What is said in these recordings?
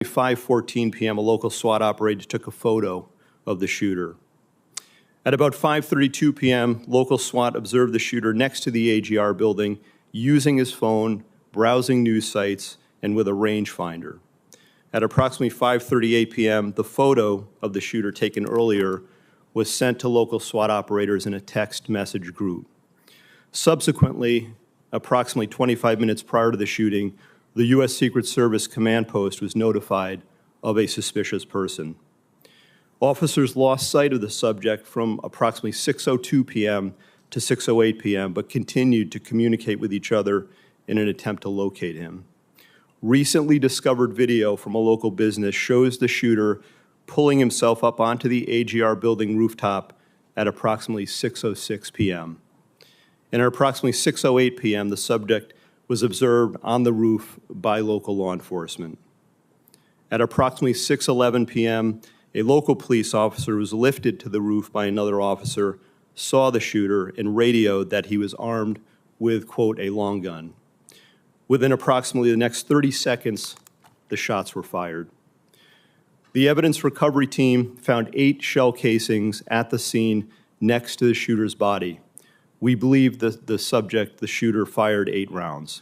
5:14 p.m., a local SWAT operator took a photo of the shooter. At about 5:32 p.m., local SWAT observed the shooter next to the AGR building using his phone, browsing news sites, and with a rangefinder. At approximately 5:38 p.m., the photo of the shooter taken earlier was sent to local SWAT operators in a text message group. Subsequently, approximately 25 minutes prior to the shooting, the U.S. Secret Service command post was notified of a suspicious person. Officers lost sight of the subject from approximately 6:02 p.m. to 6:08 p.m., but continued to communicate with each other in an attempt to locate him. Recently discovered video from a local business shows the shooter pulling himself up onto the AGR building rooftop at approximately 6:06 p.m. And at approximately 6:08 p.m., the subject was observed on the roof by local law enforcement. At approximately 6:11 p.m., a local police officer was lifted to the roof by another officer, saw the shooter, and radioed that he was armed with, quote, a long gun. Within approximately the next 30 seconds, the shots were fired. The evidence recovery team found 8 shell casings at the scene next to the shooter's body. We believe that the shooter, fired 8 rounds.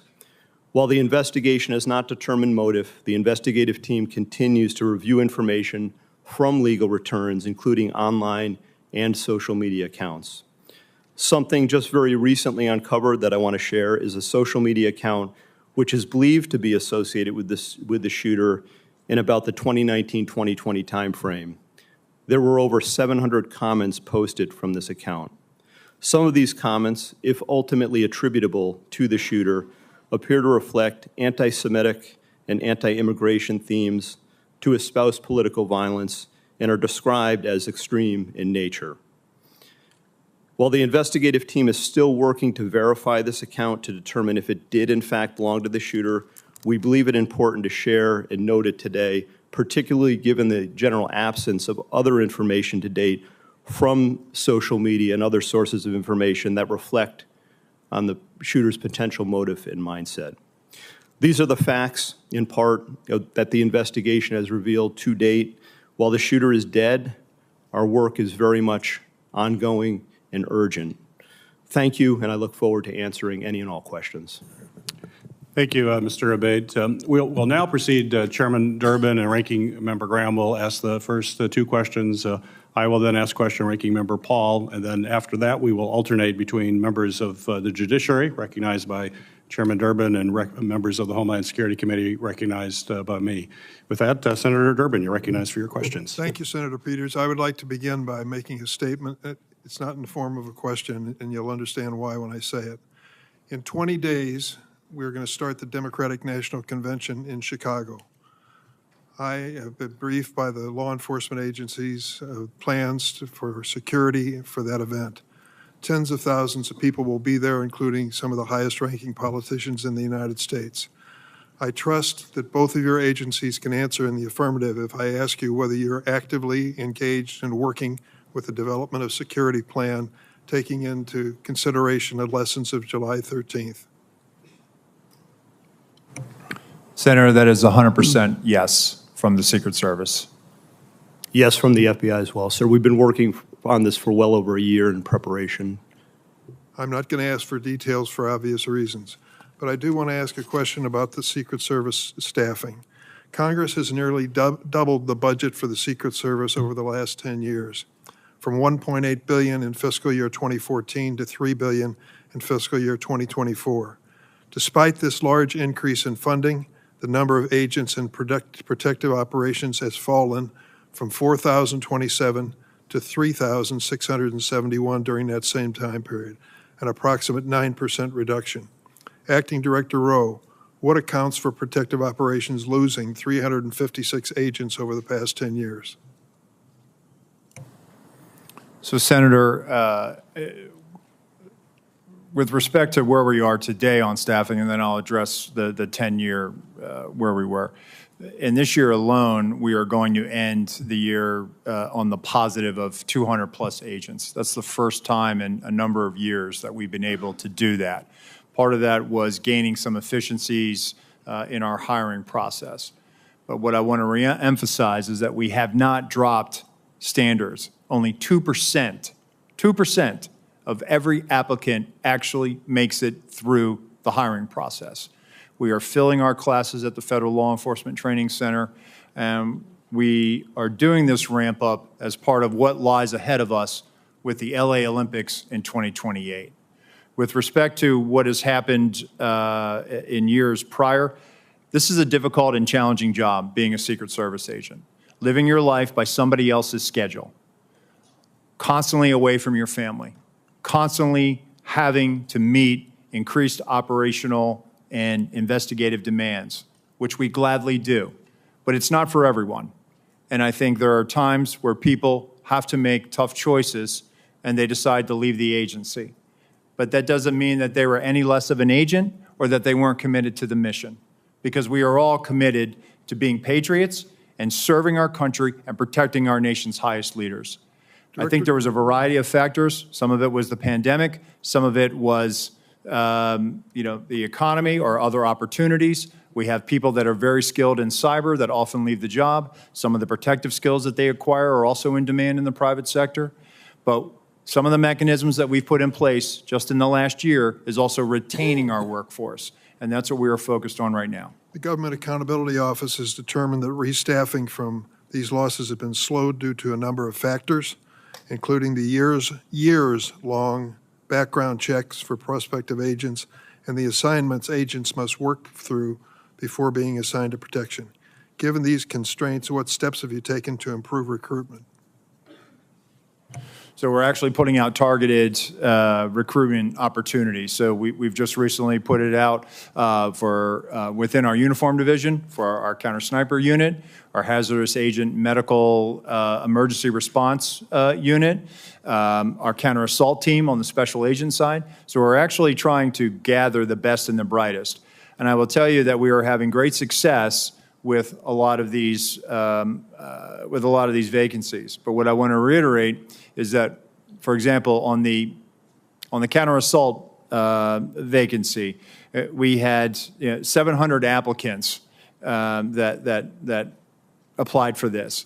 While the investigation has not determined motive, the investigative team continues to review information from legal returns, including online and social media accounts. Something just very recently uncovered that I want to share is a social media account which is believed to be associated with the shooter in about the 2019-2020 timeframe. There were over 700 comments posted from this account. Some of these comments, if ultimately attributable to the shooter, appear to reflect anti-Semitic and anti-immigration themes, to espouse political violence, and are described as extreme in nature. While the investigative team is still working to verify this account to determine if it did in fact belong to the shooter, we believe it important to share and note it today, particularly given the general absence of other information to date from social media and other sources of information that reflect on the shooter's potential motive and mindset. These are the facts, in part, that the investigation has revealed to date. While the shooter is dead, our work is very much ongoing and urgent. Thank you, and I look forward to answering any and all questions. Thank you, Mr. Abbate. We'll now proceed. Chairman Durbin and Ranking Member Graham will ask the first 2 questions. I will then ask question Ranking Member Paul, and then after that we will alternate between members of the Judiciary, recognized by Chairman Durbin, and members of the Homeland Security Committee, recognized by me. With that, Senator Durbin, you're recognized for your questions. Thank you, Senator Peters. I would like to begin by making a statement. It's not in the form of a question, and you'll understand why when I say it. In 20 days, we're going to start the Democratic National Convention in Chicago. I have been briefed by the law enforcement agencies plans for security for that event. Tens of thousands of people will be there, including some of the highest-ranking politicians in the United States. I trust that both of your agencies can answer in the affirmative if I ask you whether you're actively engaged in working with the development of security plan, taking into consideration the lessons of July 13th. Senator, that is 100% yes from the Secret Service. Yes, from the FBI as well, sir. We've been working on this for well over a year in preparation. I'm not going to ask for details for obvious reasons, but I do want to ask a question about the Secret Service staffing. Congress has nearly doubled the budget for the Secret Service over the last 10 years, from $1.8 billion in fiscal year 2014 to $3 billion in fiscal year 2024. Despite this large increase in funding, the number of agents in protective operations has fallen from 4,027 to 3,671 during that same time period, an approximate 9% reduction. Acting Director Rowe, what accounts for protective operations losing 356 agents over the past 10 years? So, Senator, with respect to where we are today on staffing, and then I'll address the 10-year where we were. In this year alone, we are going to end the year on the positive of 200 plus agents. That's the first time in a number of years that we've been able to do that. Part of that was gaining some efficiencies in our hiring process. But what I want to re-emphasize is that we have not dropped standards. Only 2% of every applicant actually makes it through the hiring process. We are filling our classes at the Federal Law Enforcement Training Center, and we are doing this ramp up as part of what lies ahead of us with the LA Olympics in 2028. With respect to what has happened in years prior, this is a difficult and challenging job, being a Secret Service agent. Living your life by somebody else's schedule, constantly away from your family, constantly having to meet increased operational and investigative demands, which we gladly do. But it's not for everyone. And I think there are times where people have to make tough choices and they decide to leave the agency. But that doesn't mean that they were any less of an agent or that they weren't committed to the mission, because we are all committed to being patriots and serving our country and protecting our nation's highest leaders. I think there was a variety of factors. Some of it was the pandemic. Some of it was, the economy or other opportunities. We have people that are very skilled in cyber that often leave the job. Some of the protective skills that they acquire are also in demand in the private sector. But some of the mechanisms that we've put in place just in the last year is also retaining our workforce. And that's what we are focused on right now. The Government Accountability Office has determined that restaffing from these losses have been slowed due to a number of factors, including the years-long background checks for prospective agents and the assignments agents must work through before being assigned to protection. Given these constraints, what steps have you taken to improve recruitment? So we're actually putting out targeted recruitment opportunities. So we've just recently put it out for within our uniform division for our counter sniper unit, our hazardous agent medical emergency response unit, our counter assault team on the special agent side. So we're actually trying to gather the best and the brightest. And I will tell you that we are having great success with a lot of these vacancies. But what I want to reiterate is that, for example, on the counter assault vacancy, we had 700 applicants that applied for this.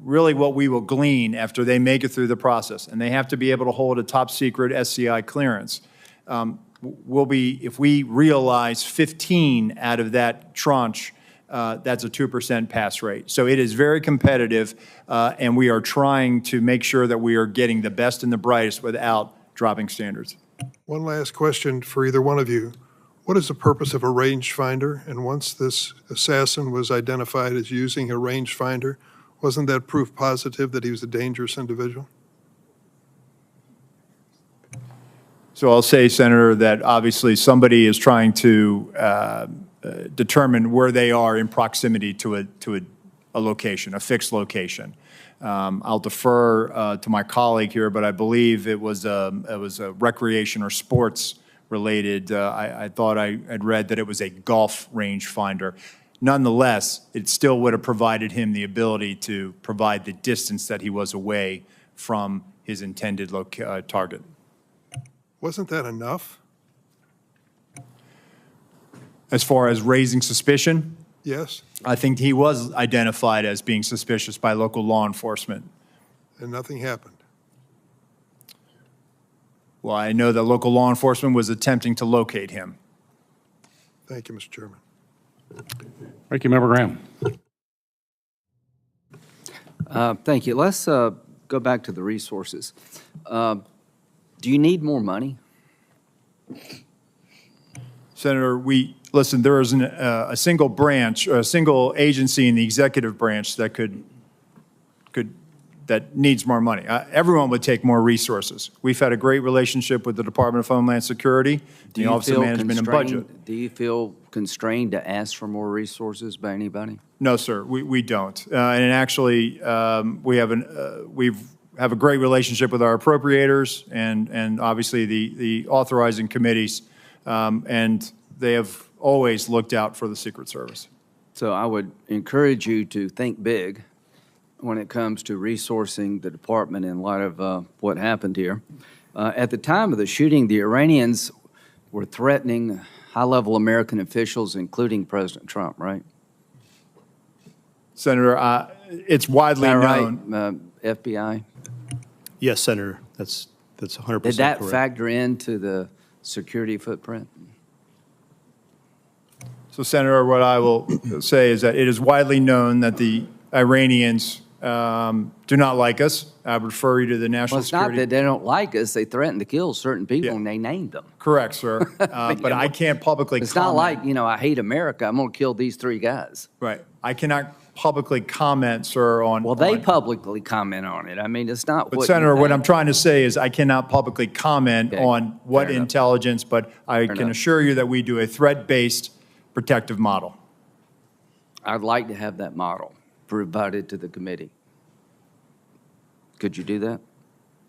Really, what we will glean after they make it through the process, and they have to be able to hold a top secret SCI clearance. Will be, if we realize 15 out of that tranche, that's a 2% pass rate. So it is very competitive, and we are trying to make sure that we are getting the best and the brightest without dropping standards. One last question for either one of you. What is the purpose of a rangefinder? And once this assassin was identified as using a rangefinder, wasn't that proof positive that he was a dangerous individual? So I'll say, Senator, that obviously somebody is trying to determine where they are in proximity to a location, a fixed location. I'll defer to my colleague here, but I believe it was a recreation or sports related. I thought I had read that it was a golf range finder. Nonetheless, it still would have provided him the ability to provide the distance that he was away from his intended target. Wasn't that enough? As far as raising suspicion? Yes. I think he was identified as being suspicious by local law enforcement. And nothing happened. Well, I know that local law enforcement was attempting to locate him. Thank you, Mr. Chairman. Ranking Member Graham. Thank you. Let's go back to the resources. Do you need more money? Senator, listen, there isn't a single branch or a single agency in the executive branch that that needs more money. Everyone would take more resources. We've had a great relationship with the Department of Homeland Security, the Office of Management and Budget. Do you feel constrained to ask for more resources by anybody? No, sir, we don't. And actually, we have a great relationship with our appropriators and obviously the authorizing committees, and they have always looked out for the Secret Service. So I would encourage you to think big when it comes to resourcing the department in light of what happened here. At the time of the shooting, the Iranians were threatening high-level American officials, including President Trump, right? Senator, it's widely All known. right, FBI. Yes, Senator, that's 100% correct. Did that factor into the security footprint? So, Senator, what I will say is that it is widely known that the Iranians do not like us. I would refer you to the National Well, it's not Security. that they don't like us. They threaten to kill certain people, Yeah. and they named them. Correct, sir. But I can't publicly It's comment. not like, I hate America. I'm going to kill these 3 guys. Right. I cannot publicly comment, sir, on. Well, they on- publicly comment on it. I mean, it's not But what Senator, you what think. I'm trying to say is I cannot publicly comment Okay. on what Fair enough. intelligence, but I can enough. assure you that we do a threat-based protective model. I'd like to have that model provided to the committee. Could you do that?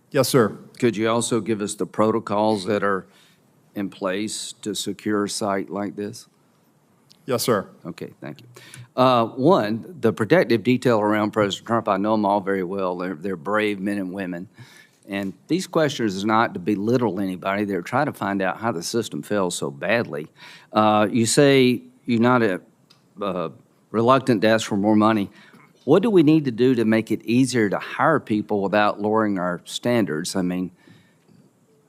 Yes, sir. Could you also give us the protocols that are in place to secure a site like this? Yes, sir. Okay, thank you. One, the protective detail around President Trump, I know them all very well. They're brave men and women. And these questions is not to belittle anybody. They're trying to find out how the system fails so badly. You say you're not reluctant to ask for more money. What do we need to do to make it easier to hire people without lowering our standards? I mean,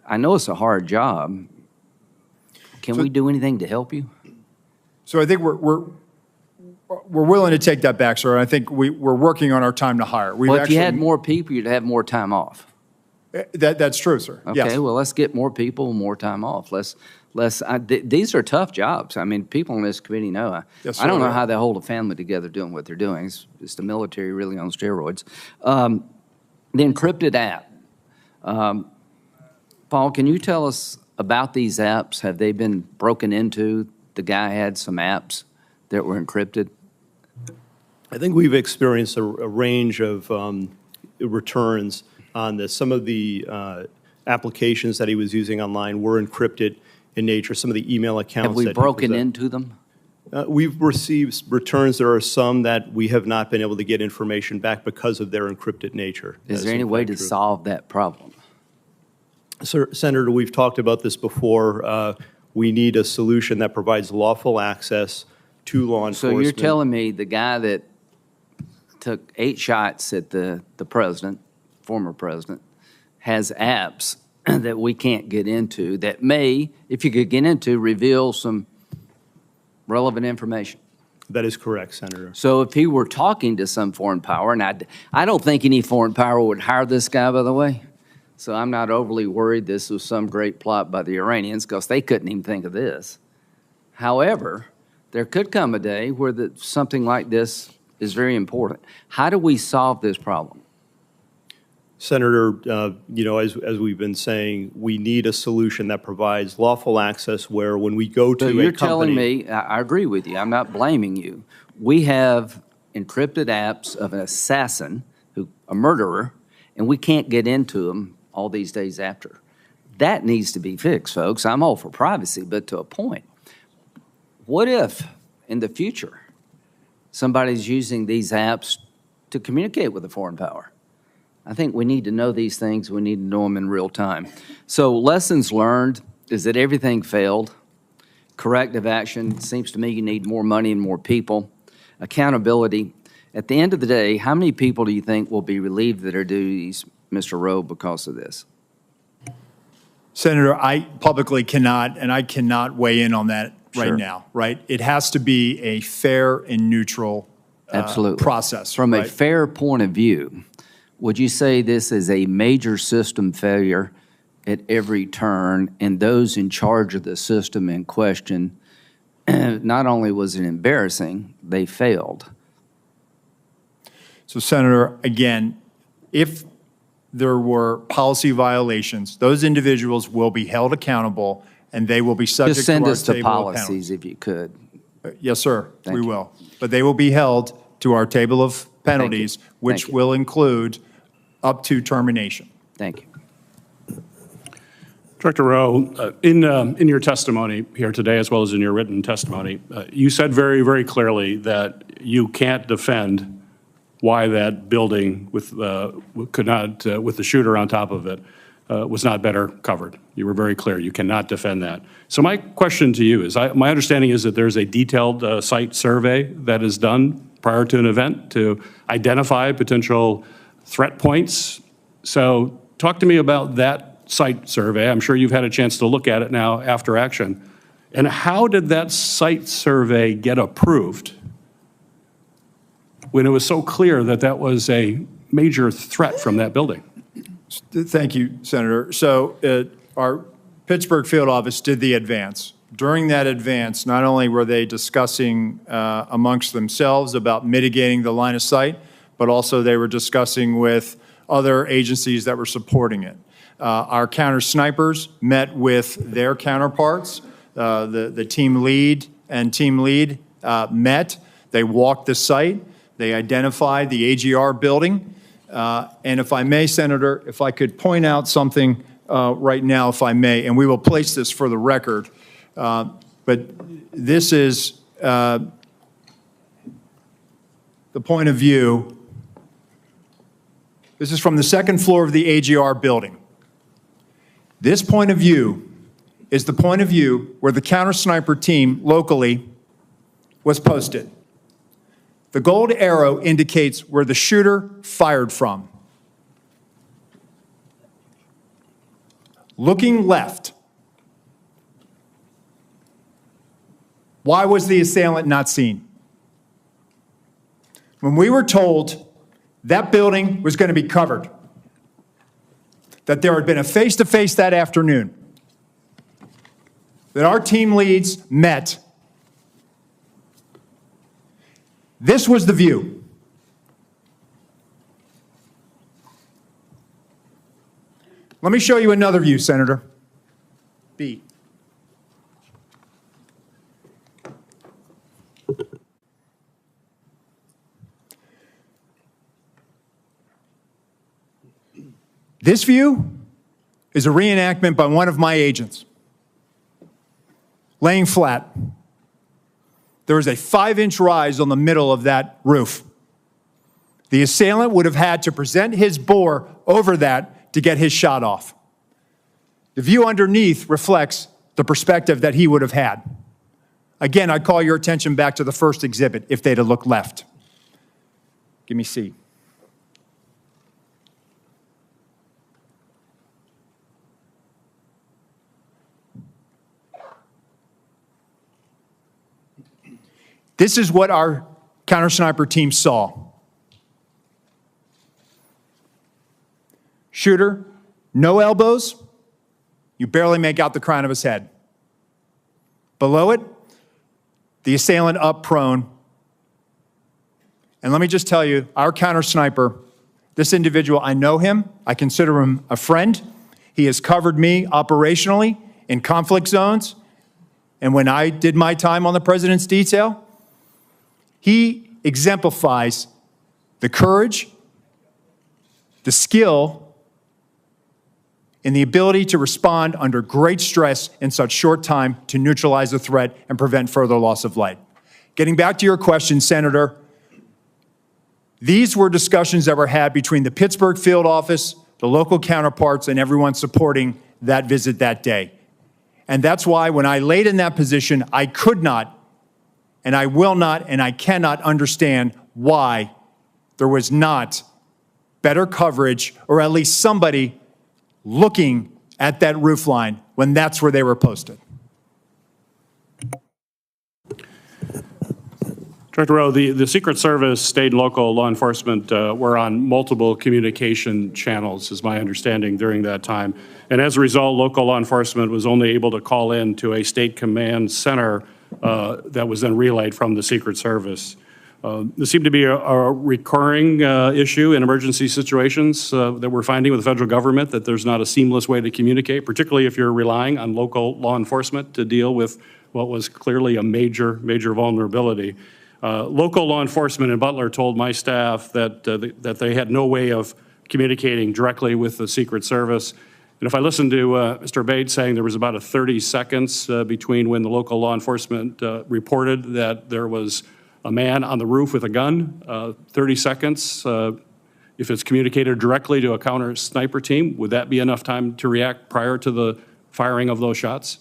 I know it's a hard job. Can we do anything to help you? So I think we're willing to take that back, sir. I think we're working on our time to hire. We've Well, if you had actually- more people, you'd have more time off. That's true, sir. Okay, Yes. well, let's get more people, more time off. These are tough jobs. I mean, people on this committee know. Yes, I don't sir. know how they hold a family together doing what they're doing. It's the military really on steroids. The encrypted app. Paul, can you tell us about these apps? Have they been broken into? The guy had some apps that were encrypted. I think we've experienced a range of returns on this. Some of the applications that he was using online were encrypted in nature. Some of the email accounts Have we that he broken possessed- into them? We've received returns. There are some that we have not been able to get information back because of their encrypted nature. Is That there any in way fact to true. solve that problem? Sir, Senator, we've talked about this before. We need a solution that provides lawful access to law So enforcement. you're telling me the guy that took 8 shots at the president, former president, has apps that we can't get into that may, if you could get into, reveal some relevant information? That is correct, Senator. So if he were talking to some foreign power, and I don't think any foreign power would hire this guy, by the way, so I'm not overly worried this was some great plot by the Iranians because they couldn't even think of this. However, there could come a day where something like this is very important. How do we solve this problem? Senator, as we've been saying, we need a solution that provides lawful access where when we go to So a you're company. telling me, I agree with you, I'm not blaming you. We have encrypted apps of an assassin, a murderer, and we can't get into them all these days after. That needs to be fixed, folks. I'm all for privacy, but to a point. What if, in the future, somebody's using these apps to communicate with a foreign power? I think we need to know these things. We need to know them in real time. So lessons learned is that everything failed. Corrective action, seems to me you need more money and more people. Accountability. At the end of the day, how many people do you think will be relieved of their duties, Mr. Rowe, because of this? Senator, I publicly cannot, and I cannot weigh in on that right Sure. now, right? It has to be a fair and neutral Absolutely. process. From a right? fair point of view, would you say this is a major system failure at every turn, and those in charge of the system in question, not only was it embarrassing, they failed? So, Senator, again, if there were policy violations, those individuals will be held accountable, and they will be subject Just to send our us the table of policies penalties. if you could. Yes, sir, Thank we you. will. But they will be held to our table of penalties, which Thank you. will include up to termination. Thank you. Director Rowe, in your testimony here today, as well as in your written testimony, you said very, very clearly that you can't defend why that building with with the shooter on top of it was not better covered. You were very clear. You cannot defend that. So my question to you is, my understanding is that there's a detailed site survey that is done prior to an event to identify potential threat points. So talk to me about that site survey. I'm sure you've had a chance to look at it now after action. And how did that site survey get approved when it was so clear that that was a major threat from that building? Thank you, Senator. So our Pittsburgh field office did the advance. During that advance, not only were they discussing amongst themselves about mitigating the line of sight, but also they were discussing with other agencies that were supporting it. Our counter snipers met with their counterparts. The team lead and team lead met. They walked the site. They identified the AGR building. And if I may, Senator, if I could point out something right now, if I may, and we will place this for the record, but this is the point of view. This is from the second floor of the AGR building. This point of view is the point of view where the counter sniper team locally was posted. The gold arrow indicates where the shooter fired from. Looking left, why was the assailant not seen? When we were told that building was going to be covered, that there had been a face-to-face that afternoon, that our team leads met, this was the view. Let me show you another view, Senator. B. This view is a reenactment by one of my agents. Laying flat. There is a 5-inch rise on the middle of that roof. The assailant would have had to present his bore over that to get his shot off. The view underneath reflects the perspective that he would have had. Again, I call your attention back to the first exhibit if they'd have looked left. Give me C. This is what our counter-sniper team saw. Shooter, no elbows. You barely make out the crown of his head. Below it, the assailant up prone. And let me just tell you, our counter-sniper, this individual, I know him. I consider him a friend. He has covered me operationally in conflict zones. And when I did my time on the President's detail, he exemplifies the courage, the skill, and the ability to respond under great stress in such short time to neutralize a threat and prevent further loss of life. Getting back to your question, Senator, these were discussions that were had between the Pittsburgh field office, the local counterparts, and everyone supporting that visit that day. And that's why when I laid in that position, I could not, and I will not, and I cannot understand why there was not better coverage, or at least somebody looking at that roof line when that's where they were posted. Director Rowe, the Secret Service, state and local law enforcement were on multiple communication channels, is my understanding, during that time. And as a result, local law enforcement was only able to call in to a state command center that was then relayed from the Secret Service. There seemed to be a recurring issue in emergency situations that we're finding with the federal government, that there's not a seamless way to communicate, particularly if you're relying on local law enforcement to deal with what was clearly a major vulnerability. Local law enforcement in Butler told my staff that that they had no way of communicating directly with the Secret Service. And if I listened to Mr. Abbate saying there was about 30 seconds between when the local law enforcement reported that there was a man on the roof with a gun, 30 seconds, if it's communicated directly to a counter sniper team, would that be enough time to react prior to the firing of those shots?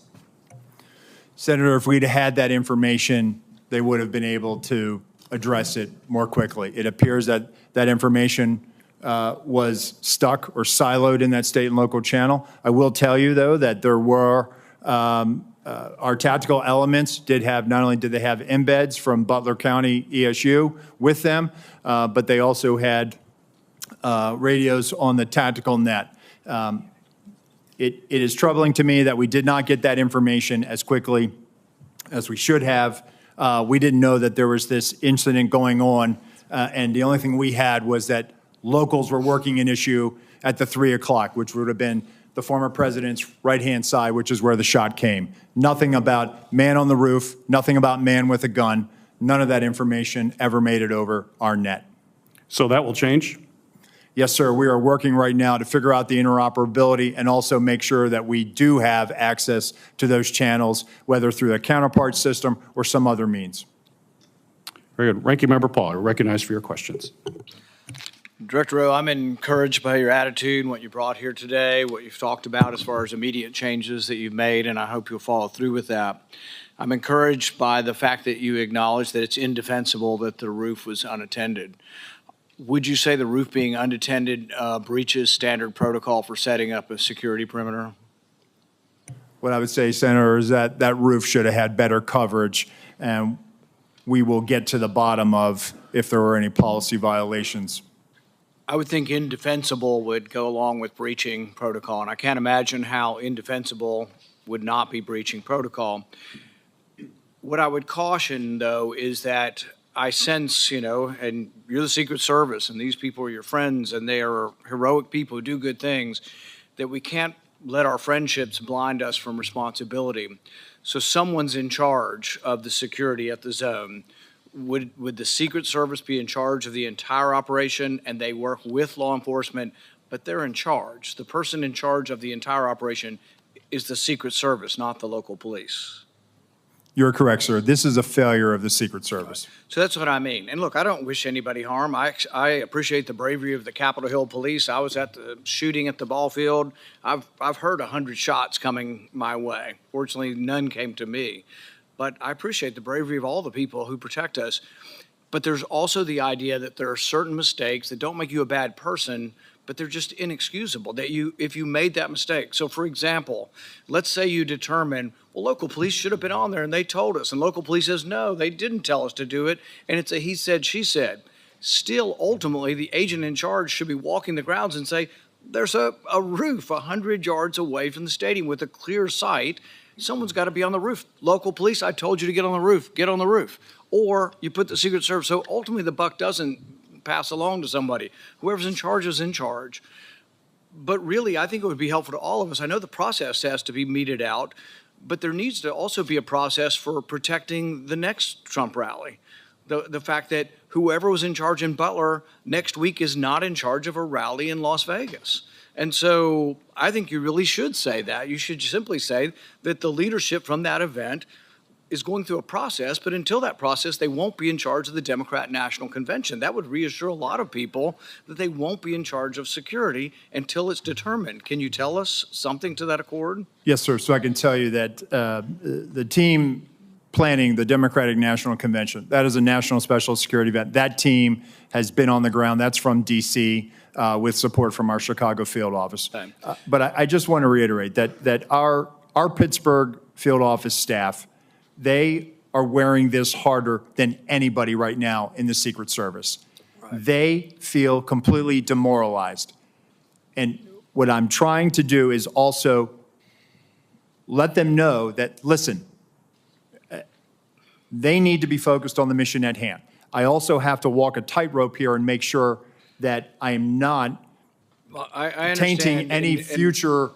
Senator, if we'd had that information, they would have been able to address it more quickly. It appears that that information was stuck or siloed in that state and local channel. I will tell you, though, that there were our tactical elements did have, not only did they have embeds from Butler County ESU with them, but they also had radios on the tactical net. It is troubling to me that we did not get that information as quickly as we should have. We didn't know that there was this incident going on, and the only thing we had was that locals were working an issue at the 3 o'clock, which would have been the former president's right-hand side, which is where the shot came. Nothing about man on the roof, nothing about man with a gun. None of that information ever made it over our net. So that will change? Yes, sir. We are working right now to figure out the interoperability and also make sure that we do have access to those channels, whether through a counterpart system or some other means. Very good. Ranking Member Paul, you're recognized for your questions. Director Rowe, I'm encouraged by your attitude and what you brought here today, what you've talked about as far as immediate changes that you've made, and I hope you'll follow through with that. I'm encouraged by the fact that you acknowledge that it's indefensible that the roof was unattended. Would you say the roof being unattended breaches standard protocol for setting up a security perimeter? What I would say, Senator, is that that roof should have had better coverage, and we will get to the bottom of if there were any policy violations. I would think indefensible would go along with breaching protocol, and I can't imagine how indefensible would not be breaching protocol. What I would caution, though, is that I sense, and you're the Secret Service, and these people are your friends, and they are heroic people who do good things, that we can't let our friendships blind us from responsibility. So someone's in charge of the security at the zone. Would the Secret Service be in charge of the entire operation, and they work with law enforcement, but they're in charge? The person in charge of the entire operation is the Secret Service, not the local police. You're correct, sir. This is a failure of the Secret Service. So that's what I mean. And look, I don't wish anybody harm. I appreciate the bravery of the Capitol Hill police. I was at the shooting at the ball field. I've heard 100 shots coming my way. Fortunately, none came to me. But I appreciate the bravery of all the people who protect us. But there's also the idea that there are certain mistakes that don't make you a bad person, but they're just inexcusable, that if you made that mistake. So for example, let's say you determine, well, local police should have been on there and they told us, and local police says, no, they didn't tell us to do it, and it's a he said, she said. Still, ultimately, the agent in charge should be walking the grounds and say, there's a roof 100 yards away from the stadium with a clear sight. Someone's got to be on the roof. Local police, I told you to get on the roof. Get on the roof. Or you put the Secret Service. So ultimately, the buck doesn't pass along to somebody. Whoever's in charge is in charge. But really, I think it would be helpful to all of us. I know the process has to be meted out, but there needs to also be a process for protecting the next Trump rally. The fact that whoever was in charge in Butler next week is not in charge of a rally in Las Vegas. And so I think you really should say that. You should simply say that the leadership from that event is going through a process, but until that process, they won't be in charge of the Democrat National Convention. That would reassure a lot of people that they won't be in charge of security until it's determined. Can you tell us something to that accord? Yes, sir. So I can tell you that the team planning the Democratic National Convention, that is a national special security event. That team has been on the ground. That's from D.C. With support from our Chicago field office. But I just want to reiterate that our Pittsburgh field office staff, they are wearing this harder than anybody right now in the Secret Service. Right. They feel completely demoralized. And what I'm trying to do is also let them know that, listen, they need to be focused on the mission at hand. I also have to walk a tightrope here and make sure that I am not tainting any future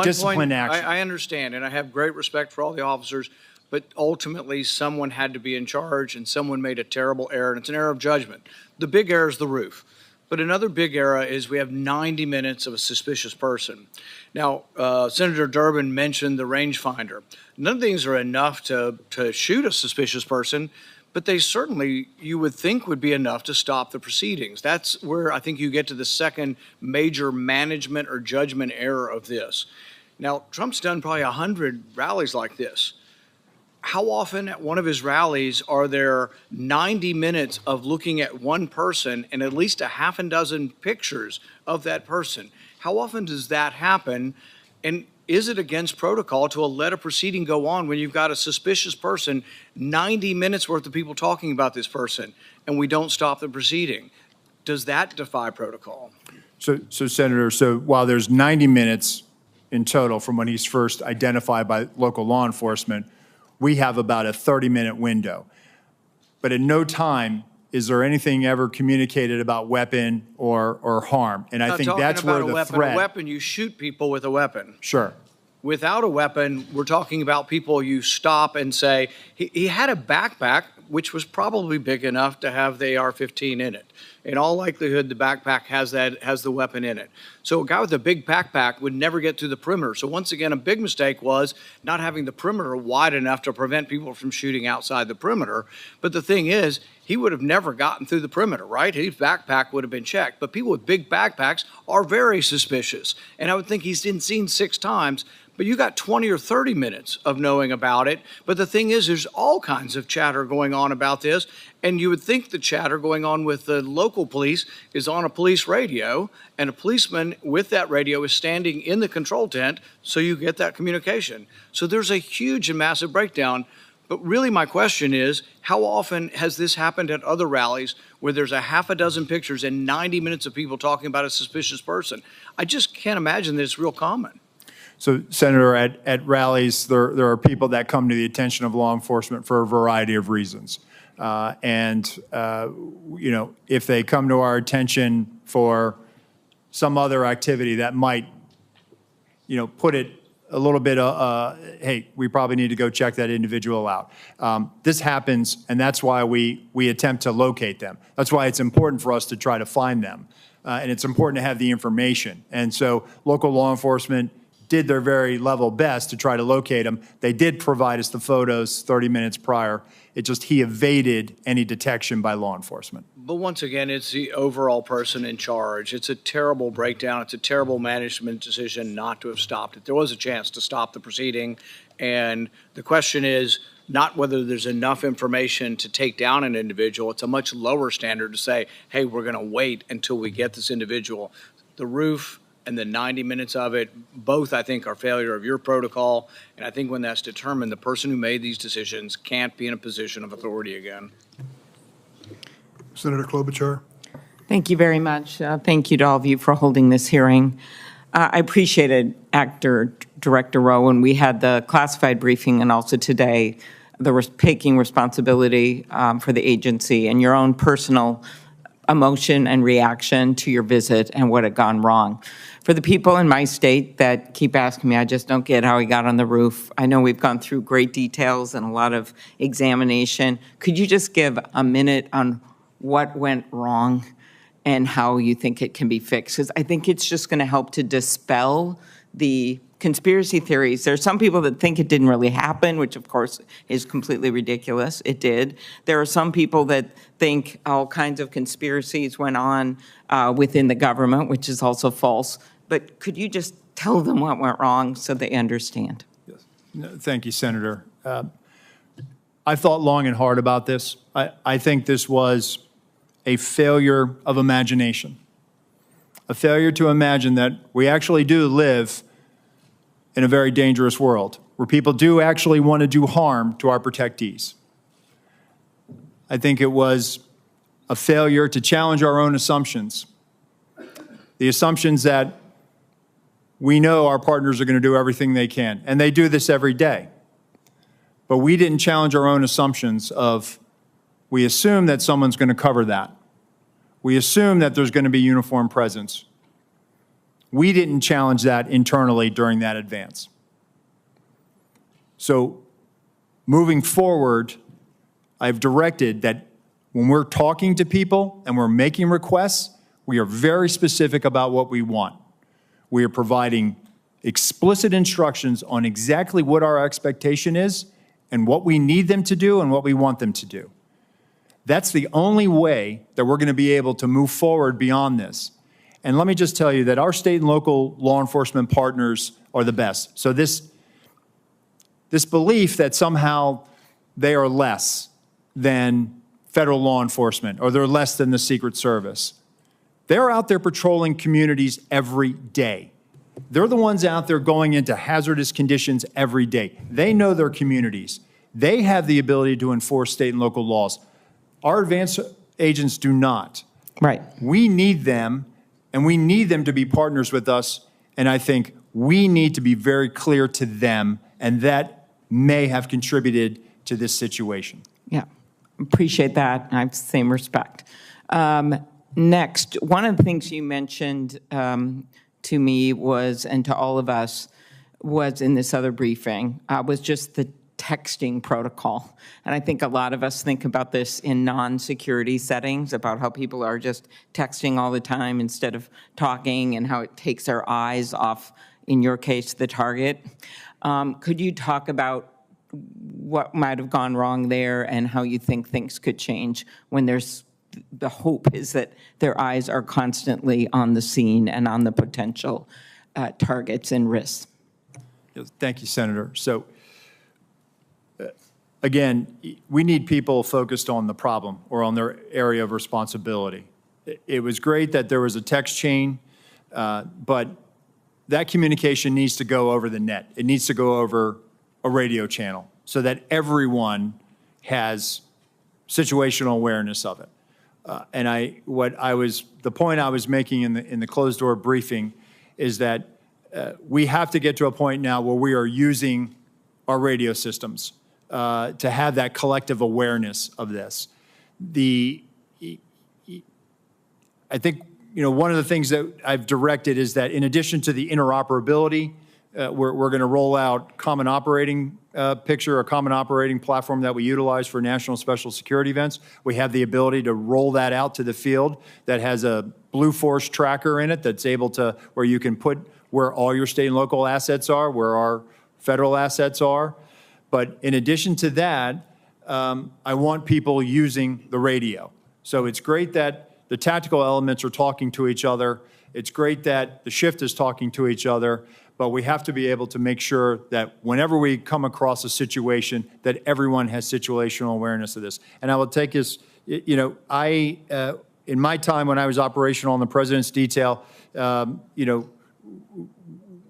discipline action. I understand, and I have great respect for all the officers, but ultimately someone had to be in charge and someone made a terrible error, and it's an error of judgment. The big error is the roof. But another big error is we have 90 minutes of a suspicious person. Now, Senator Durbin mentioned the rangefinder. None of these are enough to shoot a suspicious person, but they certainly, you would think, would be enough to stop the proceedings. That's where I think you get to the second major management or judgment error of this. Now, Trump's done probably 100 rallies like this. how often at one of his rallies are there 90 minutes of looking at one person and at least a half a dozen pictures of that person? How often does that happen? And is it against protocol to let a proceeding go on when you've got a suspicious person, 90 minutes worth of people talking about this person, and we don't stop the proceeding? Does that defy protocol? So Senator, so while there's 90 minutes in total from when he's first identified by local law enforcement, we have about a 30-minute window. But at no time is there anything ever communicated about weapon or harm. And I think that's where the threat. A weapon, you shoot people with a weapon. Sure. Without a weapon, we're talking about people you stop and say, he had a backpack, which was probably big enough to have the AR-15 in it. In all likelihood, the backpack has the weapon in it. So a guy with a big backpack would never get through the perimeter. So once again, a big mistake was not having the perimeter wide enough to prevent people from shooting outside the perimeter. But the thing is, he would have never gotten through the perimeter, right? His backpack would have been checked. But people with big backpacks are very suspicious. And I would think he's been seen 6 times. But you got 20 or 30 minutes of knowing about it. But the thing is, there's all kinds of chatter going on about this. And you would think the chatter going on with the local police is on a police radio, and a policeman with that radio is standing in the control tent, so you get that communication. So there's a huge and massive breakdown. But really my question is, how often has this happened at other rallies where there's a half a dozen pictures and 90 minutes of people talking about a suspicious person? I just can't imagine that it's real common. So, Senator, at rallies, there are people that come to the attention of law enforcement for a variety of reasons. You know, if they come to our attention for some other activity that might, you know, put it a little bit, hey, we probably need to go check that individual out. This happens, and that's why we attempt to locate them. That's why it's important for us to try to find them. And it's important to have the information. And so local law enforcement did their very level best to try to locate him. They did provide us the photos 30 minutes prior. It just, he evaded any detection by law enforcement. But once again, it's the overall person in charge. It's a terrible breakdown. It's a terrible management decision not to have stopped it. There was a chance to stop the proceeding. And the question is not whether there's enough information to take down an individual. It's a much lower standard to say, hey, we're going to wait until we get this individual. The roof and the 90 minutes of it, both I think are failure of your protocol. And I think when that's determined, the person who made these decisions can't be in a position of authority again. Senator Klobuchar. Thank you very much. Thank you to all of you for holding this hearing. I appreciated Actor Director Rowe when we had the classified briefing, and also today, taking responsibility for the agency and your own personal emotion and reaction to your visit and what had gone wrong. For the people in my state that keep asking me, I just don't get how he got on the roof. I know we've gone through great details and a lot of examination. Could you just give a minute on what went wrong and how you think it can be fixed? Because I think it's just going to help to dispel the conspiracy theories. There are some people that think it didn't really happen, which of course is completely ridiculous. It did. There are some people that think all kinds of conspiracies went on within the government, which is also false. But could you just tell them what went wrong so they understand? Yes. No, thank you, Senator. I've thought long and hard about this. I think this was a failure of imagination, a failure to imagine that we actually do live in a very dangerous world where people do actually want to do harm to our protectees. I think it was a failure to challenge our own assumptions, the assumptions that we know our partners are going to do everything they can, and they do this every day. But we didn't challenge our own assumptions of, we assume that someone's going to cover that. We assume that there's going to be uniform presence. We didn't challenge that internally during that advance. So moving forward, I've directed that when we're talking to people and we're making requests, we are very specific about what we want. We are providing explicit instructions on exactly what our expectation is and what we need them to do and what we want them to do. That's the only way that we're going to be able to move forward beyond this. And let me just tell you that our state and local law enforcement partners are the best. So this belief that somehow they are less than federal law enforcement, or they're less than the Secret Service. They're out there patrolling communities every day. They're the ones out there going into hazardous conditions every day. They know their communities. They have the ability to enforce state and local laws. Our advanced agents do not. Right. We need them, and we need them to be partners with us, and I think we need to be very clear to them, and that may have contributed to this situation. Yeah, appreciate that. I have the same respect. Next, one of the things you mentioned to me was, and to all of us, was in this other briefing, was just the texting protocol. And I think a lot of us think about this in non-security settings, about how people are just texting all the time instead of talking, and how it takes our eyes off, in your case, the target. Could you talk about what might have gone wrong there and how you think things could change when there's the hope is that their eyes are constantly on the scene and on the potential targets and risks? Thank you, Senator. So, again, we need people focused on the problem or on their area of responsibility. It was great that there was a text chain, but that communication needs to go over the net. It needs to go over a radio channel so that everyone has situational awareness of it. The point I was making in the closed door briefing is that we have to get to a point now where we are using our radio systems to have that collective awareness of this. I think, one of the things that I've directed is that in addition to the interoperability, we're going to roll out common operating picture, a common operating platform that we utilize for national special security events. We have the ability to roll that out to the field that has a Blue Force tracker in it that's able to, where you can put where all your state and local assets are, where our federal assets are. But in addition to that, I want people using the radio. So it's great that the tactical elements are talking to each other. It's great that the shift is talking to each other, but we have to be able to make sure that whenever we come across a situation, that everyone has situational awareness of this. And I will take this, in my time when I was operational in the President's detail,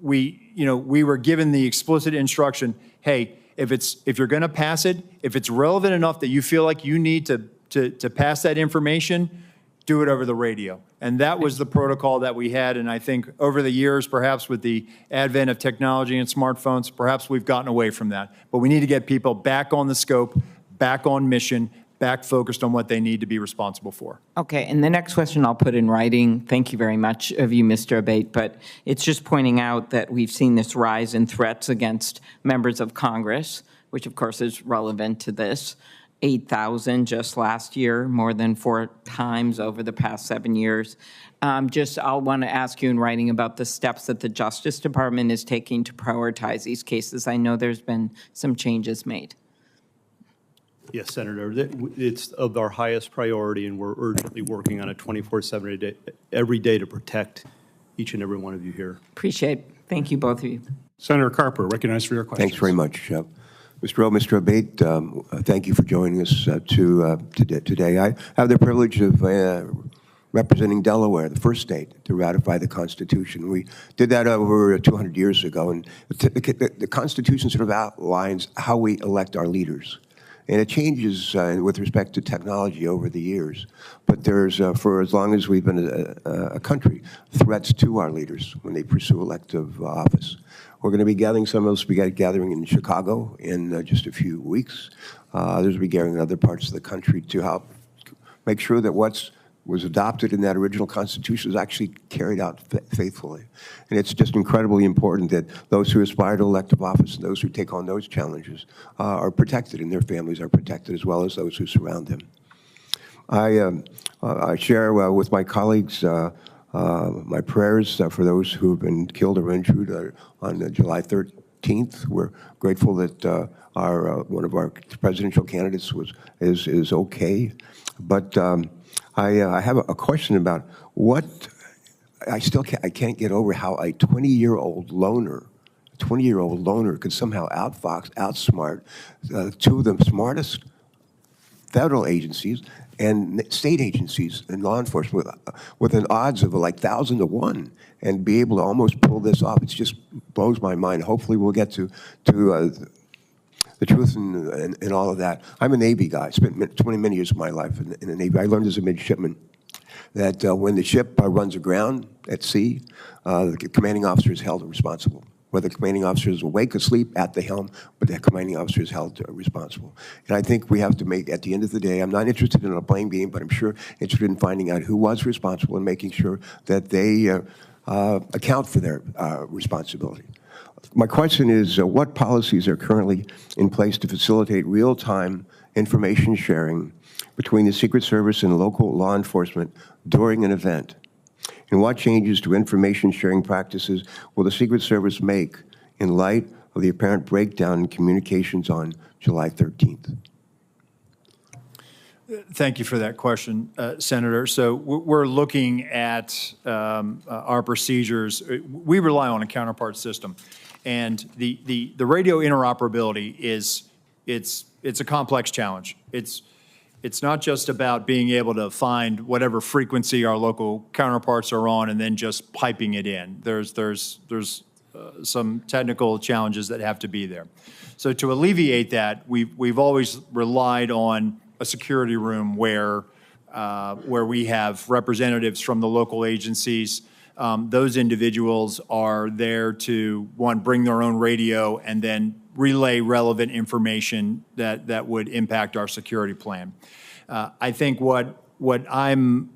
we were given the explicit instruction, hey, if you're going to pass it, if it's relevant enough that you feel like you need to pass that information, do it over the radio. And that was the protocol that we had. And I think over the years, perhaps with the advent of technology and smartphones, perhaps we've gotten away from that. But we need to get people back on the scope, back on mission, back focused on what they need to be responsible for. Okay, and the next question I'll put in writing. Thank you very much of you, Mr. Abbate, but it's just pointing out that we've seen this rise in threats against members of Congress, which of course is relevant to this. 8,000 just last year, more than 4 times over the past 7 years. I'll want to ask you in writing about the steps that the Justice Department is taking to prioritize these cases. I know there's been some changes made. Yes, Senator, it's of our highest priority, and we're urgently working on it 24/7 every day to protect each and every one of you here. Appreciate it. Thank you, both of you. Senator Carper, recognized for your question. Thanks very much. Mr. Rowe, Mr. Abbate, thank you for joining us today. I have the privilege of representing Delaware, the first state to ratify the Constitution. We did that over 200 years ago, and the Constitution sort of outlines how we elect our leaders. And it changes with respect to technology over the years. But there's, for as long as we've been a country, threats to our leaders when they pursue elective office. We're going to be gathering, some of us will be gathering in Chicago in just a few weeks. Others will be gathering in other parts of the country to help make sure that what was adopted in that original Constitution is actually carried out faithfully. And it's just incredibly important that those who aspire to elective office and those who take on those challenges are protected, and their families are protected, as well as those who surround them. I share with my colleagues my prayers for those who have been killed or injured on July 13th. We're grateful that one of our presidential candidates is okay. But I have a question about what I can't get over how a 20-year-old loner, 20-year-old loner could somehow outsmart two of the smartest federal agencies and state agencies and law enforcement with an odds of like 1,000 to 1, and be able to almost pull this off. It just blows my mind. Hopefully we'll get to the truth in all of that. I'm a Navy guy. I spent many years of my life in the Navy. I learned as a midshipman that when the ship runs aground at sea, the commanding officer is held responsible. Whether the commanding officer is awake or asleep at the helm, but the commanding officer is held responsible. And I think we have to make, at the end of the day, I'm not interested in a blame game, but I'm sure interested in finding out who was responsible and making sure that they account for their responsibility. My question is, what policies are currently in place to facilitate real-time information sharing between the Secret Service and local law enforcement during an event? And what changes to information sharing practices will the Secret Service make in light of the apparent breakdown in communications on July 13th? Thank you for that question, Senator. So we're looking at our procedures. We rely on a counterpart system. And the radio interoperability it's a complex challenge. It's not just about being able to find whatever frequency our local counterparts are on and then just piping it in. There's some technical challenges that have to be there. So to alleviate that, we've always relied on a security room where we have representatives from the local agencies. Those individuals are there to, one, bring their own radio and then relay relevant information that would impact our security plan. I think what I'm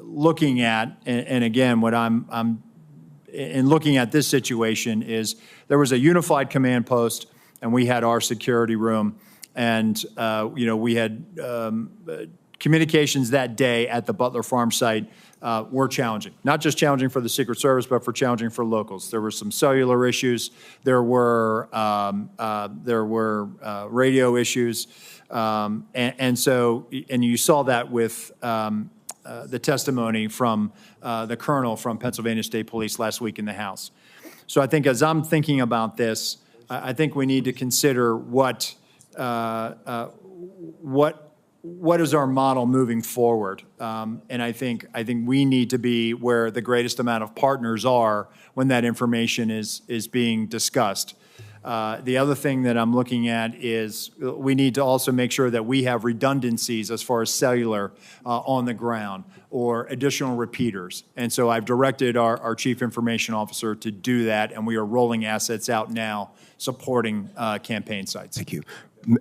looking at, and again, what I'm in looking at this situation is there was a unified command post, and we had our security room, and we had communications that day at the Butler Farm site were challenging. Not just challenging for the Secret Service, but for challenging for locals. There were some cellular issues. There were radio issues, and you saw that with the testimony from the colonel from Pennsylvania State Police last week in the House. So I think as I'm thinking about this, I think we need to consider what is our model moving forward? And I think we need to be where the greatest amount of partners are when that information is being discussed. The other thing that I'm looking at is we need to also make sure that we have redundancies as far as cellular on the ground or additional repeaters. And so I've directed our Chief Information Officer to do that, and we are rolling assets out now supporting campaign sites. Thank you.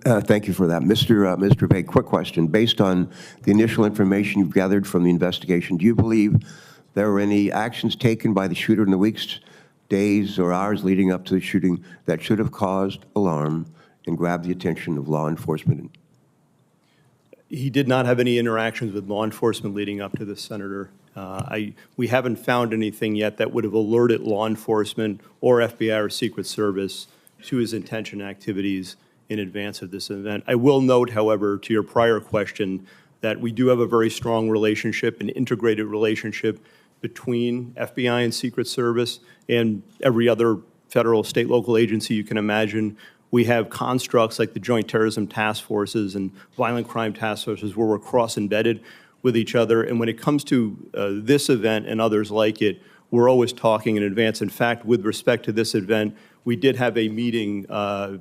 Thank you for that. Mr. Abbate, quick question. Based on the initial information you've gathered from the investigation, do you believe there were any actions taken by the shooter in the weeks, days, or hours leading up to the shooting that should have caused alarm and grabbed the attention of law enforcement? He did not have any interactions with law enforcement leading up to this, Senator. We haven't found anything yet that would have alerted law enforcement or FBI or Secret Service to his intention activities in advance of this event. I will note, however, to your prior question, that we do have a very strong relationship, an integrated relationship between FBI and Secret Service and every other federal, state, local agency you can imagine. We have constructs like the Joint Terrorism Task Forces and Violent Crime Task Forces where we're cross-embedded with each other. And when it comes to this event and others like it, we're always talking in advance. In fact, with respect to this event, we did have a meeting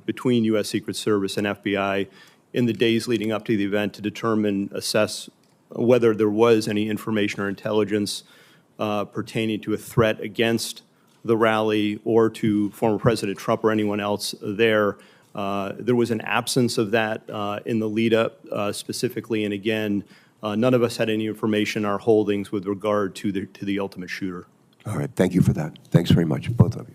between U.S. Secret Service and FBI in the days leading up to the event to assess whether there was any information or intelligence pertaining to a threat against the rally or to former President Trump or anyone else there. There was an absence of that in the lead up specifically, and again, none of us had any information in our holdings with regard to the ultimate shooter. All right, thank you for that. Thanks very much, both of you.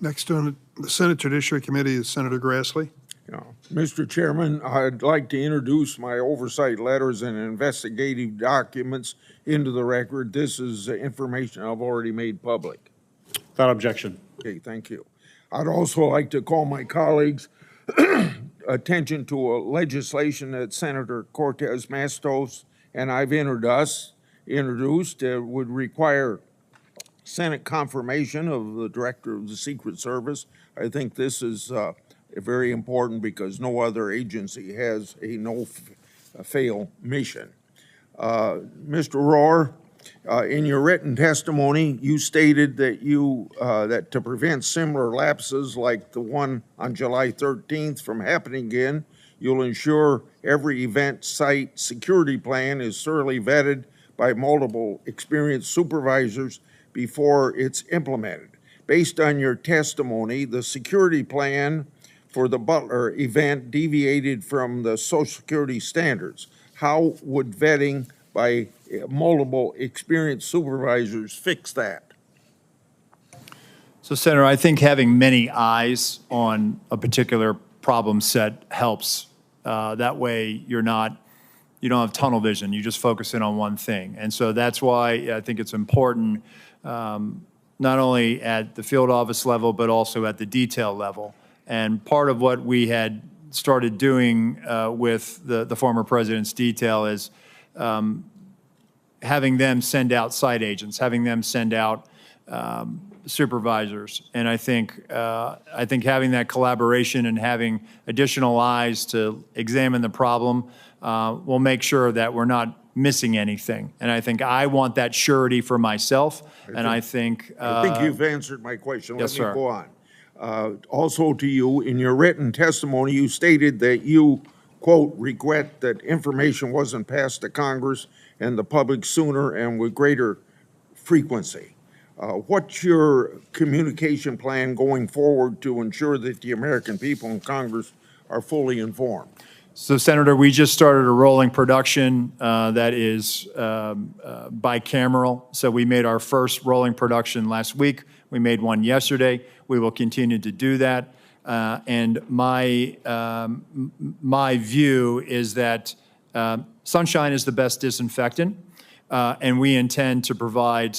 Next on the Senate Judiciary Committee is Senator Grassley. Yeah. Mr. Chairman, I'd like to introduce my oversight letters and investigative documents into the record. This is information I've already made public. Without objection. Okay, thank you. I'd also like to call my colleagues' attention to a legislation that Senator Cortez Mastos and I've introduced would require Senate confirmation of the Director of the Secret Service. I think this is very important because no other agency has a no-fail mission. Mr. Rohr, in your written testimony, you stated that that to prevent similar lapses like the one on July 13th from happening again, you'll ensure every event site security plan is thoroughly vetted by multiple experienced supervisors before it's implemented. Based on your testimony, the security plan for the Butler event deviated from the Social Security standards. How would vetting by multiple experienced supervisors fix that? So, Senator, I think having many eyes on a particular problem set helps. That way you don't have tunnel vision. You just focus in on one thing. And so that's why I think it's important, not only at the field office level, but also at the detail level. And part of what we had started doing with the former president's detail is having them send out site agents, having them send out supervisors. And I think having that collaboration and having additional eyes to examine the problem will make sure that we're not missing anything. And I think I want that surety for myself. I think you've answered my question. Yes, Let me sir. go on. Also to you, in your written testimony, you stated that you, quote, regret that information wasn't passed to Congress and the public sooner and with greater frequency. What's your communication plan going forward to ensure that the American people in Congress are fully informed? So, Senator, we just started a rolling production that is bicameral. So we made our first rolling production last week. We made one yesterday. We will continue to do that. And my view is that sunshine is the best disinfectant, and we intend to provide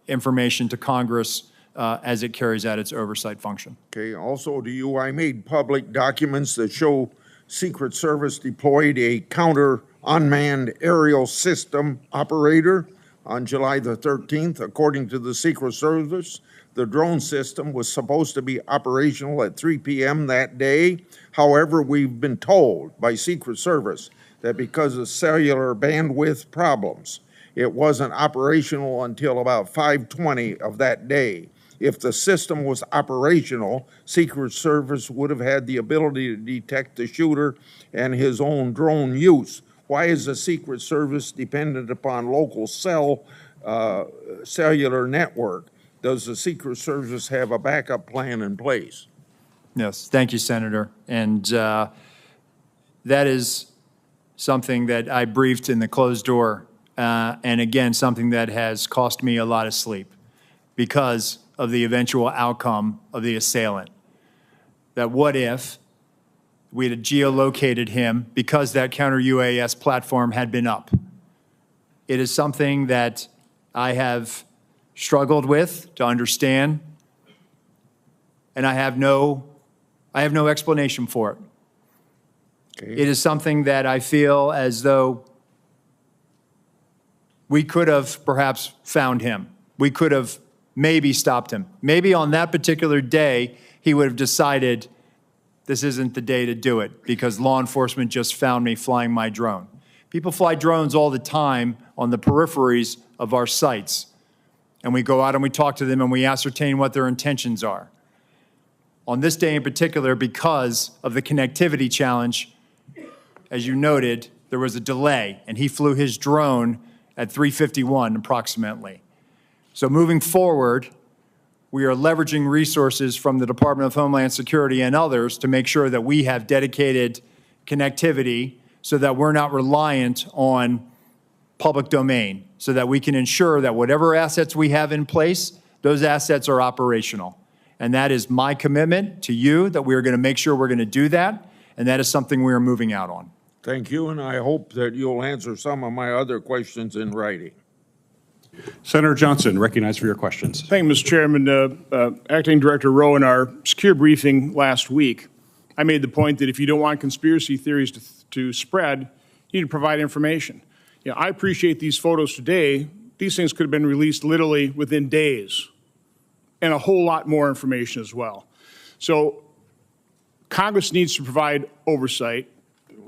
information to Congress as it carries out its oversight function. Okay, also to you, I made public documents that show Secret Service deployed a counter unmanned aerial system operator on July the 13th. According to the Secret Service, the drone system was supposed to be operational at 3 p.m. that day. However, we've been told by Secret Service that because of cellular bandwidth problems, it wasn't operational until about 5:20 of that day. If the system was operational, Secret Service would have had the ability to detect the shooter and his own drone use. Why is the Secret Service dependent upon local cellular network? Does the Secret Service have a backup plan in place? Yes, thank you, Senator. And that is something that I briefed in the closed door, and again, something that has cost me a lot of sleep because of the eventual outcome of the assailant. That what if we had geolocated him because that counter-UAS platform had been up? It is something that I have struggled with to understand, and I have no explanation for it. Okay. It is something that I feel as though we could have perhaps found him. We could have maybe stopped him. Maybe on that particular day, he would have decided this isn't the day to do it because law enforcement just found me flying my drone. People fly drones all the time on the peripheries of our sites. And we go out and we talk to them and we ascertain what their intentions are. On this day in particular, because of the connectivity challenge, as you noted, there was a delay and he flew his drone at 3:51 approximately. So moving forward, we are leveraging resources from the Department of Homeland Security and others to make sure that we have dedicated connectivity so that we're not reliant on public domain, so that we can ensure that whatever assets we have in place, those assets are operational. And that is my commitment to you, that we are going to make sure we're going to do that, and that is something we are moving out on. Thank you, and I hope that you'll answer some of my other questions in writing. Senator Johnson, recognized for your questions. Thank you, Mr. Chairman. Acting Director Rowe, in our secure briefing last week, I made the point that if you don't want conspiracy theories to spread, you need to provide information. I appreciate these photos today these things could have been released literally within days, and a whole lot more information as well. So Congress needs to provide oversight.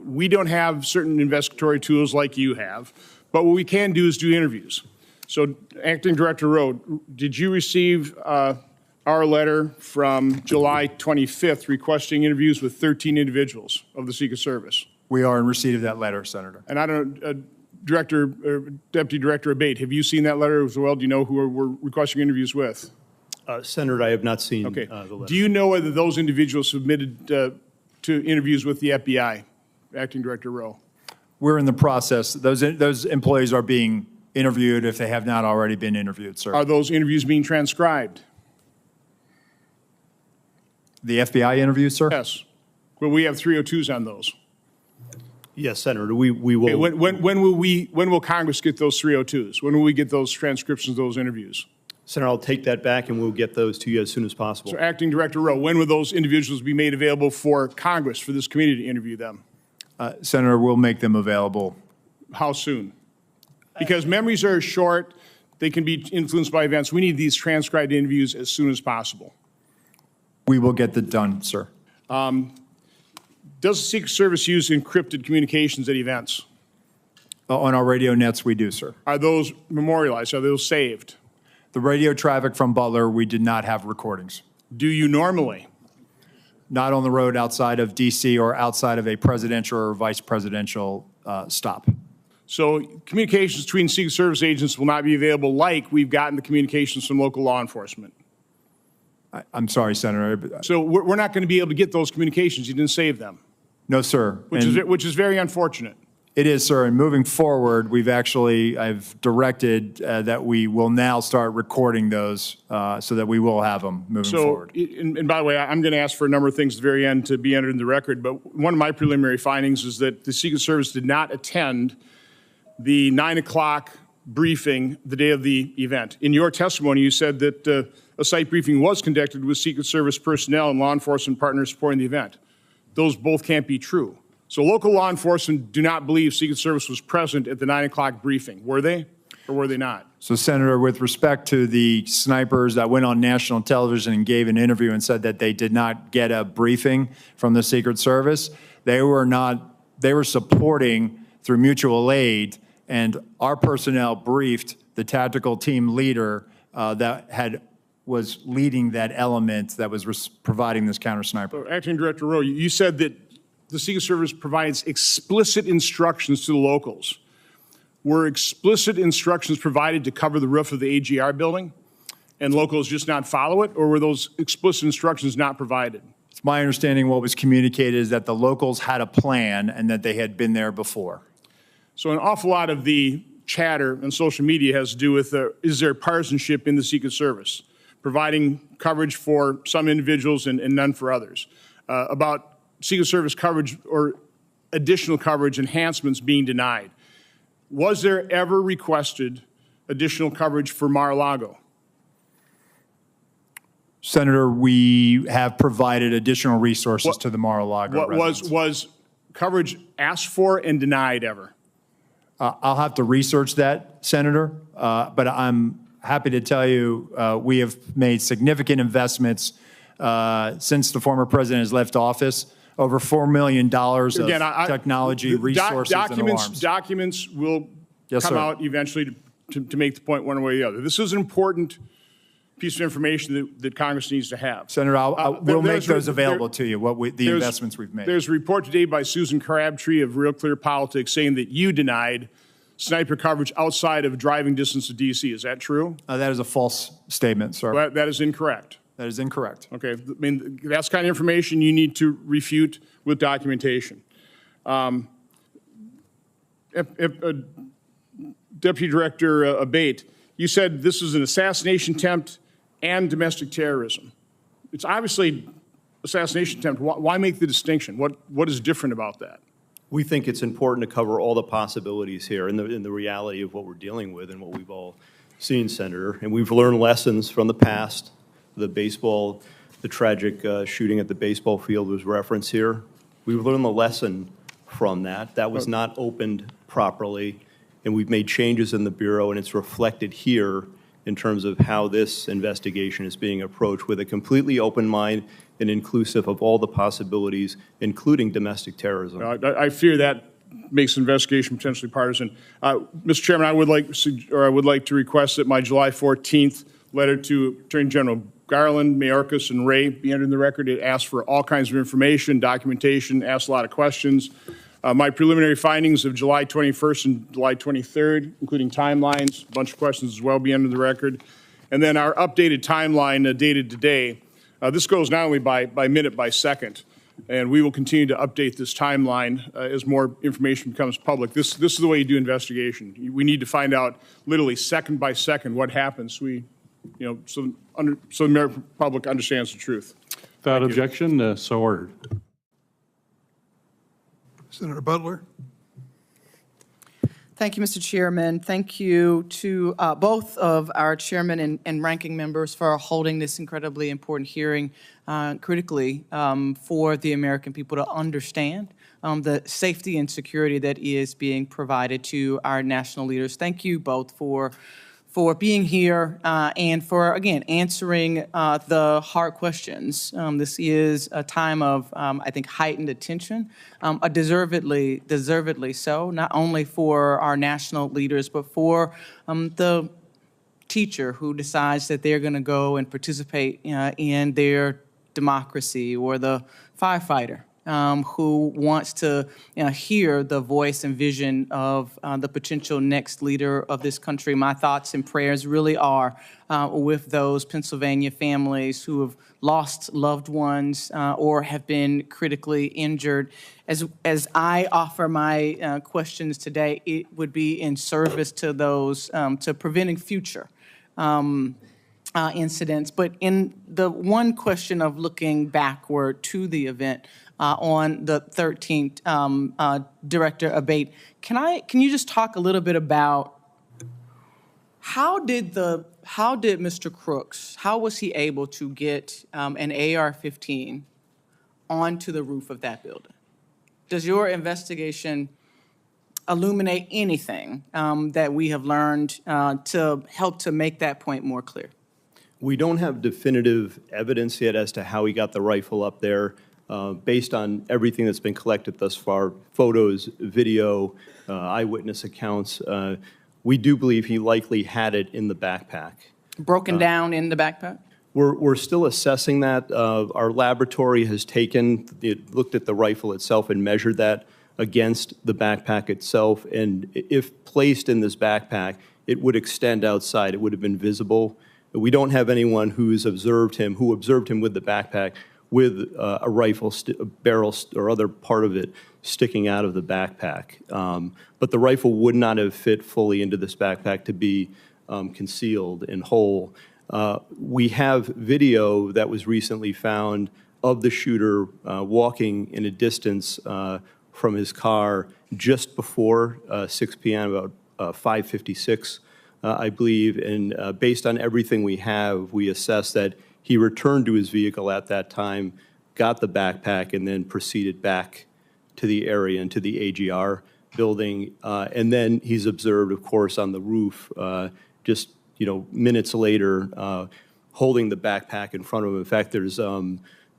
We don't have certain investigatory tools like you have, but what we can do is do interviews. So Acting Director Rowe, did you receive our letter from July 25th requesting interviews with 13 individuals of the Secret Service? We are in receipt of that letter, Senator. And I don't know, Deputy Director Abate, have you seen that letter as well? Do you know who we're requesting interviews with? Senator, I have not seen Okay. the letter. Do you know whether those individuals submitted to interviews with the FBI? Acting Director Rowe. We're in the process. Those employees are being interviewed if they have not already been interviewed, sir. Are those interviews being transcribed? The FBI interviews, sir? Yes. Well, we have 302s on those. Yes, Senator, we will. Okay, when will Congress get those 302s? When will we get those transcriptions of those interviews? Senator, I'll take that back and we'll get those to you as soon as possible. So Acting Director Rowe, when will those individuals be made available for Congress, for this committee to interview them? Senator, we'll make them available. How soon? Because memories are short, they can be influenced by events. We need these transcribed interviews as soon as possible. We will get that done, sir. Does the Secret Service use encrypted communications at events? On our radio nets, we do, sir. Are those memorialized? Are those saved? The radio traffic from Butler, we did not have recordings. Do you normally? Not on the road outside of D.C. or outside of a presidential or vice presidential stop. So communications between Secret Service agents will not be available like we've gotten the communications from local law enforcement. I'm sorry, Senator. So we're not going to be able to get those communications. You didn't save them. No, sir. Which is very unfortunate. It is, sir. And moving forward, I've directed that we will now start recording those so that we will have them moving forward. And by the way, I'm going to ask for a number of things at the very end to be entered in the record, but one of my preliminary findings is that the Secret Service did not attend the 9 o'clock briefing the day of the event. In your testimony, you said that a site briefing was conducted with Secret Service personnel and law enforcement partners supporting the event. Those both can't be true. So local law enforcement do not believe Secret Service was present at the 9 o'clock briefing. Were they or were they not? So, Senator, with respect to the snipers that went on national television and gave an interview and said that they did not get a briefing from the Secret Service, they were supporting through mutual aid, and our personnel briefed the tactical team leader was leading that element that was providing this counter sniper. Acting Director Rowe, you said that the Secret Service provides explicit instructions to the locals. Were explicit instructions provided to cover the roof of the AGR building and locals just not follow it, or were those explicit instructions not provided? It's my understanding what was communicated is that the locals had a plan and that they had been there before. So an awful lot of the chatter on social media has to do with is there partisanship in the Secret Service, providing coverage for some individuals and none for others, about Secret Service coverage or additional coverage enhancements being denied. Was there ever requested additional coverage for Mar-a-Lago? Senator, we have provided additional resources to the Mar-a-Lago residents. Was coverage asked for and denied ever? I'll have to research that, Senator, but I'm happy to tell you we have made significant investments since the former president has left office. Over $4 million of technology, resources, and alarms. Documents will come out eventually to make the point one way or the other. This is an important piece of information that Congress needs to have. Senator, we'll make those available to you, the investments we've made. There's a report today by Susan Crabtree of Real Clear Politics saying that you denied sniper coverage outside of driving distance to D.C. Is that true? That is a false statement, sir. Well, that is incorrect. That is incorrect. Okay, I mean, that's the kind of information you need to refute with documentation. Deputy Director Abate, you said this is an assassination attempt and domestic terrorism. It's obviously assassination attempt. Why make the distinction? What is different about that? We think it's important to cover all the possibilities here in the reality of what we're dealing with and what we've all seen, Senator. And we've learned lessons from the past. The tragic shooting at the baseball field was referenced here. We've learned the lesson from that. That was not opened properly, and we've made changes in the Bureau, and it's reflected here in terms of how this investigation is being approached with a completely open mind and inclusive of all the possibilities, including domestic terrorism. I fear that makes investigation potentially partisan. Mr. Chairman, I would like to request that my July 14th letter to Attorney General Garland, Mayorkas, and Ray be entered in the record. It asks for all kinds of information, documentation, asks a lot of questions. My preliminary findings of July 21st and July 23rd, including timelines, a bunch of questions as well, be entered in the record. And then our updated timeline dated today. This goes not only by minute, by second, and we will continue to update this timeline as more information becomes public. This is the way you do investigation. We need to find out literally second by second what happens. So the American public understands the truth. Without objection, so ordered. Senator Butler. Thank you, Mr. Chairman. Thank you to both of our chairman and ranking members for holding this incredibly important hearing critically for the American people to understand the safety and security that is being provided to our national leaders. Thank you both for being here and for, again, answering the hard questions. This is a time of, I think, heightened attention, deservedly so, not only for our national leaders, but for the teacher who decides that they're going to go and participate in their democracy, or the firefighter who wants to hear the voice and vision of the potential next leader of this country. My thoughts and prayers really are with those Pennsylvania families who have lost loved ones or have been critically injured. As I offer my questions today, it would be in service to those, to preventing future incidents. But in the one question of looking backward to the event, on the 13th, Director Abbate, can you just talk a little bit about how did Mr. Crooks, how was he able to get an AR-15 onto the roof of that building? Does your investigation illuminate anything that we have learned to help to make that point more clear? We don't have definitive evidence yet as to how he got the rifle up there. Based on everything that's been collected thus far, photos, video, eyewitness accounts, we do believe he likely had it in the backpack. Broken down in the backpack? We're still assessing that. Our laboratory has looked at the rifle itself and measured that against the backpack itself, and if placed in this backpack, it would extend outside. It would have been visible. We don't have anyone who observed him with the backpack with a rifle, a barrel, or other part of it sticking out of the backpack. But the rifle would not have fit fully into this backpack to be concealed and whole. We have video that was recently found of the shooter walking in a distance from his car just before 6 p.m., about 5:56, I believe. And based on everything we have, we assess that he returned to his vehicle at that time, got the backpack, and then proceeded back to the area and to the AGR building. And then he's observed, of course, on the roof just minutes later, holding the backpack in front of him. In fact, there's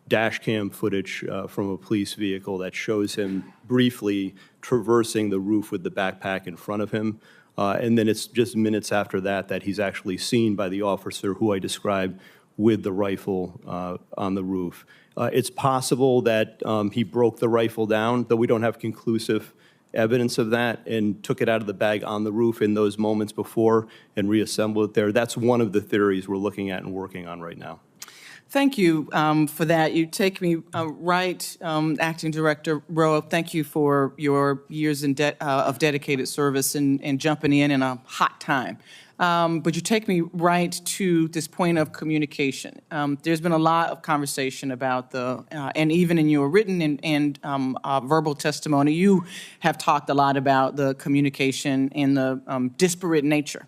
dash cam footage from a police vehicle that shows him briefly traversing the roof with the backpack in front of him. And then it's just minutes after that he's actually seen by the officer who I described with the rifle on the roof. It's possible that he broke the rifle down, though we don't have conclusive evidence of that, and took it out of the bag on the roof in those moments before and reassembled it there. That's one of the theories we're looking at and working on right now. Thank you for that. You take me right, Acting Director Rowe. Thank you for your years of dedicated service and jumping in a hot time. But you take me right to this point of communication. There's been a lot of conversation about and even in your written and verbal testimony, you have talked a lot about the communication and the disparate nature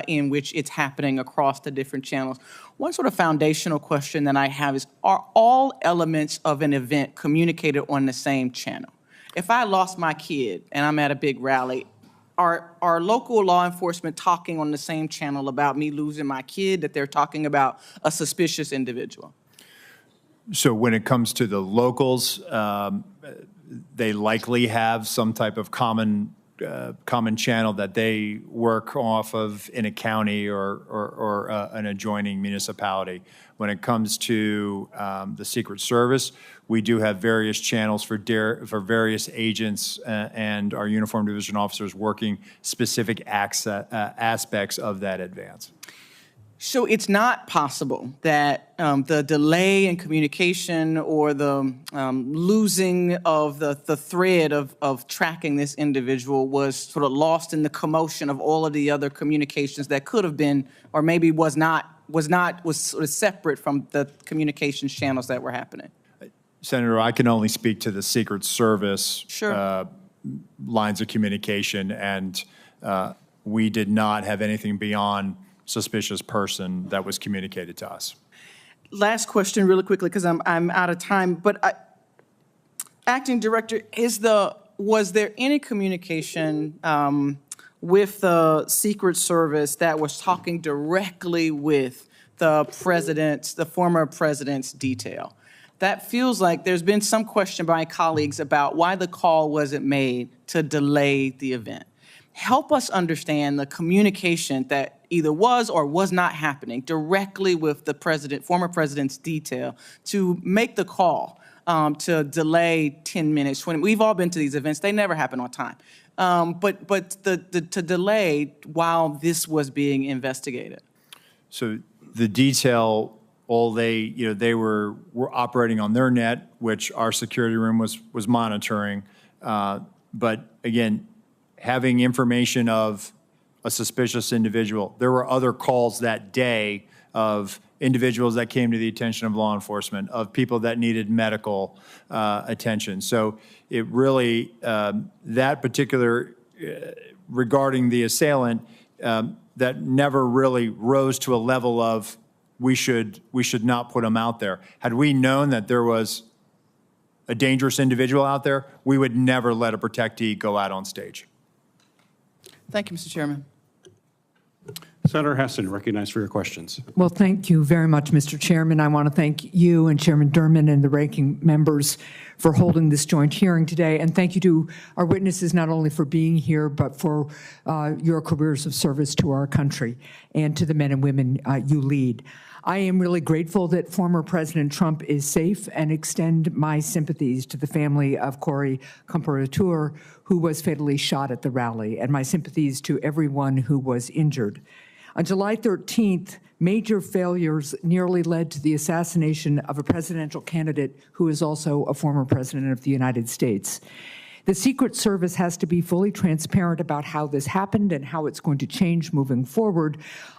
in which it's happening across the different channels. One sort of foundational question that I have is, are all elements of an event communicated on the same channel? If I lost my kid and I'm at a big rally, are local law enforcement talking on the same channel about me losing my kid that they're talking about a suspicious individual? So when it comes to the locals, they likely have some type of common channel that they work off of in a county or an adjoining municipality. When it comes to the Secret Service, we do have various channels for various agents and our uniformed division officers working specific aspects of that advance. So it's not possible that the delay in communication or the losing of the thread of tracking this individual was sort of lost in the commotion of all of the other communications that could have been, or maybe was sort of separate from the communications channels that were happening. Senator, I can only speak to the Secret Service Sure. Lines of communication, and we did not have anything beyond suspicious person that was communicated to us. Last question really quickly, because I'm out of time, but Acting Director, was there any communication with the Secret Service that was talking directly with the former president's detail? That feels like there's been some question by colleagues about why the call wasn't made to delay the event. Help us understand the communication that either was or was not happening directly with the former president's detail to make the call to delay 10 minutes, 20. We've all been to these events. They never happen on time. But to delay while this was being investigated. So the detail, they were operating on their net, which our security room was monitoring. But again, having information of a suspicious individual, there were other calls that day of individuals that came to the attention of law enforcement, of people that needed medical attention. So it really, that particular, regarding the assailant, that never really rose to a level of we should not put him out there. Had we known that there was a dangerous individual out there, we would never let a protectee go out on stage. Thank you, Mr. Chairman. Senator Heston, recognized for your questions. Well, thank you very much, Mr. Chairman. I want to thank you and Chairman Durman and the ranking members for holding this joint hearing today. And thank you to our witnesses, not only for being here, but for your careers of service to our country and to the men and women you lead. I am really grateful that former President Trump is safe and extend my sympathies to the family of Corey Comparateur, who was fatally shot at the rally, and my sympathies to everyone who was injured. On July 13th, major failures nearly led to the assassination of a presidential candidate who is also a former president of the United States. The Secret Service has to be fully transparent about how this happened and how it's going to change moving forward,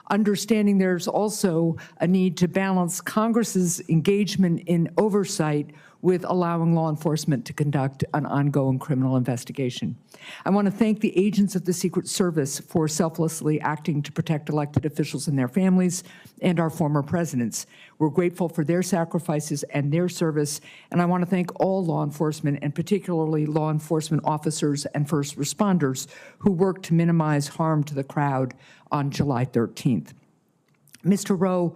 understanding there's also a need to balance Congress's engagement in oversight with allowing law enforcement to conduct an ongoing criminal investigation. I want to thank the agents of the Secret Service for selflessly acting to protect elected officials and their families and our former presidents. We're grateful for their sacrifices and their service, and I want to thank all law enforcement, and particularly law enforcement officers and first responders who worked to minimize harm to the crowd on July 13th. Mr. Rowe,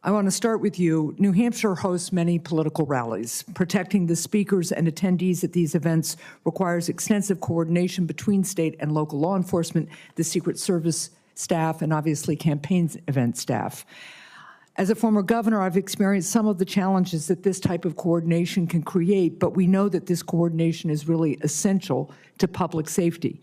I want to start with you. New Hampshire hosts many political rallies. Protecting the speakers and attendees at these events requires extensive coordination between state and local law enforcement, the Secret Service staff, and obviously campaign event staff. As a former governor, I've experienced some of the challenges that this type of coordination can create, but we know that this coordination is really essential to public safety.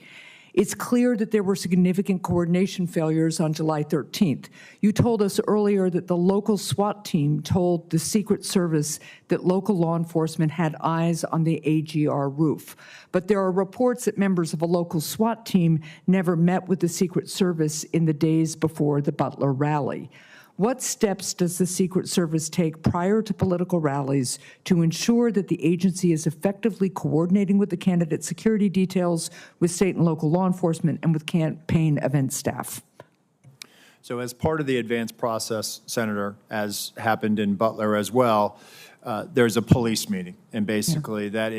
It's clear that there were significant coordination failures on July 13th. You told us earlier that the local SWAT team told the Secret Service that local law enforcement had eyes on the AGR roof. But there are reports that members of a local SWAT team never met with the Secret Service in the days before the Butler rally. What steps does the Secret Service take prior to political rallies to ensure that the agency is effectively coordinating with the candidate security details, with state and local law enforcement, and with campaign event staff? So as part of the advanced process, Senator, as happened in Butler as well, there's a police meeting, and basically that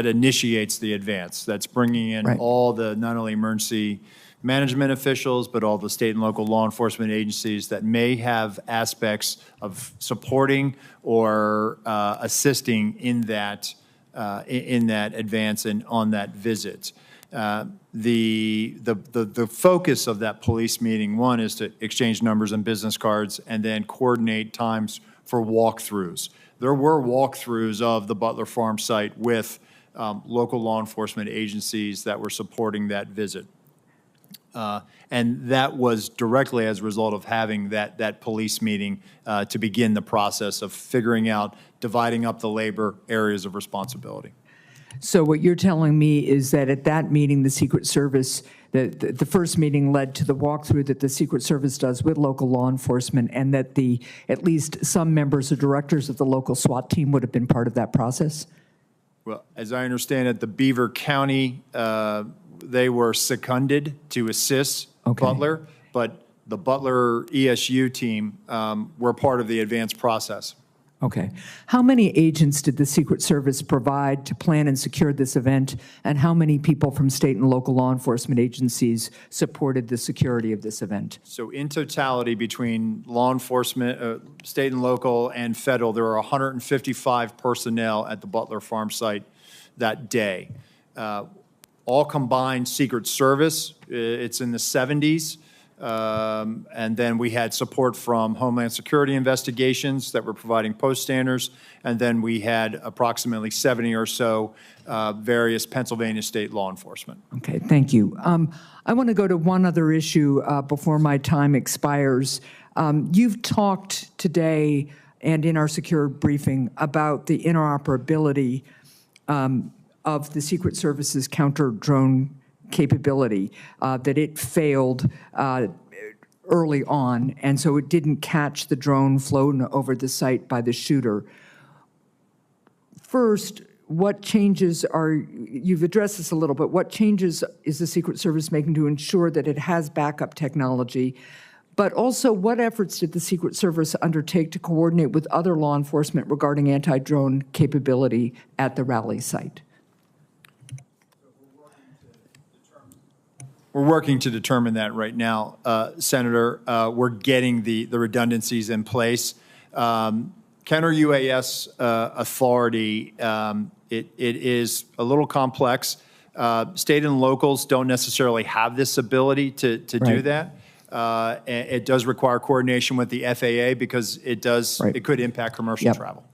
initiates the advance. That's bringing in all the not only emergency management officials, but all the state and local law enforcement agencies that may have aspects of supporting or assisting in that advance and on that visit. The focus of that police meeting, one, is to exchange numbers and business cards and then coordinate times for walkthroughs. There were walkthroughs of the Butler Farm site with local law enforcement agencies that were supporting that visit. And that was directly as a result of having that police meeting to begin the process of figuring out, dividing up the labor areas of responsibility. So what you're telling me is that at that meeting, the Secret Service, the first meeting led to the walkthrough that the Secret Service does with local law enforcement, and that at least some members or directors of the local SWAT team would have been part of that process? Well, as I understand it, the Beaver County, they were seconded to assist Butler, but the Butler ESU team were part of the advanced process. Okay. How many agents did the Secret Service provide to plan and secure this event, and how many people from state and local law enforcement agencies supported the security of this event? So in totality, between law enforcement, state and local, and federal, there are 155 personnel at the Butler Farm site that day. All combined Secret Service, it's in the 70s. And then we had support from Homeland Security investigations that were providing post standards. And then we had approximately 70 or so various Pennsylvania state law enforcement. Okay, thank you. I want to go to one other issue before my time expires. You've talked today and in our secure briefing about the interoperability of the Secret Service's counter-drone capability, that it failed early on, and so it didn't catch the drone flown over the site by the shooter. First, what changes you've addressed this a little, but what changes is the Secret Service making to ensure that it has backup technology? But also, what efforts did the Secret Service undertake to coordinate with other law enforcement regarding anti-drone capability at the rally site? We're working to determine that right now, Senator. We're getting the redundancies in place. Counter-UAS authority, it is a little complex. State and locals don't necessarily have this ability to do that. It does require coordination with the FAA because it could impact commercial travel.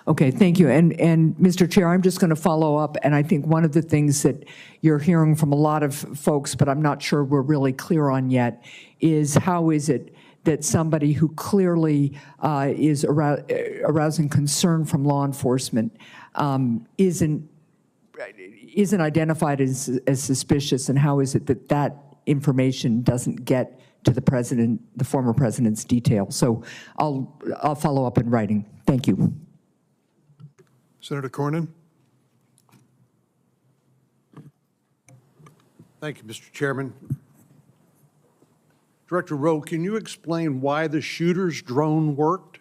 Okay, thank you. And Mr. Chair, I'm just going to follow up, and I think one of the things that you're hearing from a lot of folks, but I'm not sure we're really clear on yet, is how is it that somebody who clearly is arousing concern from law enforcement isn't identified as suspicious, and how is it that information doesn't get to the president, the former president's detail? So I'll follow up in writing. Thank you. Senator Cornyn. Thank you, Mr. Chairman. Director Rowe, can you explain why the shooter's drone worked?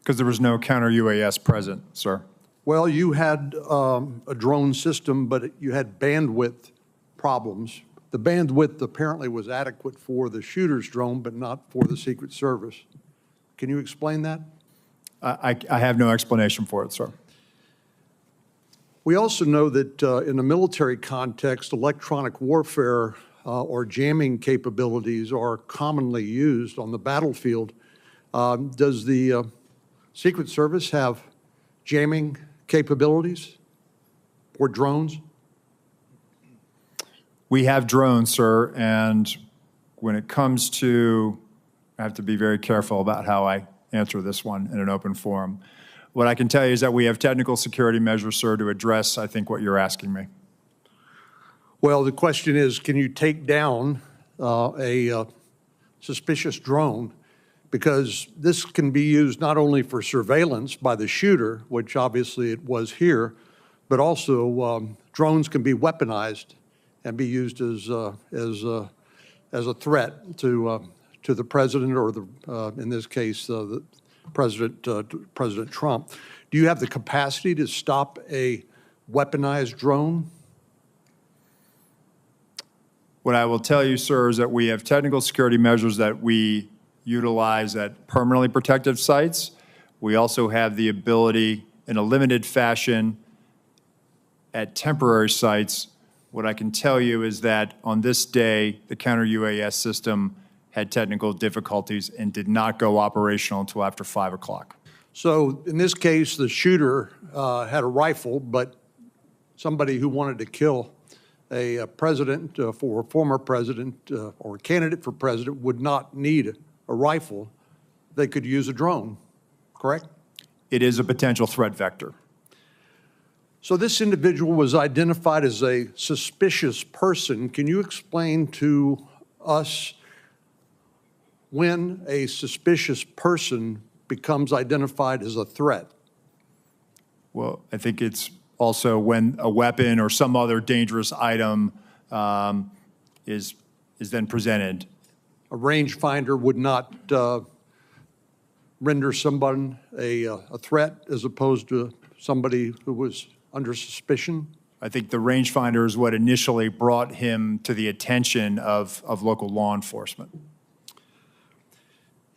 Because there was no counter-UAS present, sir. Well, you had a drone system, but you had bandwidth problems. The bandwidth apparently was adequate for the shooter's drone, but not for the Secret Service. Can you explain that? I have no explanation for it, sir. We also know that in a military context, electronic warfare or jamming capabilities are commonly used on the battlefield. Does the Secret Service have jamming capabilities or drones? We have drones, sir, and when it comes to, I have to be very careful about how I answer this one in an open forum. What I can tell you is that we have technical security measures, sir, to address, I think, what you're asking me. Well, the question is, can you take down a suspicious drone? Because this can be used not only for surveillance by the shooter, which obviously it was here, but also drones can be weaponized and be used as as a threat to the president or in this case, the President Trump. Do you have the capacity to stop a weaponized drone? What I will tell you, sir, is that we have technical security measures that we utilize at permanently protected sites. We also have the ability in a limited fashion at temporary sites. What I can tell you is that on this day, the counter-UAS system had technical difficulties and did not go operational until after 5 o'clock. So in this case, the shooter had a rifle, but somebody who wanted to kill a president for a former president or a candidate for president would not need a rifle. They could use a drone, correct? It is a potential threat vector. So this individual was identified as a suspicious person. Can you explain to us when a suspicious person becomes identified as a threat? Well, I think it's also when a weapon or some other dangerous item is then presented. A rangefinder would not render someone a threat as opposed to somebody who was under suspicion? I think the rangefinder is what initially brought him to the attention of local law enforcement.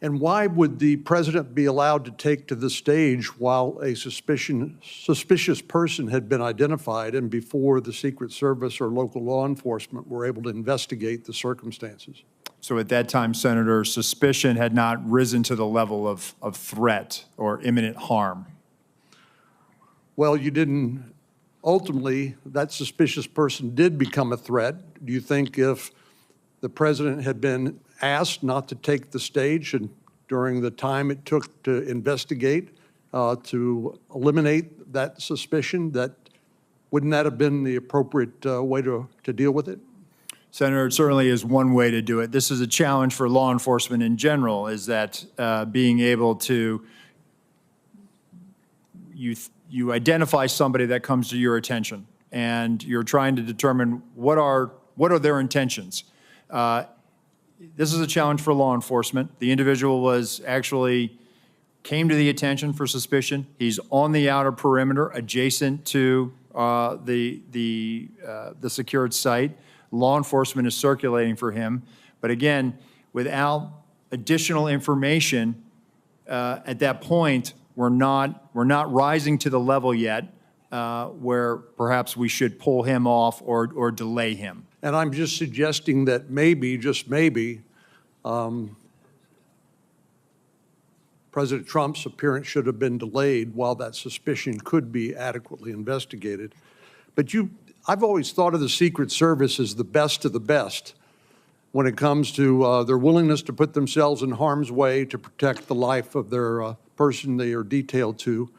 And why would the president be allowed to take to the stage while a suspicious person had been identified and before the Secret Service or local law enforcement were able to investigate the circumstances? So at that time, Senator, suspicion had not risen to the level of threat or imminent harm. Well, you didn't, ultimately, that suspicious person did become a threat. Do you think if the president had been asked not to take the stage and during the time it took to investigate, to eliminate that suspicion, wouldn't that have been the appropriate way to deal with it? Senator, it certainly is one way to do it. This is a challenge for law enforcement in general, is that being able to, you identify somebody that comes to your attention, and you're trying to determine what are their intentions. This is a challenge for law enforcement. The individual came to the attention for suspicion. He's on the outer perimeter adjacent to the secured site. Law enforcement is circulating for him. But again, without additional information, at that point, we're not rising to the level yet where perhaps we should pull him off or delay him. And I'm just suggesting that maybe, just maybe, President Trump's appearance should have been delayed while that suspicion could be adequately investigated. But I've always thought of the Secret Service as the best of the best when it comes to their willingness to put themselves in harm's way to protect the life of their person they are detailed to.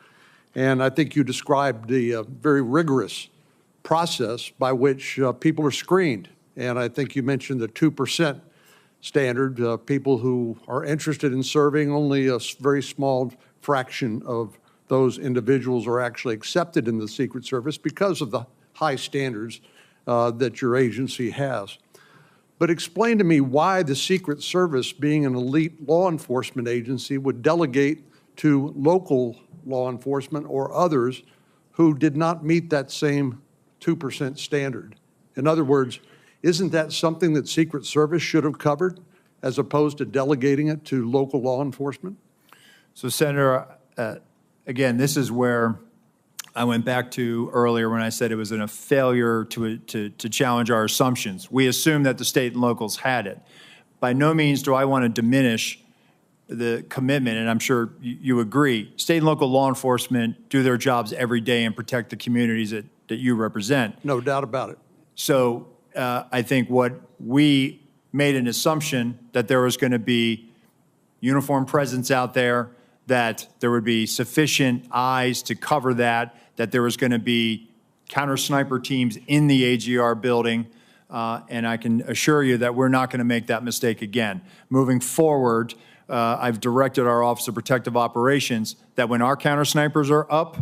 And I think you described the very rigorous process by which people are screened. And I think you mentioned the 2% standard. People who are interested in serving, only a very small fraction of those individuals are actually accepted in the Secret Service because of the high standards that your agency has. But explain to me why the Secret Service, being an elite law enforcement agency, would delegate to local law enforcement or others who did not meet that same 2% standard. In other words, isn't that something that Secret Service should have covered as opposed to delegating it to local law enforcement? So, Senator, again, this is where I went back to earlier when I said it was a failure to challenge our assumptions. We assumed that the state and locals had it. By no means do I want to diminish the commitment, and I'm sure you agree. State and local law enforcement do their jobs every day and protect the communities that you represent. No doubt about it. So I think what we made an assumption that there was going to be uniformed presence out there, that there would be sufficient eyes to cover that there was going to be counter-sniper teams in the AGR building, and I can assure you that we're not going to make that mistake again. Moving forward, I've directed our Office of Protective Operations that when our counter-snipers are up,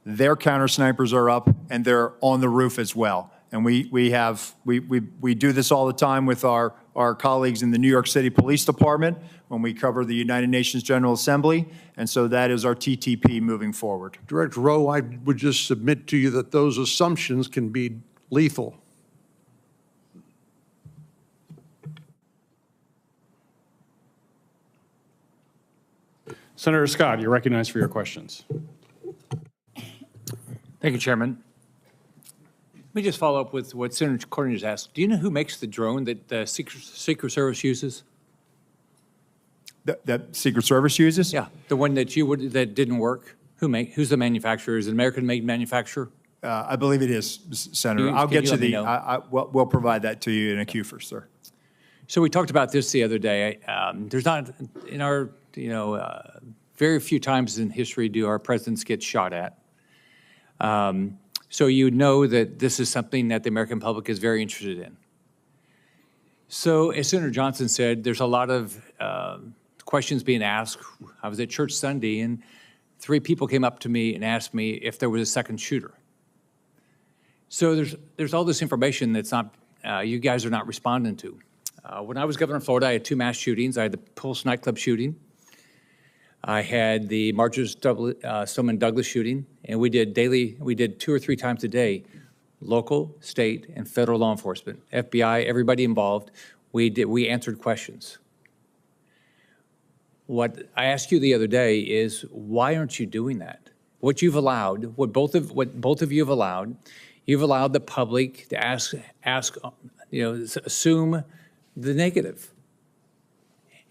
their counter-snipers are up, and they're on the roof as well. And we do this all the time with our our colleagues in the New York City Police Department when we cover the United Nations General Assembly, and so that is our TTP moving forward. Director Rowe, I would just submit to you that those assumptions can be lethal. Senator Scott, you're recognized for your questions. Thank you, Chairman. Let me just follow up with what Senator Corning just asked. Do you know who makes the drone that the Secret Service uses? That Secret Service uses? Yeah, the one that that didn't work. Who's the manufacturer? Is it an American-made manufacturer? I believe it is, Senator. I'll get you the. We'll provide that to you in a queue first, sir. So we talked about this the other day. There's not in our very few times in history do our presidents get shot at. So you know that this is something that the American public is very interested in. So as Senator Johnson said, there's a lot of questions being asked. I was at church Sunday, and 3 people came up to me and asked me if there was a second shooter. So there's all this information that's not you guys are not responding to. When I was governor of Florida, I had 2 mass shootings. I had the Pulse nightclub shooting. I had the Marjorie Stoneman Douglas shooting, and we did 2 or 3 times a day, local, state, and federal law enforcement, FBI, everybody involved. We answered questions. What I asked you the other day is, why aren't you doing that? What you've allowed, what both of you have allowed, you've allowed the public to assume the negative.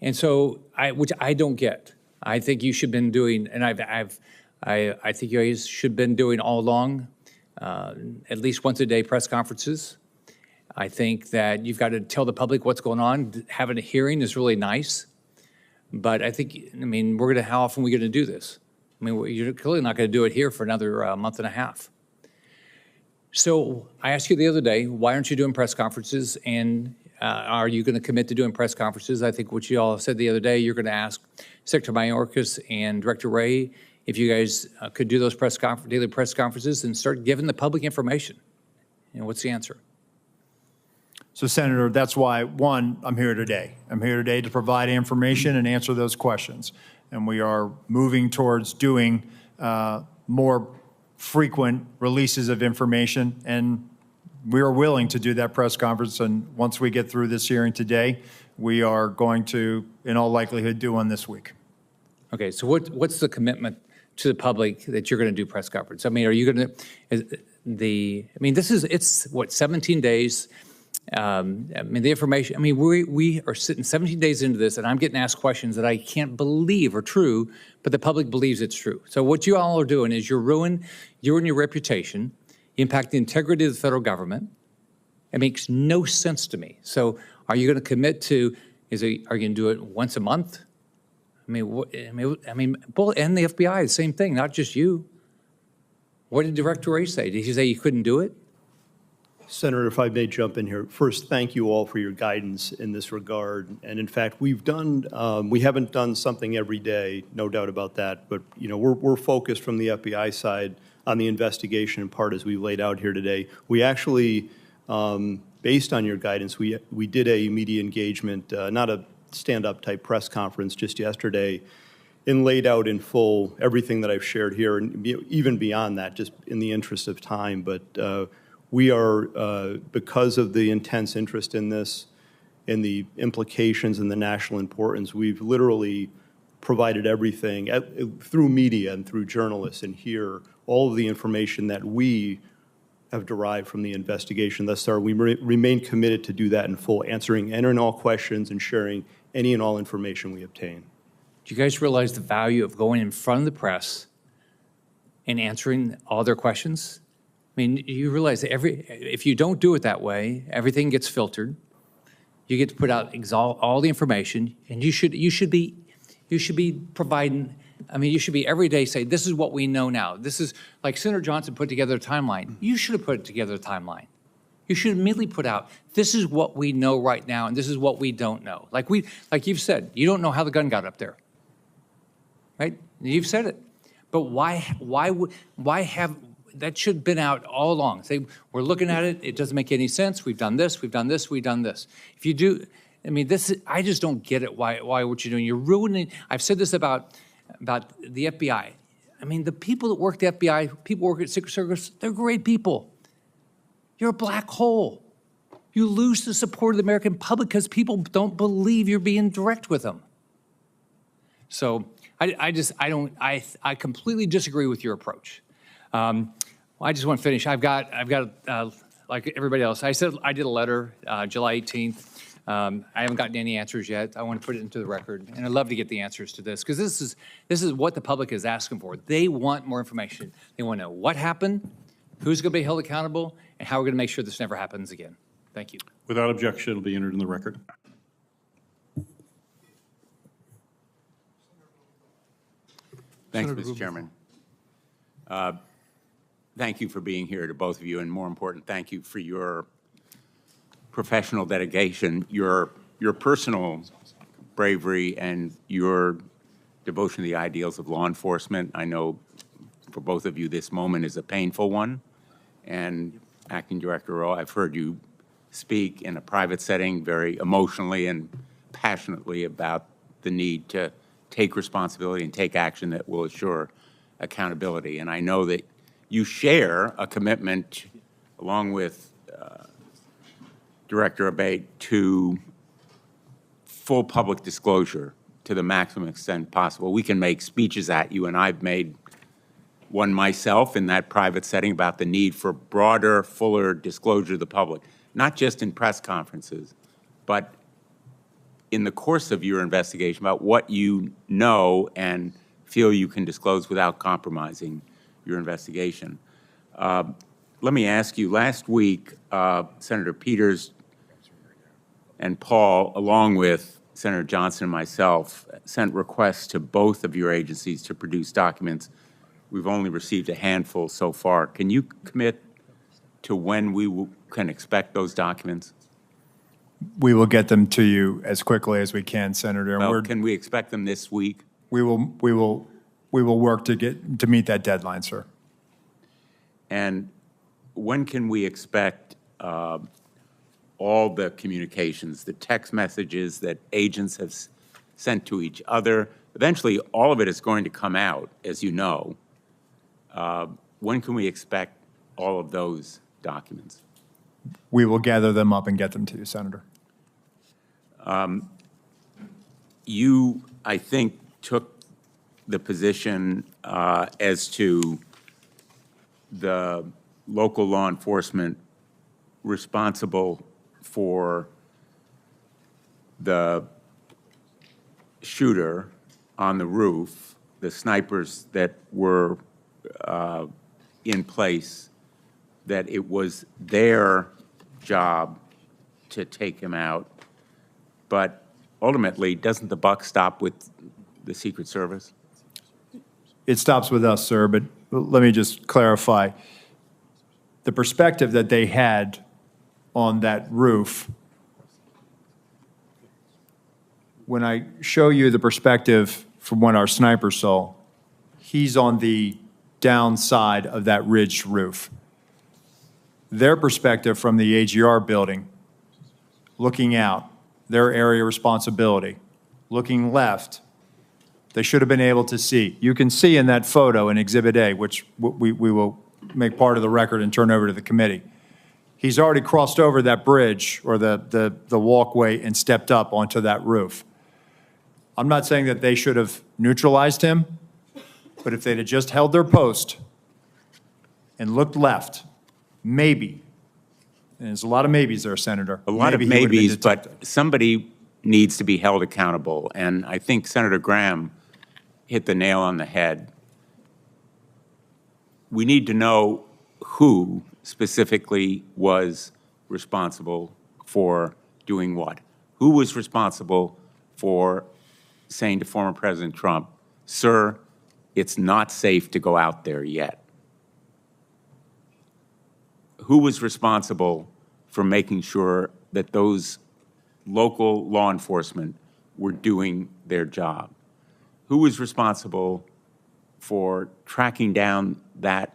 And so, which I don't get. I think you should have been doing, and I think you guys should have been doing all along, at least once a day press conferences. I think that you've got to tell the public what's going on. Having a hearing is really nice, but how often are we going to do this? I mean, you're clearly not going to do it here for another month and a half. So I asked you the other day, why aren't you doing press conferences, and are you going to commit to doing press conferences? I think what you all said the other day, you're going to ask Secretary Mayorkas and Director Wray if you guys could do those daily press conferences and start giving the public information. What's the answer? So, Senator, that's why, one, I'm here today. I'm here today to provide information and answer those questions. And we are moving towards doing more frequent releases of information, and we are willing to do that press conference. And once we get through this hearing today, we are going to, in all likelihood, do one this week. Okay, so what's the commitment to the public that you're going to do press conference? I mean, are you going to, it's what, 17 days? The information, we are sitting 17 days into this, and I'm getting asked questions that I can't believe are true, but the public believes it's true. So what you all are doing is you're ruining your reputation, you impact the integrity of the federal government. It makes no sense to me. So are you going to commit to, are you going to do it once a month? Both, and the FBI, the same thing, not just you. What did Director Wray say? Did he say you couldn't do it? Senator, if I may jump in here. First, thank you all for your guidance in this regard. And in fact, we haven't done something every day, no doubt about that. But we're focused from the FBI side on the investigation in part as we laid out here today. We actually, based on your guidance, we did a media engagement, not a stand-up type press conference just yesterday, and laid out in full everything that I've shared here, and even beyond that, just in the interest of time. But we are, because of the intense interest in this and the implications and the national importance, we've literally provided everything through media and through journalists and here, all of the information that we have derived from the investigation thus far. We remain committed to do that in full, answering any and all questions and sharing any and all information we obtain. Do you guys realize the value of going in front of the press and answering all their questions? You realize that if you don't do it that way, everything gets filtered. You get to put out all the information, and you should be providing. You should be every day say, this is what we know now. This is like Senator Johnson put together a timeline. You should have put together a timeline. You should immediately put out, this is what we know right now, and this is what we don't know. Like you've said, you don't know how the gun got up there, right? You've said it, but why have? That should have been out all along. Say, we're looking at it, it doesn't make any sense, we've done this, we've done this, we've done this. If you do, I mean, I just don't get it, why what you're doing. You're ruining, I've said this about the FBI. I mean, the people that work at the FBI, people work at Secret Service, they're great people. You're a black hole. You lose the support of the American public because people don't believe you're being direct with them. So I completely disagree with your approach. I just want to finish. I've got like everybody else. I said I did a letter July 18th. I haven't gotten any answers yet. I want to put it into the record, and I'd love to get the answers to this because this is what the public is asking for. They want more information. They want to know what happened, who's going to be held accountable, and how we're going to make sure this never happens again. Thank you. Without objection, it'll be entered in the record. Thanks, Mr. Chairman. Thank you for being here to both of you, and more important, thank you for your professional dedication, your personal bravery, and your devotion to the ideals of law enforcement. I know for both of you this moment is a painful one, and Acting Director Rowe, I've heard you speak in a private setting very emotionally and passionately about the need to take responsibility and take action that will assure accountability. And I know that you share a commitment, along with Director Abbate, to full public disclosure to the maximum extent possible. We can make speeches at you, and I've made one myself in that private setting about the need for broader, fuller disclosure to the public, not just in press conferences, but in the course of your investigation about what you know and feel you can disclose without compromising your investigation. Let me ask you, last week, Senator Peters and Paul, along with Senator Johnson and myself, sent requests to both of your agencies to produce documents. We've only received a handful so far. Can you commit to when we can expect those documents? We will get them to you as quickly as we can, Senator. Well, can we expect them this week? We will work to meet that deadline, sir. And when can we expect all the communications, the text messages that agents have sent to each other? Eventually, all of it is going to come out, as you know. When can we expect all of those documents? We will gather them up and get them to you, Senator. You, I think, took the position as to the local law enforcement responsible for the shooter on the roof, the snipers that were in place, that it was their job to take him out. But ultimately, doesn't the buck stop with the Secret Service? It stops with us, sir, but let me just clarify. The perspective that they had on that roof, when I show you the perspective from what our sniper saw, he's on the downside of that ridged roof. Their perspective from the AGR building, looking out, their area of responsibility, looking left, they should have been able to see. You can see in that photo in Exhibit A, which we will make part of the record and turn over to the committee. He's already crossed over that bridge or the walkway and stepped up onto that roof. I'm not saying that they should have neutralized him, but if they'd have just held their post and looked left, maybe, and there's a lot of maybes there, Senator. A lot of maybes, but somebody needs to be held accountable. And I think Senator Graham hit the nail on the head. We need to know who specifically was responsible for doing what. Who was responsible for saying to former President Trump, sir, it's not safe to go out there yet? Who was responsible for making sure that those local law enforcement were doing their job? Who was responsible for tracking down that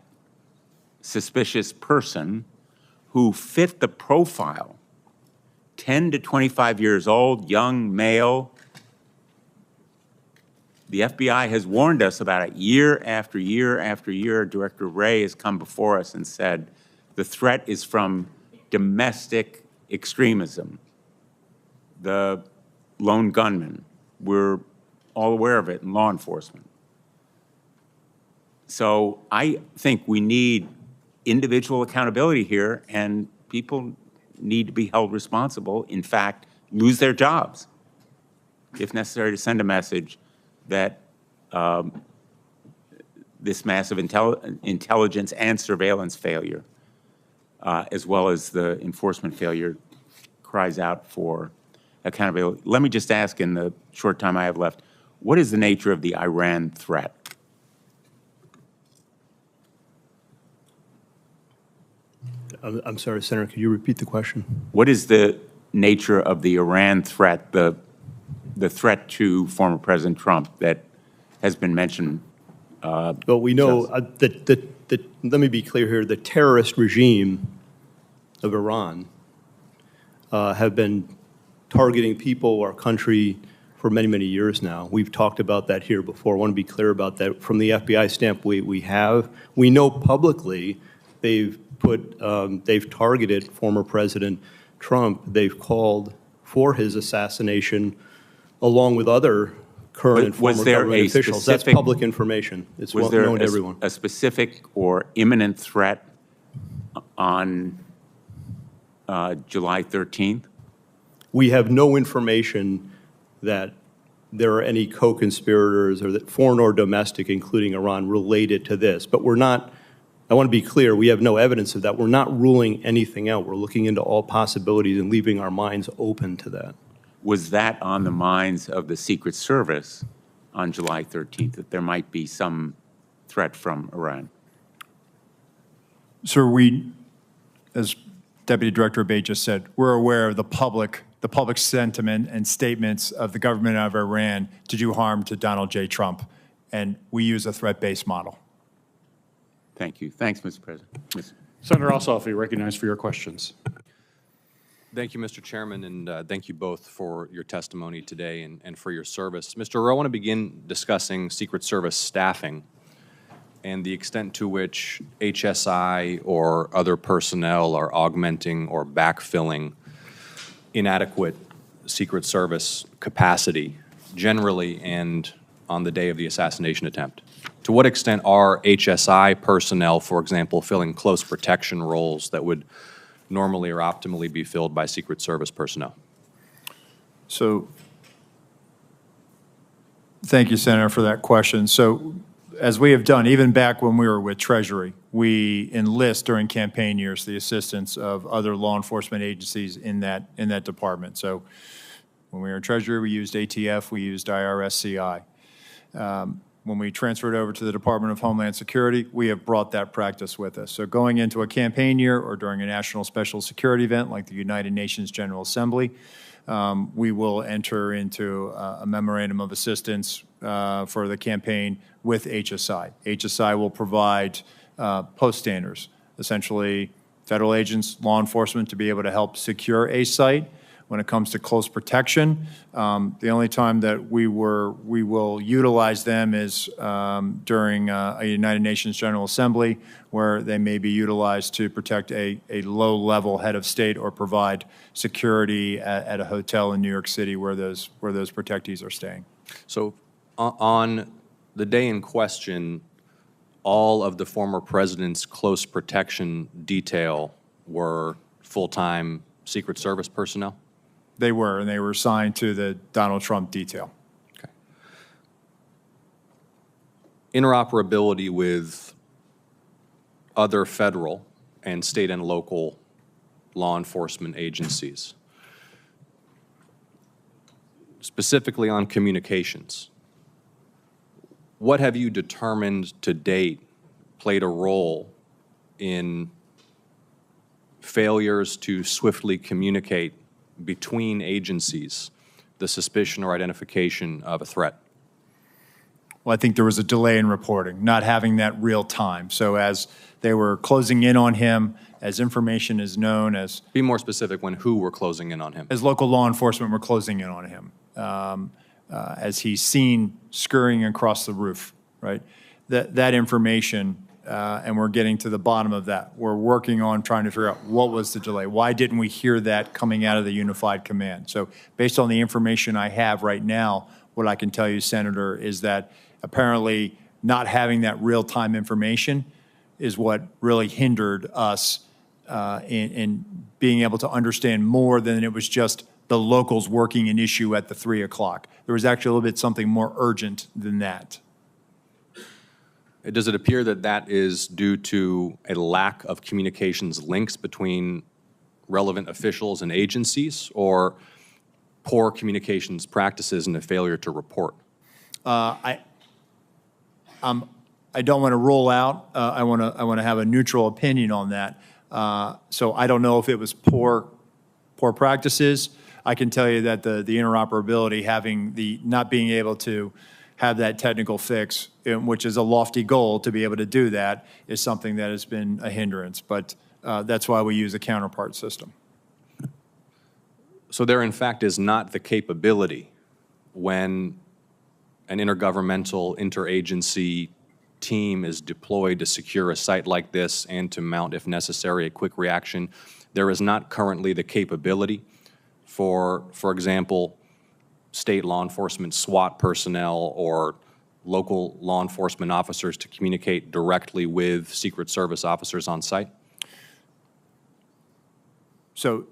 suspicious person who fit the profile 10 to 25 years old, young male. The FBI has warned us about it year after year after year. Director Wray has come before us and said the threat is from domestic extremism. The lone gunman, we're all aware of it in law enforcement. So I think we need individual accountability here, and people need to be held responsible, in fact, lose their jobs, if necessary, to send a message that this massive intelligence and surveillance failure, as well as the enforcement failure, cries out for accountability. Let me just ask, in the short time I have left, what is the nature of the Iran threat? I'm sorry, Senator, could you repeat the question? What is the nature of the Iran threat, the threat to former President Trump that has been mentioned? Well, we know that, let me be clear here, the terrorist regime of Iran have been targeting people, our country, for many, many years now. We've talked about that here before. I want to be clear about that. From the FBI standpoint, we know publicly they've targeted former President Trump. They've called for his assassination along with other current and former government officials. That's public information. It's well known to everyone. A specific or imminent threat on July 13th? We have no information that there are any co-conspirators, or that foreign or domestic, including Iran, related to this. But we're not, I want to be clear, we have no evidence of that. We're not ruling anything out. We're looking into all possibilities and leaving our minds open to that. Was that on the minds of the Secret Service on July 13th, that there might be some threat from Iran? So we, as Deputy Director Abbate just said, we're aware of the public sentiment and statements of the government of Iran to do harm to Donald J. Trump, and we use a threat-based model. Thank you. Thanks, Mr. President. Senator Ossoff, you're recognized for your questions. Thank you, Mr. Chairman, and thank you both for your testimony today and for your service. Mr. Rowe, I want to begin discussing Secret Service staffing and the extent to which HSI or other personnel are augmenting or backfilling inadequate Secret Service capacity generally and on the day of the assassination attempt. To what extent are HSI personnel, for example, filling close protection roles that would normally or optimally be filled by Secret Service personnel? So, thank you, Senator, for that question. So, as we have done, even back when we were with Treasury, we enlist during campaign years the assistance of other law enforcement agencies in that department. So, when we were in Treasury, we used ATF, we used IRSCI. When we transferred over to the Department of Homeland Security, we have brought that practice with us. So going into a campaign year or during a national special security event like the United Nations General Assembly, we will enter into a memorandum of assistance for the campaign with HSI. HSI will provide post standers, essentially federal agents, law enforcement, to be able to help secure a site. When it comes to close protection, the only time that we will utilize them is during a United Nations General Assembly, where they may be utilized to protect a low-level head of state or provide security at a hotel in New York City where those protectees are staying. So on the day in question, all of the former president's close protection detail were full-time Secret Service personnel? They were, and they were assigned to the Donald Trump detail. Okay. Interoperability with other federal and state and local law enforcement agencies, specifically on communications. What have you determined to date played a role in failures to swiftly communicate between agencies the suspicion or identification of a threat? Well, I think there was a delay in reporting, not having that real time. So as they were closing in on him, as information is known, Be more specific when who were closing in on him. as local law enforcement were closing in on him, as he's seen scurrying across the roof, right? That information, and we're getting to the bottom of that. We're working on trying to figure out what was the delay. Why didn't we hear that coming out of the unified command? So based on the information I have right now, what I can tell you, Senator, is that apparently not having that real-time information is what really hindered us in being able to understand more than it was just the locals working an issue at the 3 o'clock. There was actually a little bit something more urgent than that. Does it appear that that is due to a lack of communications links between relevant officials and agencies, or poor communications practices and a failure to report? I don't want to rule out. I want to have a neutral opinion on that. So I don't know if it was poor practices. I can tell you that the interoperability, having not being able to have that technical fix, which is a lofty goal to be able to do that, is something that has been a hindrance. But that's why we use a counterpart system. So there, in fact, is not the capability when an intergovernmental, interagency team is deployed to secure a site like this and to mount, if necessary, a quick reaction. There is not currently the capability for example, state law enforcement SWAT personnel or local law enforcement officers to communicate directly with Secret Service officers on site? So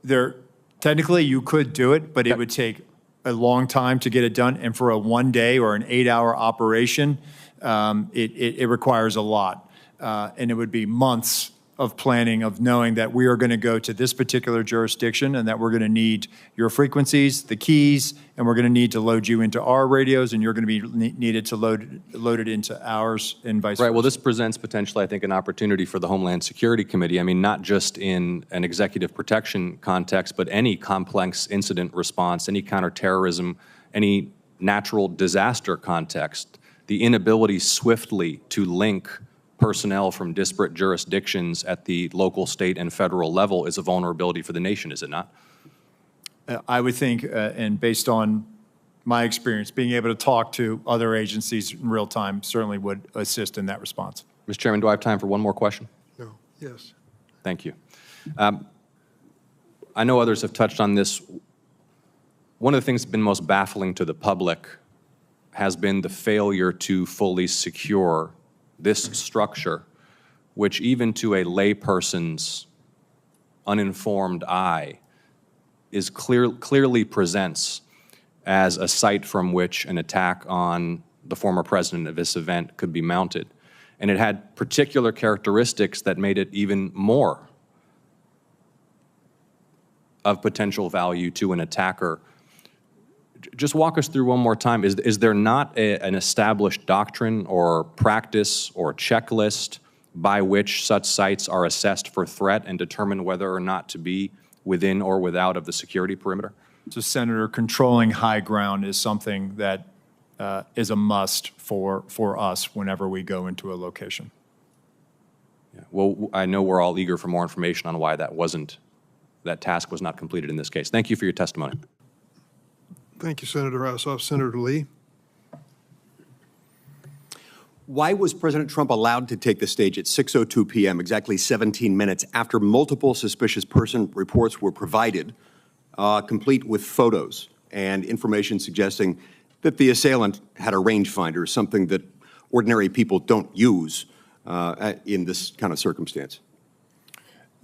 technically you could do it, but it would take a long time to get it done. And for a 1 day or an 8-hour operation, it requires a lot. And it would be months of planning, of knowing that we are going to go to this particular jurisdiction and that we're going to need your frequencies, the keys, and we're going to need to load you into our radios, and you're going to be needed to load it into ours, and vice versa. Right. Well, this presents potentially, I think, an opportunity for the Homeland Security Committee. I mean, not just in an executive protection context, but any complex incident response, any counterterrorism, any natural disaster context. The inability swiftly to link personnel from disparate jurisdictions at the local, state, and federal level is a vulnerability for the nation, is it not? I would think, and based on my experience, being able to talk to other agencies in real time certainly would assist in that response. Mr. Chairman, do I have time for one more question? No. Yes. Thank you. I know others have touched on this. One of the things that's been most baffling to the public has been the failure to fully secure this structure, which even to a layperson's uninformed eye clearly presents as a site from which an attack on the former president of this event could be mounted. And it had particular characteristics that made it even more of potential value to an attacker. Just walk us through one more time. Is there not an established doctrine or practice or checklist by which such sites are assessed for threat and determine whether or not to be within or without of the security perimeter? So, Senator, controlling high ground is something that is a must for us whenever we go into a location. Yeah. Well, I know we're all eager for more information on why that task was not completed in this case. Thank you for your testimony. Thank you, Senator Ossoff. Senator Lee. Why was President Trump allowed to take the stage at 6:02 p.m., exactly 17 minutes after multiple suspicious person reports were provided, complete with photos and information suggesting that the assailant had a rangefinder, something that ordinary people don't use in this kind of circumstance?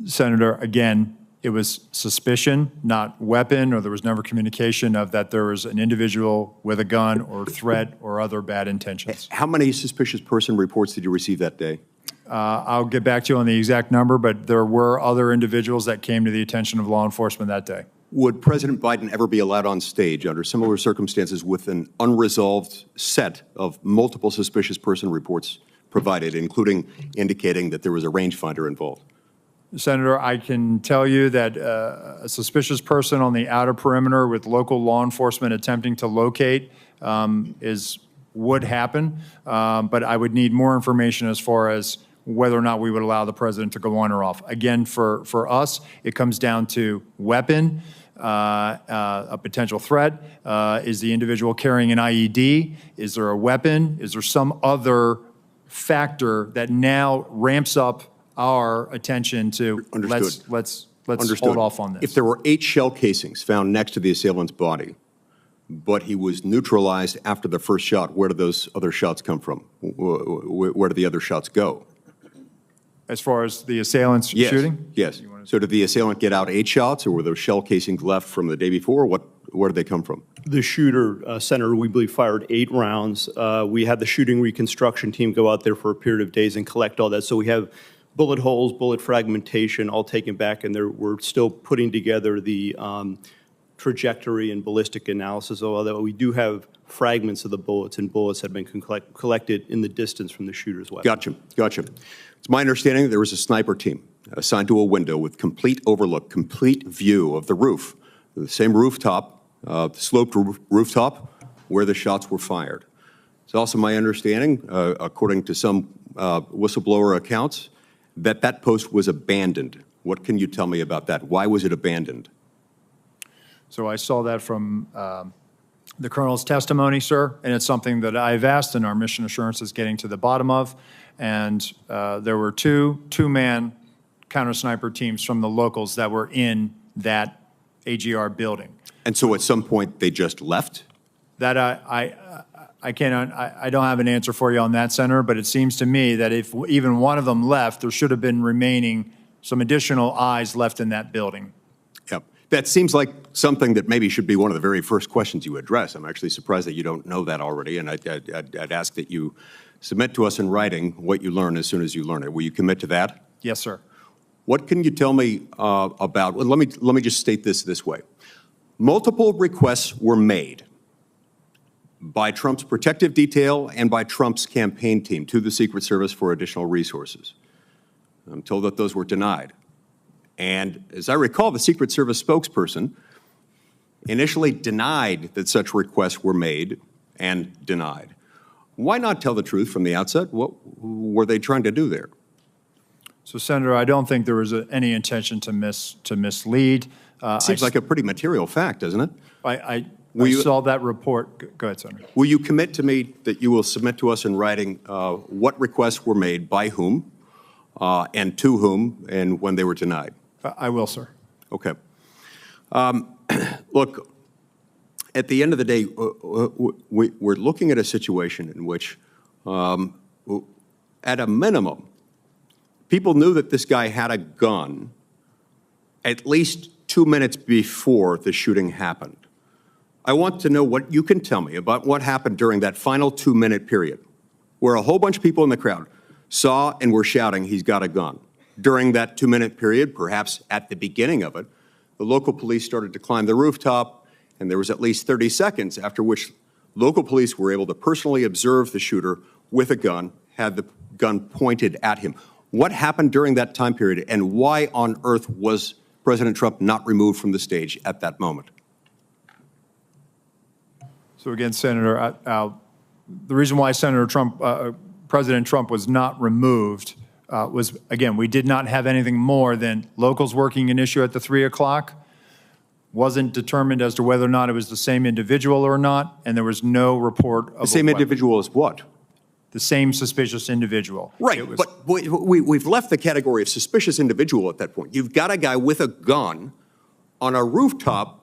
Senator, again, it was suspicion, not weapon, or there was never communication of that there was an individual with a gun or threat or other bad intentions. How many suspicious person reports did you receive that day? I'll get back to you on the exact number, but there were other individuals that came to the attention of law enforcement that day. Would President Biden ever be allowed on stage under similar circumstances with an unresolved set of multiple suspicious person reports provided, including indicating that there was a rangefinder involved? Senator, I can tell you that a suspicious person on the outer perimeter with local law enforcement attempting to locate is would happen, but I would need more information as far as whether or not we would allow the president to go on or off. Again, for us, it comes down to weapon, a potential threat. Is the individual carrying an IED? Is there a weapon? Is there some other factor that now ramps up our attention to let's hold off on this? If there were 8 shell casings found next to the assailant's body, but he was neutralized after the first shot, where did those other shots come from? Where did the other shots go? As far as the assailant's shooting? Yes. So did the assailant get out 8 shots, or were those shell casings left from the day before? Where did they come from? The shooter, Senator, we believe fired 8 rounds. We had the shooting reconstruction team go out there for a period of days and collect all that. So we have bullet holes, bullet fragmentation, all taken back, and we're still putting together the trajectory and ballistic analysis, although we do have fragments of the bullets, and bullets have been collected in the distance from the shooter's weapon. Gotcha. It's my understanding there was a sniper team assigned to a window with complete overlook, complete view of the roof, the same rooftop, sloped rooftop where the shots were fired. It's also my understanding, according to some whistleblower accounts, that post was abandoned. What can you tell me about that? Why was it abandoned? So I saw that from the colonel's testimony, sir, and it's something that I've asked and our mission assurance is getting to the bottom of. And there were two-man counter-sniper teams from the locals that were in that AGR building. And so at some point they just left? That I don't have an answer for you on that, Senator, but it seems to me that if even one of them left, there should have been remaining some additional eyes left in that building. Yep. That seems like something that maybe should be one of the very first questions you address. I'm actually surprised that you don't know that already, and I'd ask that you submit to us in writing what you learn as soon as you learn it. Will you commit to that? Yes, sir. What can you tell me about, well, let me just state this way. Multiple requests were made by Trump's protective detail and by Trump's campaign team to the Secret Service for additional resources. I'm told that those were denied. And as I recall, the Secret Service spokesperson initially denied that such requests were made and denied. Why not tell the truth from the outset? What were they trying to do there? So, Senator, I don't think there was any intention to mislead. Seems like a pretty material fact, doesn't it? I saw that report. Go ahead, Senator. Will you commit to me that you will submit to us in writing what requests were made, by whom, and to whom, and when they were denied? I will, sir. Okay. Look, at the end of the day, we're looking at a situation in which, at a minimum, people knew that this guy had a gun at least 2 minutes before the shooting happened. I want to know what you can tell me about what happened during that final 2-minute period, where a whole bunch of people in the crowd saw and were shouting, "He's got a gun." During that 2-minute period, perhaps at the beginning of it, the local police started to climb the rooftop, and there was at least 30 seconds after which local police were able to personally observe the shooter with a gun, had the gun pointed at him. What happened during that time period, and why on earth was President Trump not removed from the stage at that moment? So again, Senator, the reason why President Trump was not removed was, again, we did not have anything more than locals working an issue at the 3 o'clock. Wasn't determined as to whether or not it was the same individual or not, and there was no report of the same individual as what? The same suspicious individual. Right, but we've left the category of suspicious individual at that point. You've got a guy with a gun on a rooftop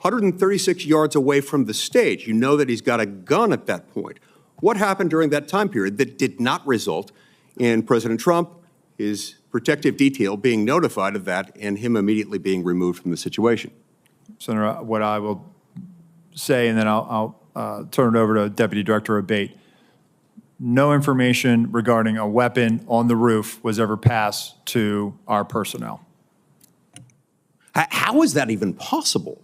136 yards away from the stage. You know that he's got a gun at that point. What happened during that time period that did not result in President Trump, his protective detail, being notified of that and him immediately being removed from the situation? Senator, what I will say, and then I'll turn it over to Deputy Director Abbate. No information regarding a weapon on the roof was ever passed to our personnel. How is that even possible?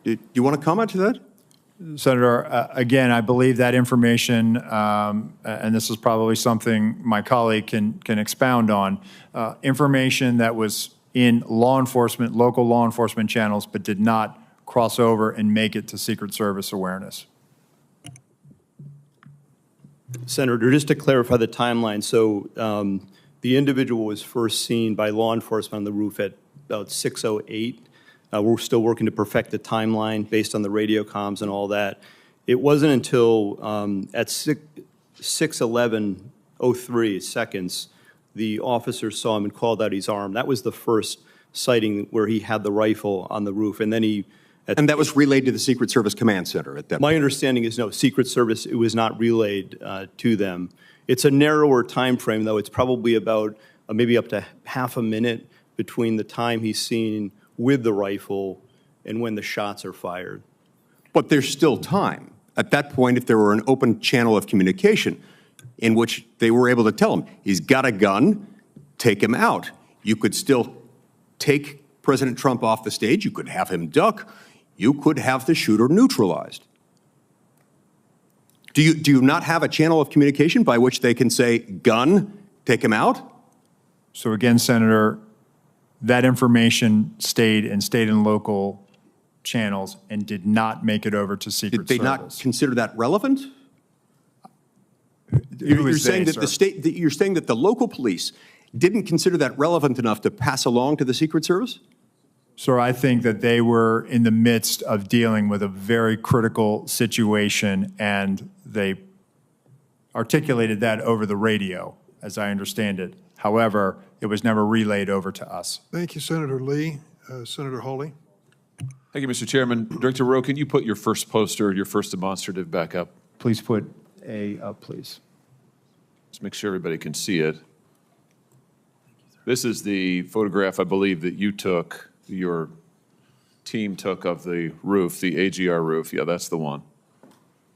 Do you want to comment to that? Senator, again, I believe that information, and this is probably something my colleague can expound on, information that was in law enforcement, local law enforcement channels, but did not cross over and make it to Secret Service awareness. Senator, just to clarify the timeline, so the individual was first seen by law enforcement on the roof at about 6:08. We're still working to perfect the timeline based on the radio comms and all that. It wasn't until at 6:11:03 seconds, the officer saw him and called out his arm. That was the first sighting where he had the rifle on the roof, and then he... And that was relayed to the Secret Service Command Center at that point? My understanding is no, Secret Service, it was not relayed to them. It's a narrower time frame, though. It's probably about maybe up to half a minute between the time he's seen with the rifle and when the shots are fired. But there's still time. At that point, if there were an open channel of communication in which they were able to tell him, he's got a gun, take him out. You could still take President Trump off the stage. You could have him duck. You could have the shooter neutralized. Do you not have a channel of communication by which they can say, gun, take him out? So again, Senator, that information stayed in state and local channels and did not make it over to Secret Service. Did they not consider that relevant? You're saying that you're saying that the local police didn't consider that relevant enough to pass along to the Secret Service? Sir, I think that they were in the midst of dealing with a very critical situation, and they articulated that over the radio, as I understand it. However, it was never relayed over to us. Thank you, Senator Lee. Senator Hawley. Thank you, Mr. Chairman. Director Rowe, can you put your first poster, your first demonstrative back up? Please put A up, please. Let's make sure everybody can see it. This is the photograph, I believe, that you took, your team took of the roof, the AGR roof. Yeah, that's the one.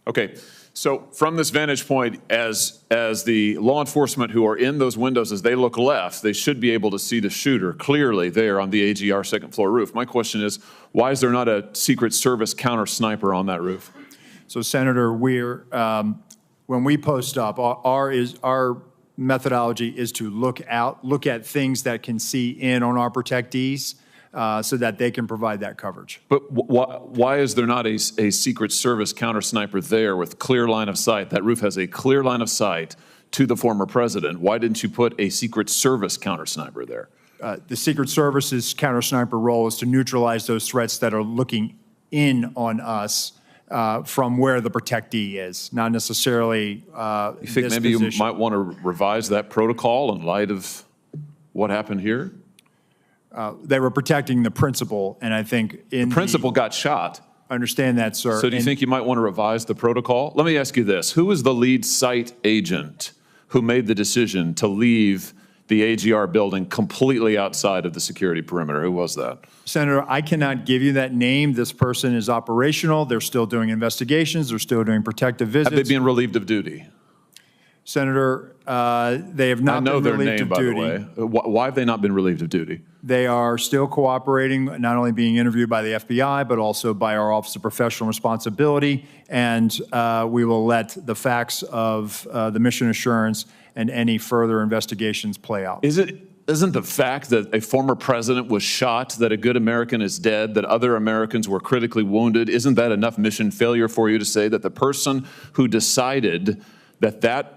Okay, so from this vantage point, as the law enforcement who are in those windows, as they look left, they should be able to see the shooter clearly there on the AGR second floor roof. My question is, why is there not a Secret Service counter sniper on that roof? So, Senator, we're when we post up, our methodology is to look at things that can see in on our protectees so that they can provide that coverage. But why is there not a Secret Service counter sniper there with clear line of sight? That roof has a clear line of sight to the former president. Why didn't you put a Secret Service counter sniper there? The Secret Service's counter sniper role is to neutralize those threats that are looking in on us from where the protectee is, not necessarily you think maybe you might want to revise that protocol in light of what happened here? They were protecting the principal, and I think the principal got shot. I understand that, sir. So do you think you might want to revise the protocol? Let me ask you this. Who was the lead site agent who made the decision to leave the AGR building completely outside of the security perimeter? Who was that? Senator, I cannot give you that name. This person is operational. They're still doing investigations. They're still doing protective visits. Have they been relieved of duty? Senator, they have not been relieved of duty. I know their name, by the way. Why have they not been relieved of duty? They are still cooperating, not only being interviewed by the FBI, but also by our Office of Professional Responsibility. And we will let the facts of the mission assurance and any further investigations play out. Isn't the fact that a former president was shot, that a good American is dead, that other Americans were critically wounded, isn't that enough mission failure for you to say that the person who decided that that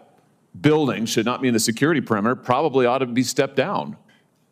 building should not be in the security perimeter probably ought to be stepped down?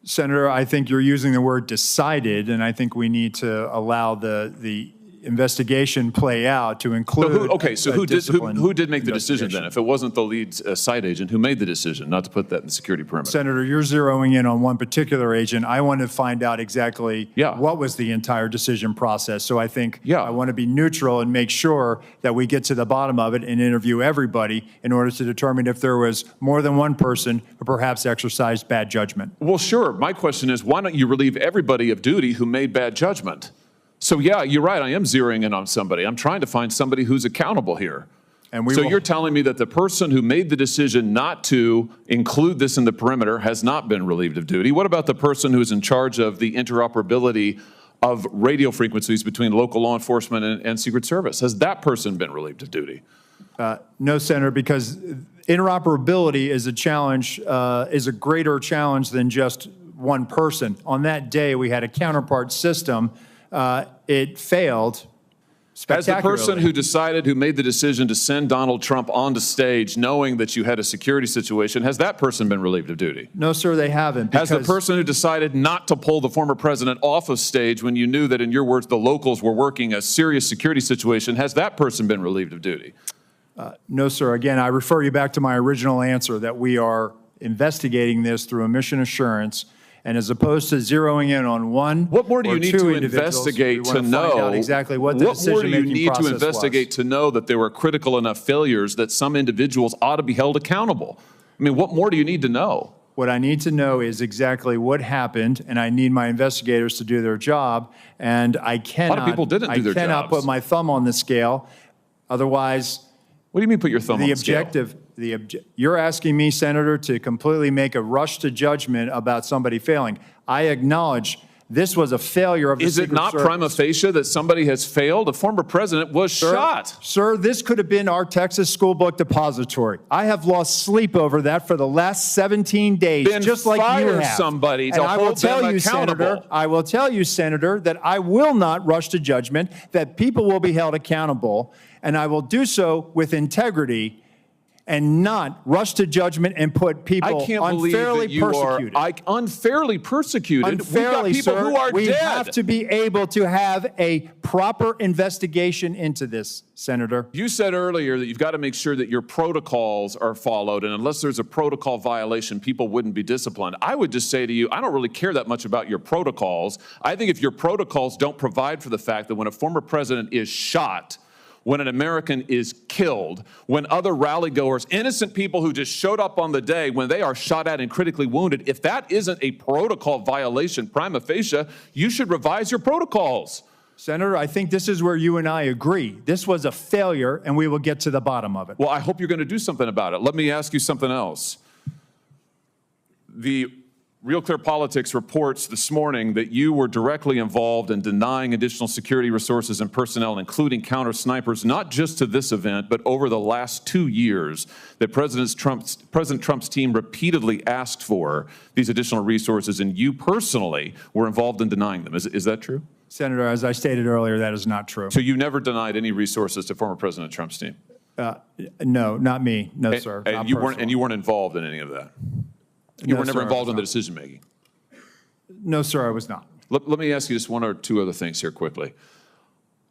Senator, I think you're using the word decided, and I think we need to allow the investigation play out to include. So who did make the decision then? If it wasn't the lead site agent, who made the decision not to put that in the security perimeter? Senator, you're zeroing in on one particular agent. I want to find out exactly what was the entire decision process. So I think I want to be neutral and make sure that we get to the bottom of it and interview everybody in order to determine if there was more than one person who perhaps exercised bad judgment. Well, sure. My question is, why don't you relieve everybody of duty who made bad judgment? So yeah, you're right, I am zeroing in on somebody. I'm trying to find somebody who's accountable here. And so you're telling me that the person who made the decision not to include this in the perimeter has not been relieved of duty. What about the person who's in charge of the interoperability of radio frequencies between local law enforcement and Secret Service? Has that person been relieved of duty? No, Senator, because interoperability is a challenge, is a greater challenge than just one person. On that day, we had a counterpart system It failed As the person spectacularly. who made the decision to send Donald Trump onto stage knowing that you had a security situation, has that person been relieved of duty? No, sir, they haven't. Has the because- person who decided not to pull the former president off of stage when you knew that, in your words, the locals were working a serious security situation, has that person been relieved of duty? No, sir. Again, I refer you back to my original answer that we are investigating this through a mission assurance. And as opposed to zeroing in on one What more do or you need two to individuals, investigate we to want find know out exactly what the What more do you decision-making need to process investigate was. to know that there were critical enough failures that some individuals ought to be held accountable? I mean, what more do you need to know? What I need to know is exactly what happened, and I need my investigators to do their job. And I cannot. people didn't do their I cannot jobs. put my thumb on the scale. Otherwise, what do you mean put your thumb on the scale? You're asking me, Senator, to completely make a rush to judgment about somebody failing. I acknowledge this was a failure of the Is it Secret not Service. prima facie that somebody has failed? A former president was shot. Sir, this could have been our Texas school book depository. I have lost sleep over that for the last 17 days, Then just like you fire have. somebody to And I will hold them tell you, accountable. Senator, I will tell you, Senator, that I will not rush to judgment, that people will be held accountable, and I will do so with integrity and not rush to judgment and put people I can't believe unfairly that you persecuted. are unfairly persecuted. Unfairly, We've got people sir. who are we dead. have to be able to have a proper investigation into this, Senator. You said earlier that you've got to make sure that your protocols are followed, and unless there's a protocol violation, people wouldn't be disciplined. I would just say to you, I don't really care that much about your protocols. I think if your protocols don't provide for the fact that when a former president is shot, when an American is killed, when other rally-goers, innocent people who just showed up on the day, when they are shot at and critically wounded, if that isn't a protocol violation prima facie, you should revise your protocols. Senator, I think this is where you and I agree. This was a failure, and we will get to the bottom of it. Well, I hope you're going to do something about it. Let me ask you something else. The Real Clear Politics reports this morning that you were directly involved in denying additional security resources and personnel, including counter-snipers, not just to this event, but over the last 2 years, that President Trump's team repeatedly asked for these additional resources, and you personally were involved in denying them. Is that true? Senator, as I stated earlier, that is not true. So you never denied any resources to former President Trump's team? No, not me. No, sir. And Not you personally. weren't involved in any of that? You No, were never sir, I involved was in the not. decision-making? No, sir, I was not. Let me ask you just one or two other things here quickly.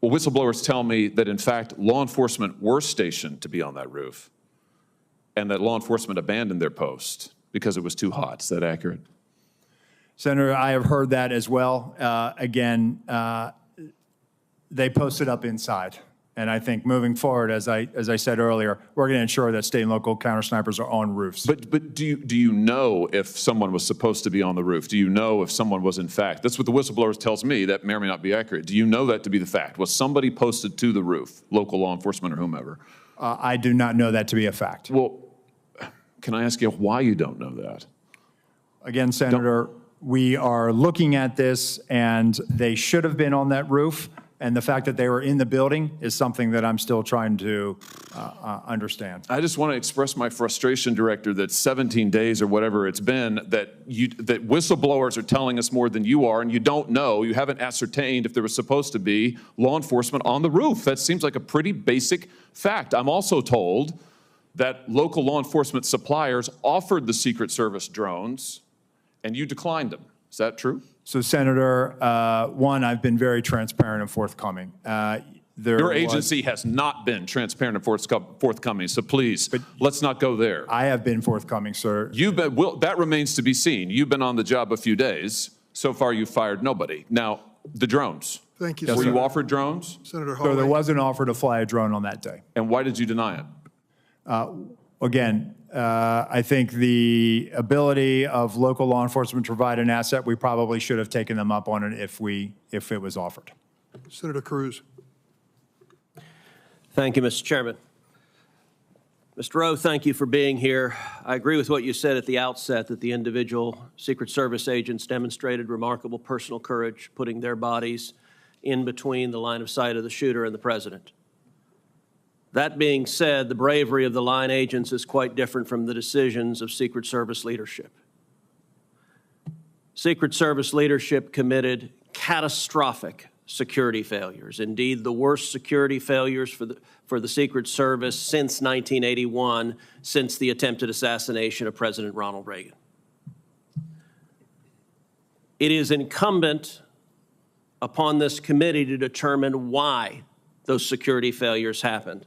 Well, whistleblowers tell me that, in fact, law enforcement were stationed to be on that roof and that law enforcement abandoned their post because it was too hot. Is that accurate? Senator, I have heard that as well. Again, they posted up inside. And I think moving forward, as I said earlier, we're going to ensure that state and local counter-snipers are on roofs. But do you know if someone was supposed to be on the roof? Do you know if someone was in fact? That's what the whistleblowers tells me. That may or may not be accurate. Do you know that to be the fact? Was somebody posted to the roof, local law enforcement or whomever? I do not know that to be a fact. Well, can I ask you why you don't know that? Again, Senator, we are looking at this, and they should have been on that roof. And the fact that they were in the building is something that I'm still trying to understand. I just want to express my frustration, Director, that 17 days or whatever it's been, that whistleblowers are telling us more than you are, and you don't know, you haven't ascertained if there was supposed to be law enforcement on the roof. That seems like a pretty basic fact. I'm also told that local law enforcement suppliers offered the Secret Service drones, and you declined them. Is that true? So, Senator, one, I've been very transparent and forthcoming. Your agency has not been transparent and forthcoming, so please, let's not go there. I have been forthcoming, sir. That remains to be seen. You've been on the job a few days. So far, you've fired nobody. Now, the drones. Thank you, Were Senator. you offered drones? Senator So there Hawley. was an offer to fly a drone on that day. And why did you deny it? Again, I think the ability of local law enforcement to provide an asset, we probably should have taken them up on it if it was offered. Senator Cruz. Thank you, Mr. Chairman. Mr. Rowe, thank you for being here. I agree with what you said at the outset, that the individual Secret Service agents demonstrated remarkable personal courage, putting their bodies in between the line of sight of the shooter and the president. That being said, the bravery of the line agents is quite different from the decisions of Secret Service leadership. Secret Service leadership committed catastrophic security failures. Indeed, the worst security failures for the Secret Service since 1981, since the attempted assassination of President Ronald Reagan. It is incumbent upon this committee to determine why those security failures happened.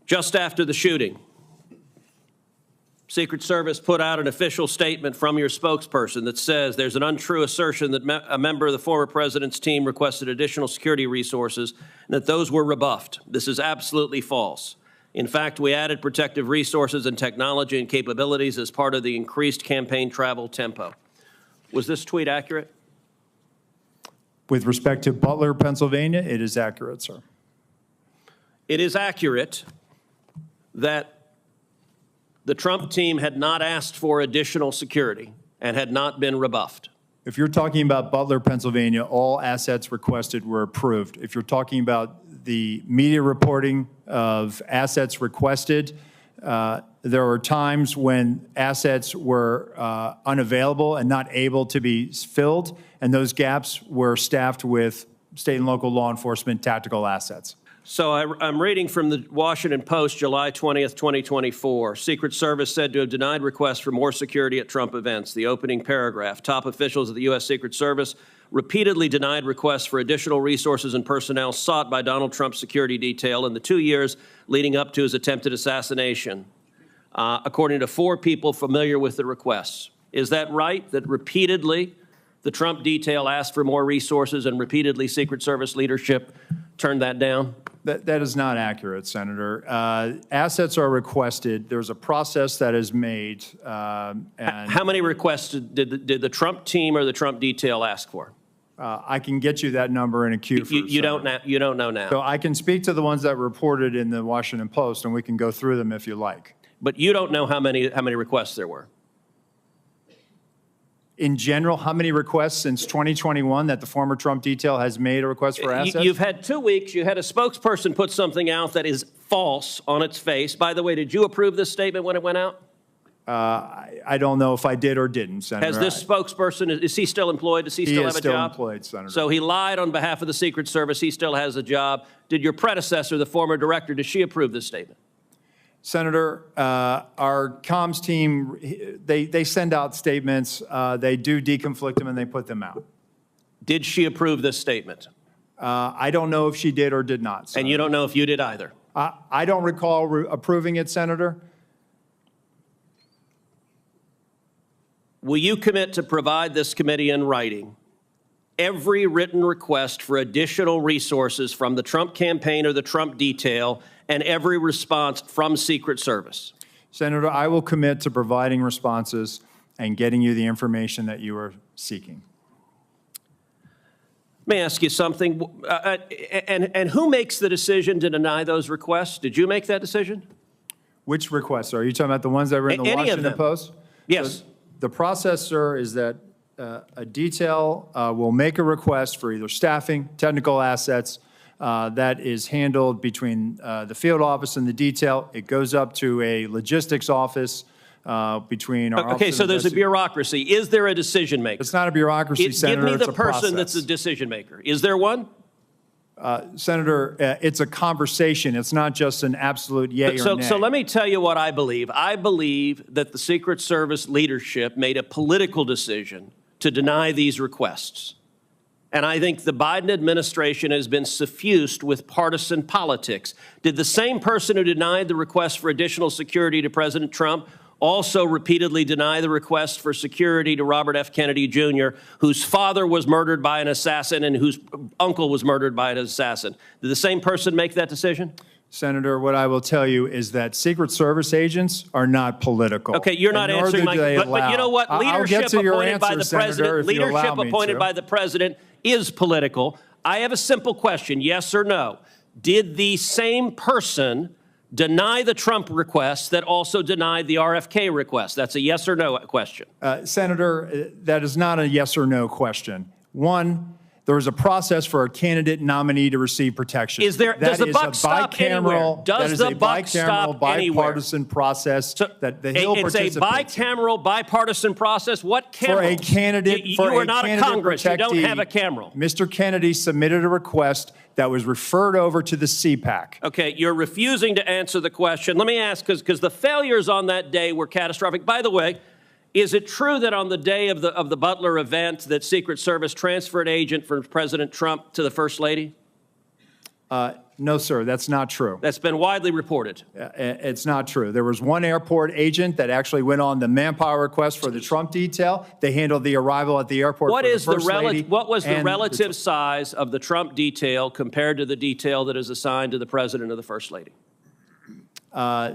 Just after the shooting, Secret Service put out an official statement from your spokesperson that says there's an untrue assertion that a member of the former president's team requested additional security resources and that those were rebuffed. This is absolutely false. In fact, we added protective resources and technology and capabilities as part of the increased campaign travel tempo. Was this tweet accurate? With respect to Butler, Pennsylvania, it is accurate, sir. It is accurate that the Trump team had not asked for additional security and had not been rebuffed. If you're talking about Butler, Pennsylvania, all assets requested were approved. If you're talking about the media reporting of assets requested, there were times when assets were unavailable and not able to be filled, and those gaps were staffed with state and local law enforcement tactical assets. So I'm reading from the Washington Post, July 20th, 2024. Secret Service said to have denied requests for more security at Trump events. The opening paragraph, top officials of the U.S. Secret Service repeatedly denied requests for additional resources and personnel sought by Donald Trump's security detail in the 2 years leading up to his attempted assassination, according to 4 people familiar with the requests. Is that right, that repeatedly the Trump detail asked for more resources and repeatedly Secret Service leadership turned that down? That is not accurate, Senator. Assets are requested. There's a process that is made. And how many requests did the Trump team or the Trump detail ask for? I can get you that number in a queue. You don't know now. So I can speak to the ones that reported in the Washington Post, and we can go through them if you like. But you don't know how many requests there were. In general, how many requests since 2021 that the former Trump detail has made a request for assets? You've had 2 weeks. You had a spokesperson put something out that is false on its face. By the way, did you approve this statement when it went out? I don't know if I did or didn't, Senator. Has this spokesperson, is he still employed? Does he still have a job? He is still employed, Senator. So he lied on behalf of the Secret Service. He still has a job. Did your predecessor, the former director, did she approve this statement? Senator, our comms team, they send out statements, they do deconflict them, and they put them out. Did she approve this statement? I don't know if she did or did not, Senator. And you don't know if you did either? I don't recall approving it, Senator. Will you commit to provide this committee in writing every written request for additional resources from the Trump campaign or the Trump detail and every response from Secret Service? Senator, I will commit to providing responses and getting you the information that you are seeking. Let me ask you something. And who makes the decision to deny those requests? Did you make that decision? Which requests? Are you talking about the ones that were in the Any Washington of them. Post? Yes. So the process, sir, is that a detail will make a request for either staffing, technical assets, that is handled between the field office and the detail. It goes up to a logistics office between our Okay, so there's a bureaucracy. Is there a decision maker? It's not a bureaucracy, Senator. Give me It's the a person process. that's a decision maker. Is there one? Senator, it's a conversation. It's not just an absolute yay or nay. So let me tell you what I believe. I believe that the Secret Service leadership made a political decision to deny these requests. And I think the Biden administration has been suffused with partisan politics. Did the same person who denied the request for additional security to President Trump also repeatedly deny the request for security to Robert F. Kennedy Jr., whose father was murdered by an assassin and whose uncle was murdered by an assassin? Did the same person make that decision? Senator, what I will tell you is that Secret Service agents are not political. Okay, you're not answering my question. But you know what? Leadership appointed by the president, leadership appointed by the president is political. I have a simple question, yes or no. Did the same person deny the Trump request that also denied the RFK request? That's a yes or no question. Senator, that is not a yes or no question. One, There is a process for a candidate nominee to receive protection. Does the buck stop anywhere? Does the buck stop anywhere? Bipartisan process that the Hill It's a bicameral, bipartisan process. What camera? For a candidate, you are not a Congress. You don't have a camera. Mr. Kennedy submitted a request that was referred over to the CPAC. Okay, you're refusing to answer the question. Let me ask, because the failures on that day were catastrophic. By the way, is it true that on the day of the Butler event that Secret Service transferred agent from President Trump to the First Lady? No, sir, that's not true. That's been widely reported. It's not true. There was one airport agent that actually went on the manpower request for the Trump detail. They handled the arrival at the airport What for is the First Lady. What was the relative size of the Trump detail compared to the detail that is assigned to the President or the First Lady?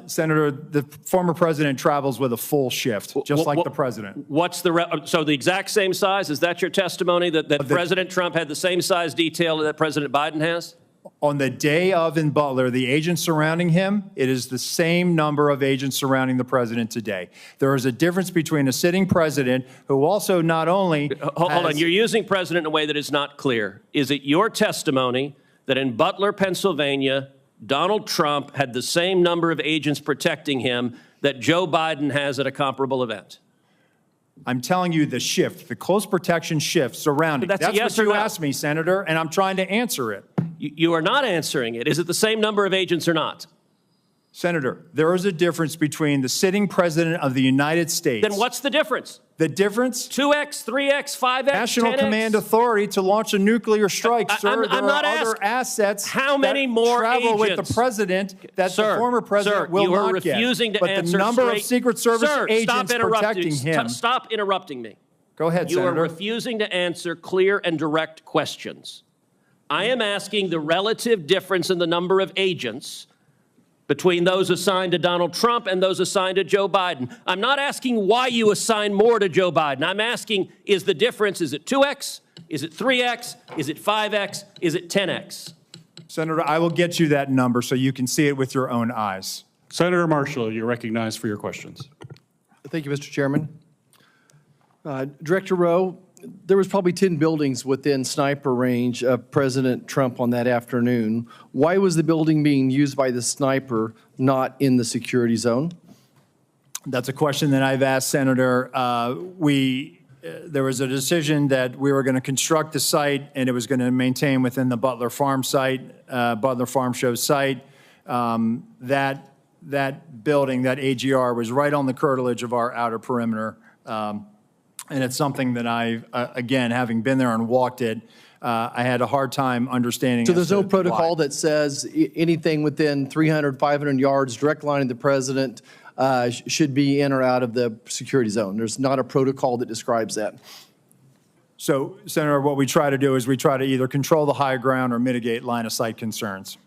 Senator, the former president travels with a full shift, just like the president. What's so the exact same size? Is that your testimony, that President Trump had the same size detail that President Biden has? On the day of in Butler, the agents surrounding him, it is the same number of agents surrounding the president today. There is a difference between a sitting president who also not only Hold on, you're using president in a way that is not clear. Is it your testimony that in Butler, Pennsylvania, Donald Trump had the same number of agents protecting him that Joe Biden has at a comparable event? I'm telling you the shift, the close protection shift surrounding. That's a yes what or you no. asked me, Senator, and I'm trying to answer it. You are not answering it. Is it the same number of agents or not? Senator, there is a difference between the sitting president of the United States. Then what's the difference? The difference? 2x, 3x, 5x, National 10x? Command Authority to launch a nuclear strike, sir. I'm not other assets how many that more travel agents? with the president that Sir, the former president will you are not get. refusing to but answer the number straight. of Secret Service Sir, agents protecting him. Stop interrupting me. Go ahead, You Senator. are refusing to answer clear and direct questions. I am asking the relative difference in the number of agents between those assigned to Donald Trump and those assigned to Joe Biden. I'm not asking why you assign more to Joe Biden. I'm asking, is the difference, is it 2x? Is it 3x? Is it 5x? Is it 10x? Senator, I will get you that number so you can see it with your own eyes. Senator Marshall, you're recognized for your questions. Thank you, Mr. Chairman. Director Rowe, there was probably 10 buildings within sniper range of President Trump on that afternoon. Why was the building being used by the sniper not in the security zone? That's a question that I've asked, Senator. There was a decision that we were going to construct the site and it was going to maintain within the Butler Farm site, Butler Farm Show site. That building, that AGR, was right on the curtilage of our outer perimeter. And it's something that I, again, having been there and walked it, I had a hard time understanding. So there's no protocol that says anything within 300, 500 yards, direct line of the president should be in or out of the security zone. There's not a protocol that describes that. So, Senator, what we try to do is we try to either control the high ground or mitigate line of sight concerns.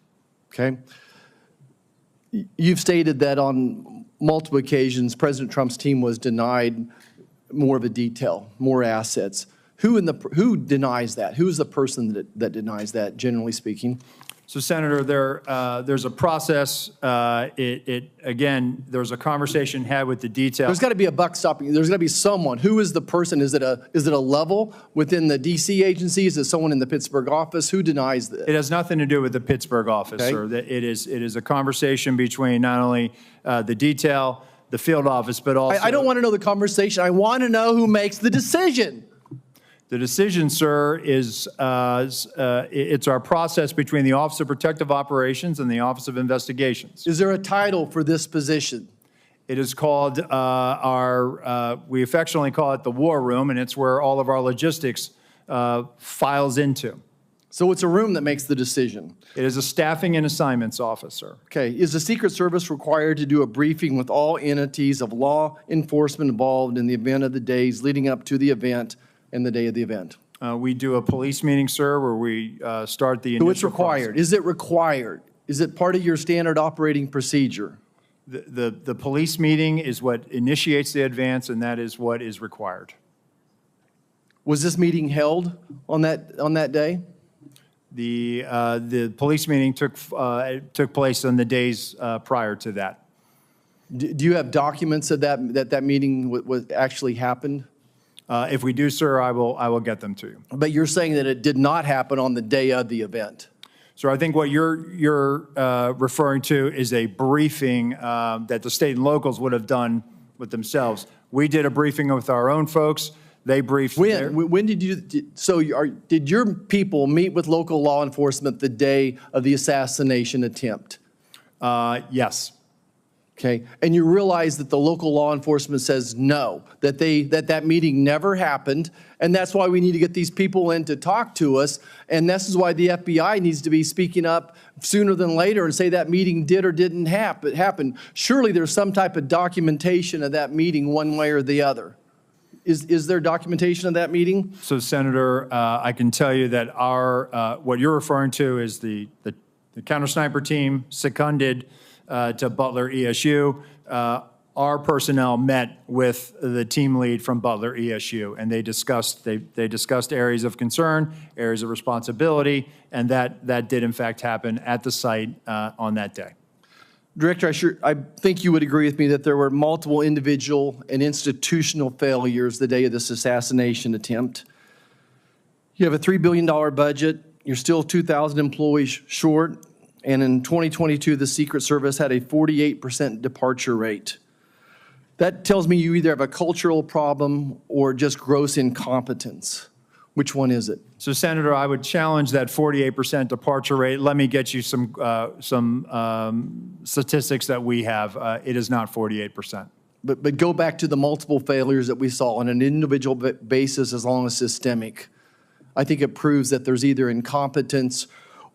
Okay. You've stated that on multiple occasions, President Trump's team was denied more of a detail, more assets. Who denies that? Who is the person that denies that, generally speaking? So, Senator, there's a process. Again, there's a conversation had with the detail. There's got to be a buck stopping. There's got to be someone. Who is the person? Is it a level within the D.C. agency? Is it someone in the Pittsburgh office? Who denies that? It has nothing to do with the Pittsburgh office, sir. It is a conversation between not only the detail, the field office, but also. I don't want to know the conversation. I want to know who makes the decision. The decision, sir, is it's our process between the Office of Protective Operations and the Office of Investigations. Is there a title for this position? It is called we affectionately call it the War Room, and it's where all of our logistics files into. So it's a room that makes the decision. It is a staffing and assignments officer. Okay. Is the Secret Service required to do a briefing with all entities of law enforcement involved in the event of the days leading up to the event and the day of the event? We do a police meeting, sir, where we start the initial So it's required. Process. Is it required? Is it part of your standard operating procedure? The police meeting is what initiates the advance, and that is what is required. Was this meeting held on that day? The police meeting took place on the days prior to that. Do you have documents of that meeting was actually happened? If we do, sir, I will get them to you. But you're saying that it did not happen on the day of the event? So I think what you're referring to is a briefing that the state and locals would have done with themselves. We did a briefing with our own folks. They briefed. When did you, did your people meet with local law enforcement the day of the assassination attempt? Yes. Okay, and you realize that the local law enforcement says no, that that meeting never happened, and that's why we need to get these people in to talk to us, and this is why the FBI needs to be speaking up sooner than later and say that meeting did or didn't happen. Surely there's some type of documentation of that meeting one way or the other. Is there documentation of that meeting? So, Senator, I can tell you that our what you're referring to is the counter sniper team seconded to Butler ESU. Our personnel met with the team lead from Butler ESU, and they discussed areas of concern, areas of responsibility, and that did in fact happen at the site on that day. Director, I think you would agree with me that there were multiple individual and institutional failures the day of this assassination attempt. You have a $3 billion budget. You're still 2,000 employees short. And in 2022, the Secret Service had a 48% departure rate. That tells me you either have a cultural problem or just gross incompetence. Which one is it? So, Senator, I would challenge that 48% departure rate. Let me get you some statistics that we have. It is not 48%. But go back to the multiple failures that we saw on an individual basis as long as systemic. I think it proves that there's either incompetence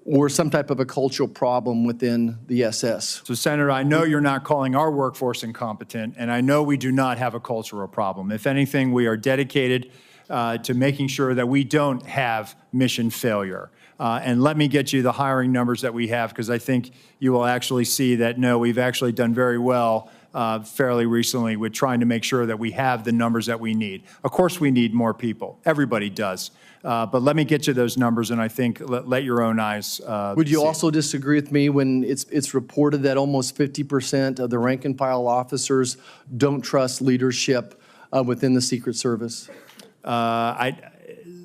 or some type of a cultural problem within the SS. So, Senator, I know you're not calling our workforce incompetent, and I know we do not have a cultural problem. If anything, we are dedicated to making sure that we don't have mission failure. And let me get you the hiring numbers that we have, because I think you will actually see that, no, we've actually done very well fairly recently with trying to make sure that we have the numbers that we need. Of course, we need more people. Everybody does. But let me get you those numbers, and I think let your own eyes Would you see. also disagree with me when it's reported that almost 50% of the rank and file officers don't trust leadership within the Secret Service?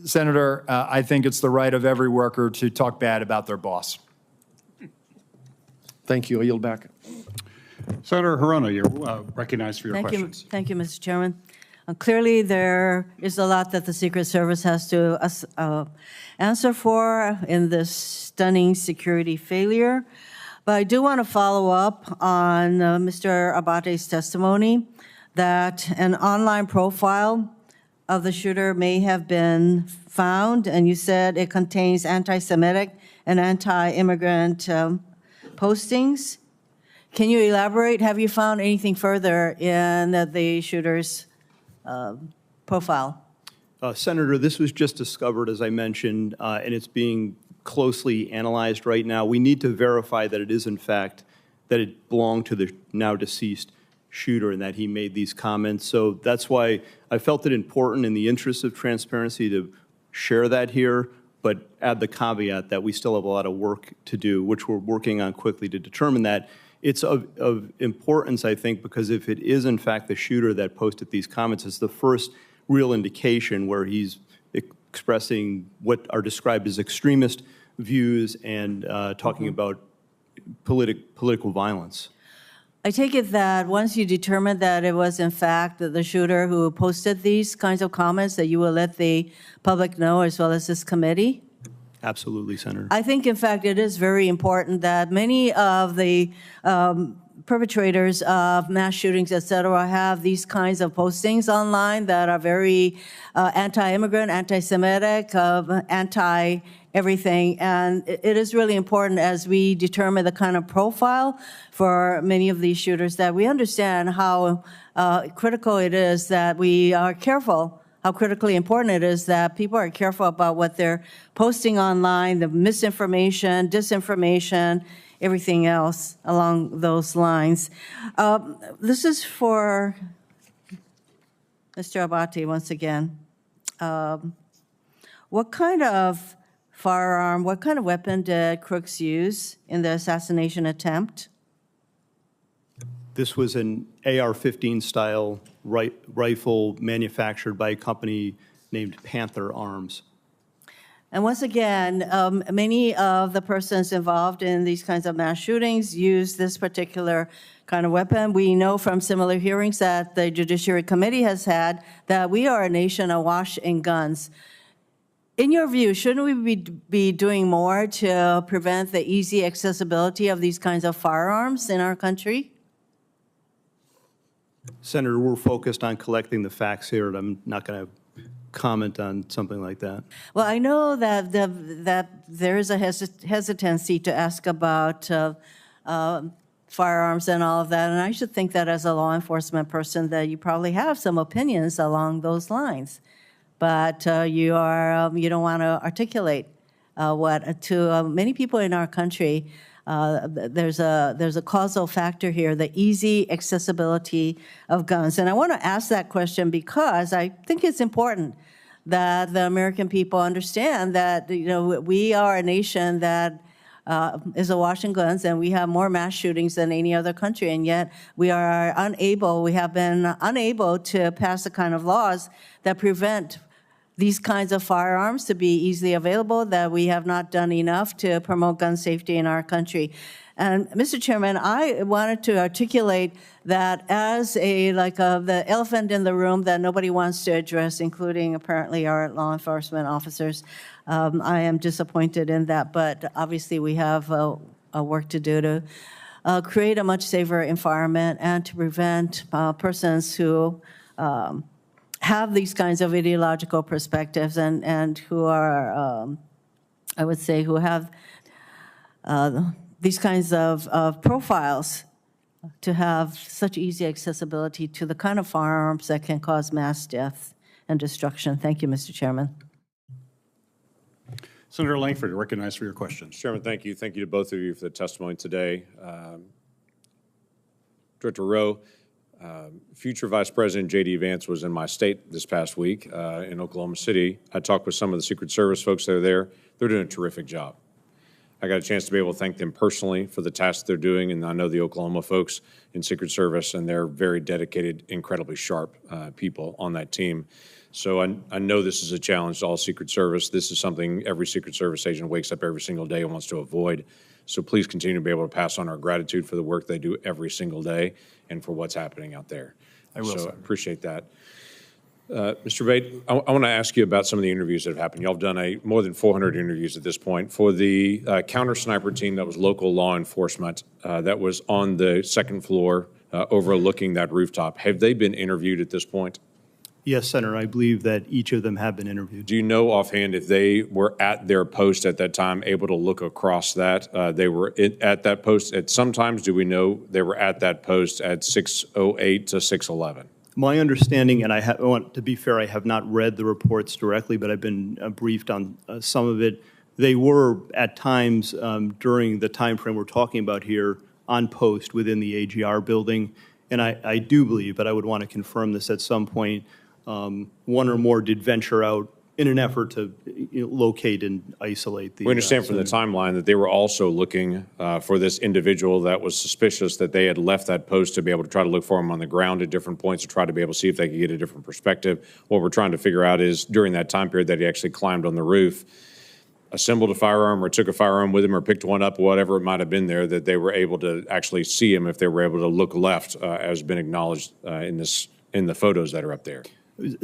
Senator, I think it's the right of every worker to talk bad about their boss. Thank you. I yield back. Senator Hirono, you're recognized for your questions. Thank you, Mr. Chairman. Clearly, there is a lot that the Secret Service has to answer for in this stunning security failure. But I do want to follow up on Mr. Abbate's testimony that an online profile of the shooter may have been found, and you said it contains anti-Semitic and anti-immigrant postings. Can you elaborate? Have you found anything further in the shooter's profile? Senator, this was just discovered, as I mentioned, and it's being closely analyzed right now. We need to verify that it is, in fact, that it belonged to the now deceased shooter and that he made these comments. So that's why I felt it important in the interest of transparency to share that here, but add the caveat that we still have a lot of work to do, which we're working on quickly to determine that. It's of importance, I think, because if it is, in fact, the shooter that posted these comments, it's the first real indication where he's expressing what are described as extremist views and talking about political violence. I take it that once you determine that it was, in fact, the shooter who posted these kinds of comments, that you will let the public know as well as this committee? Absolutely, Senator. I think, in fact, it is very important that many of the perpetrators of mass shootings, et cetera, have these kinds of postings online that are very anti-immigrant, anti-Semitic, anti-everything. And it is really important as we determine the kind of profile for many of these shooters that we understand how critical it is that we are careful, how critically important it is that people are careful about what they're posting online, the misinformation, disinformation, everything else along those lines. This is for Mr. Abbate once again. What kind of firearm, what kind of weapon did Crooks use in the assassination attempt? This was an AR-15 style rifle manufactured by a company named Panther Arms. And once again, many of the persons involved in these kinds of mass shootings use this particular kind of weapon. We know from similar hearings that the Judiciary Committee has had that we are a nation awash in guns. In your view, shouldn't we be doing more to prevent the easy accessibility of these kinds of firearms in our country? Senator, we're focused on collecting the facts here, and I'm not going to comment on something like that. Well, I know that that there is a hesitancy to ask about firearms and all of that, and I should think that as a law enforcement person that you probably have some opinions along those lines, but you don't want to articulate what to many people in our country. There's a causal factor here, the easy accessibility of guns. And I want to ask that question because I think it's important that the American people understand that, we are a nation that is awash in guns, and we have more mass shootings than any other country, and yet we have been unable to pass the kind of laws that prevent these kinds of firearms to be easily available, that we have not done enough to promote gun safety in our country. And Mr. Chairman, I wanted to articulate that as the elephant in the room that nobody wants to address, including apparently our law enforcement officers. I am disappointed in that, but obviously we have a work to do to create a much safer environment and to prevent persons who have these kinds of ideological perspectives and who are, I would say, who have these kinds of profiles to have such easy accessibility to the kind of firearms that can cause mass death and destruction. Thank you, Mr. Chairman. Senator Langford, you're recognized for your questions. Chairman, thank you. Thank you to both of you for the testimony today. Director Rowe, future Vice President J.D. Vance was in my state this past week in Oklahoma City. I talked with some of the Secret Service folks that are there. They're doing a terrific job. I got a chance to be able to thank them personally for the tasks they're doing, and I know the Oklahoma folks in Secret Service, and they're very dedicated, incredibly sharp people on that team. So I know this is a challenge to all Secret Service. This is something every Secret Service agent wakes up every single day and wants to avoid. So please continue to be able to pass on our gratitude for the work they do every single day and for what's happening out there. I will, so sir. I appreciate that. Mr. Abbate, I want to ask you about some of the interviews that have happened. Y'all have done more than 400 interviews at this point. For the counter sniper team that was local law enforcement that was on the second floor overlooking that rooftop, have they been interviewed at this point? Yes, Senator, I believe that each of them have been interviewed. Do you know offhand if they were at their post at that time, able to look across that? They were at that post at sometimes. Do we know they were at that post at 6:08 to 6:11? My understanding, and I want to be fair, I have not read the reports directly, but I've been briefed on some of it. They were at times during the time frame we're talking about here on post within the AGR building. And I do believe, but I would want to confirm this at some point, one or more did venture out in an effort to locate and isolate the. We understand from the timeline that they were also looking for this individual that was suspicious, that they had left that post to be able to try to look for him on the ground at different points to try to be able to see if they could get a different perspective. What we're trying to figure out is during that time period that he actually climbed on the roof, assembled a firearm or took a firearm with him or picked one up, whatever it might have been there, that they were able to actually see him if they were able to look left, as has been acknowledged in the photos that are up there.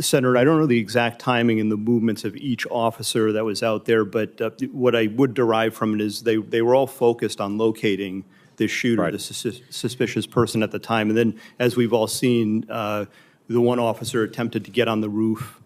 Senator, I don't know the exact timing and the movements of each officer that was out there, but what I would derive from it is they were all focused on locating the shooter, right, the suspicious person at the time. And then, as we've all seen, the one officer attempted to get on the roof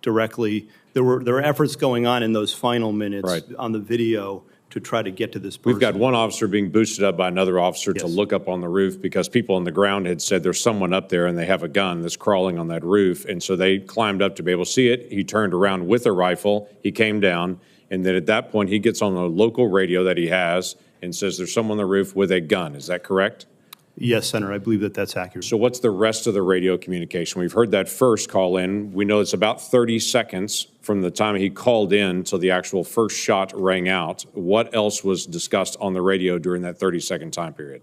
directly. There were efforts going on in those final minutes, right, on the video to try to get to this person. We've got one officer being boosted up by another officer, yes, to look up on the roof because people on the ground had said there's someone up there and they have a gun that's crawling on that roof. And so they climbed up to be able to see it. He turned around with a rifle. He came down. And then at that point, he gets on the local radio that he has and says there's someone on the roof with a gun. Is that correct? Yes, Senator, I believe that that's accurate. So what's the rest of the radio communication? We've heard that first call in. We know it's about 30 seconds from the time he called in till the actual first shot rang out. What else was discussed on the radio during that 30-second time period?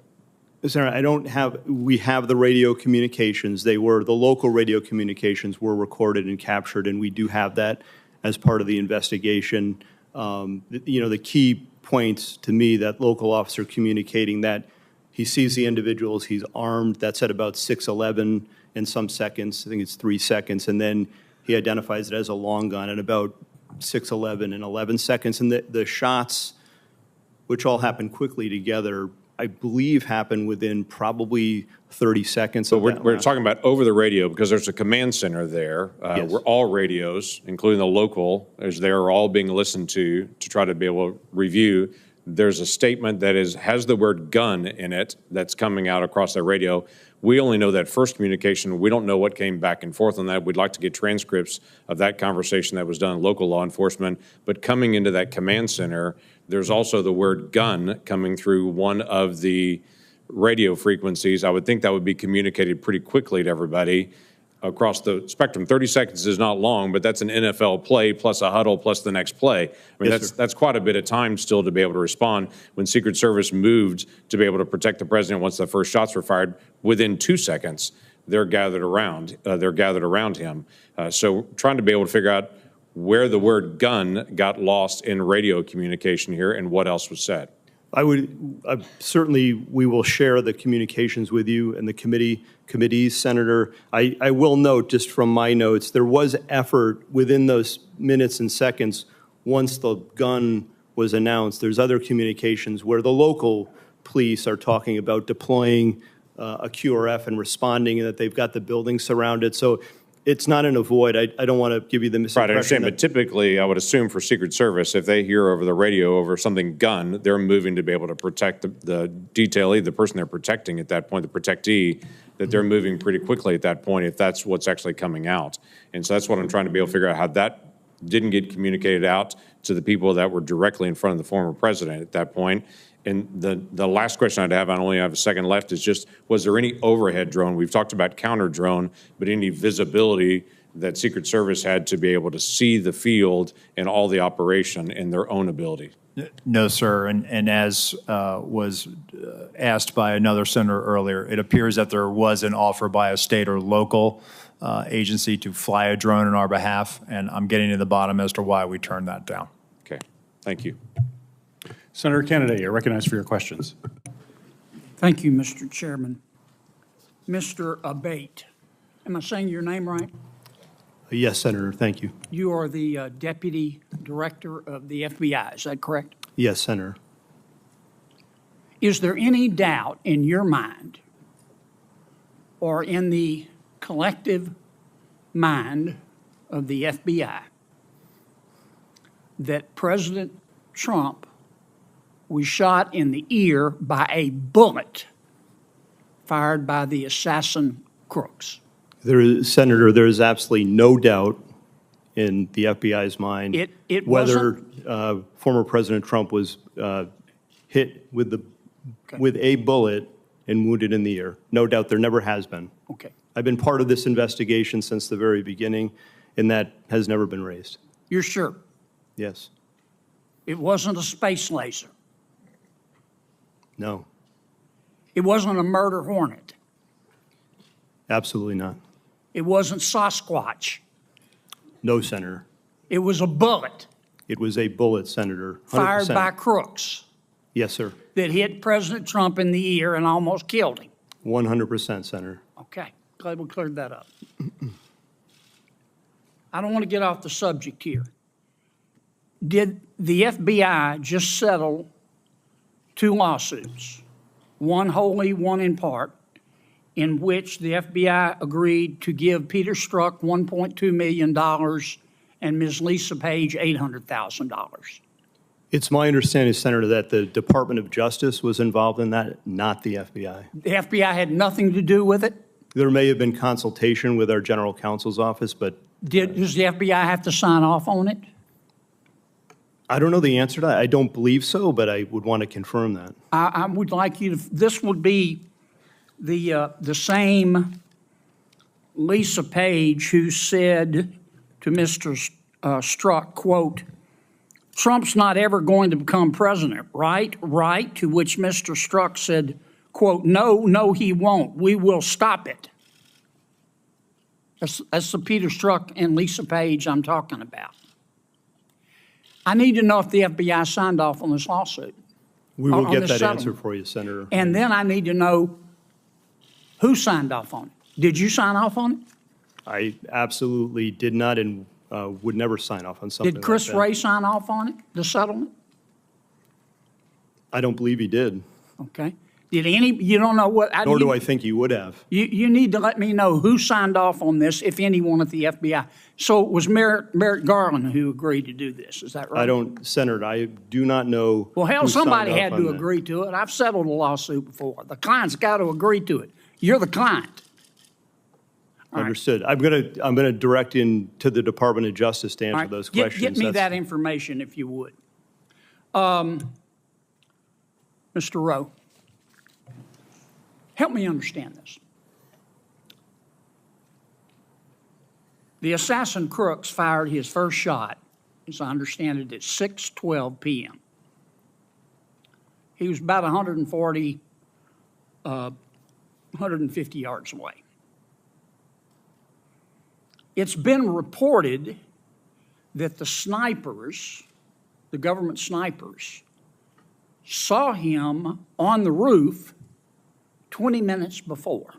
Senator, we have the radio communications. The local radio communications were recorded and captured, and we do have that as part of the investigation. The key points to me, that local officer communicating that he sees the individuals, he's armed, that's at about 6:11 in some seconds, I think it's 3 seconds, and then he identifies it as a long gun at about 6:11 and 11 seconds. And the shots, which all happen quickly together, I believe happened within probably 30 seconds. But we're talking about over the radio because there's a command center there. Yes. Where all radios, including the local, as they're all being listened to try to be able to review. There's a statement that has the word gun in it that's coming out across the radio. We only know that first communication. We don't know what came back and forth on that. We'd like to get transcripts of that conversation that was done in local law enforcement. But coming into that command center, there's also the word gun coming through one of the radio frequencies. I would think that would be communicated pretty quickly to everybody across the spectrum. 30 seconds is not long, but that's an NFL play plus a huddle plus the next play. I mean, that's quite a bit of time still to be able to respond. When Secret Service moved to be able to protect the president once the first shots were fired, within 2 seconds, they're gathered around him. So trying to be able to figure out where the word gun got lost in radio communication here and what else was said. Certainly, we will share the communications with you and the committees, Senator. I will note, just from my notes, there was effort within those minutes and seconds once the gun was announced. There's other communications where the local police are talking about deploying a QRF and responding, and that they've got the building surrounded. So it's not an avoid. I don't want to give you the misimpression. Right, I understand, but typically, I would assume for Secret Service, if they hear over the radio over something gun, they're moving to be able to protect the detailee, the person they're protecting at that point, the protectee, that they're moving pretty quickly at that point if that's what's actually coming out. And so that's what I'm trying to be able to figure out, how that didn't get communicated out to the people that were directly in front of the former president at that point. And the last question I'd have, I only have a second left, is just, was there any overhead drone? We've talked about counter drone, but any visibility that Secret Service had to be able to see the field and all the operation in their own ability? No, sir. And as was asked by another senator earlier, it appears that there was an offer by a state or local agency to fly a drone on our behalf, and I'm getting to the bottom as to why we turned that down. Okay, thank you. Senator Kennedy, you're recognized for your questions. Thank you, Mr. Chairman. Mr. Abbate, am I saying your name right? Yes, Senator, thank you. You are the Deputy Director of the FBI, is that correct? Yes, Senator. Is there any doubt in your mind or in the collective mind of the FBI that President Trump was shot in the ear by a bullet fired by the assassin crooks? Senator, there is absolutely no doubt in the FBI's mind whether former President Trump was hit with a bullet and wounded in the ear. No doubt, there never has been. Okay. I've been part of this investigation since the very beginning, and that has never been raised. You're sure? Yes. It wasn't a space laser. No. It wasn't a murder hornet. Absolutely not. It wasn't Sasquatch. No, Senator. It was a bullet. It was a bullet, Senator. 100%. Fired by crooks. Yes, sir. That hit President Trump in the ear and almost killed him. 100%, Senator. Okay, glad we cleared that up. I don't want to get off the subject here. Did the FBI just settle 2 lawsuits, one wholly, one in part, in which the FBI agreed to give Peter Strzok $1.2 million and Ms. Lisa Page $800,000? It's my understanding, Senator, that the Department of Justice was involved in that, not the FBI. The FBI had nothing to do with it? There may have been consultation with our general counsel's office, but... Does the FBI have to sign off on it? I don't know the answer to that. I don't believe so, but I would want to confirm that. I would like you to, this would be the same Lisa Page who said to Mr. Strzok, quote, "Trump's not ever going to become president, right? Right?" To which Mr. Strzok said, quote, no, he won't. We will stop it. That's the Peter Strzok and Lisa Page I'm talking about. I need to know if the FBI signed off on this lawsuit. We will on get this that settlement. answer for you, Senator. And then I need to know who signed off on it. Did you sign off on it? I absolutely did not and would never sign off on something Did Chris like that. Ray sign off on it, the settlement? I don't believe he did. Okay. Did you don't know what? Nor do I think he would have. You need to let me know who signed off on this, if anyone at the FBI. So it was Merrick Garland who agreed to do this, is that right? Senator, I do not know. Well, hell, who signed somebody off had on to that. agree to it. I've settled a lawsuit before. The client's got to agree to it. You're the client. Understood. I'm gonna direct in to the Department of Justice to answer All right. those Get questions. me That's- that information if you would. Mr. Rowe, help me understand this. The assassin Crooks fired his first shot, as I understand it, at 6:12 p.m. He was about 150 yards away. It's been reported that the snipers, the government snipers, saw him on the roof 20 minutes before.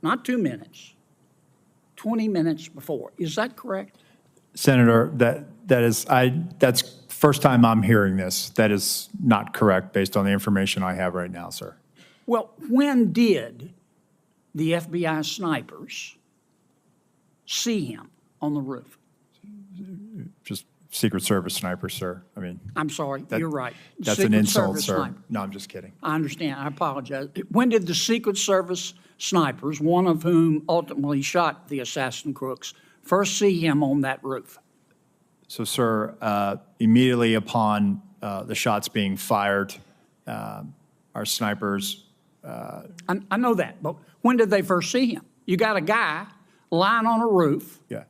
Not 2 minutes, 20 minutes before. Is that correct? Senator, that's first time I'm hearing this. That is not correct based on the information I have right now, sir. Well, when did the FBI snipers see him on the roof? Just Secret Service sniper, sir. I mean, I'm sorry, you're right. That's an Secret insult, Service sir. sniper. No, I'm just kidding. I understand. I apologize. When did the Secret Service snipers, one of whom ultimately shot the assassin Crooks, first see him on that roof? So, sir, immediately upon the shots being fired, our snipers. I know that, but when did they first see him? You got a guy lying on a roof. Yeah.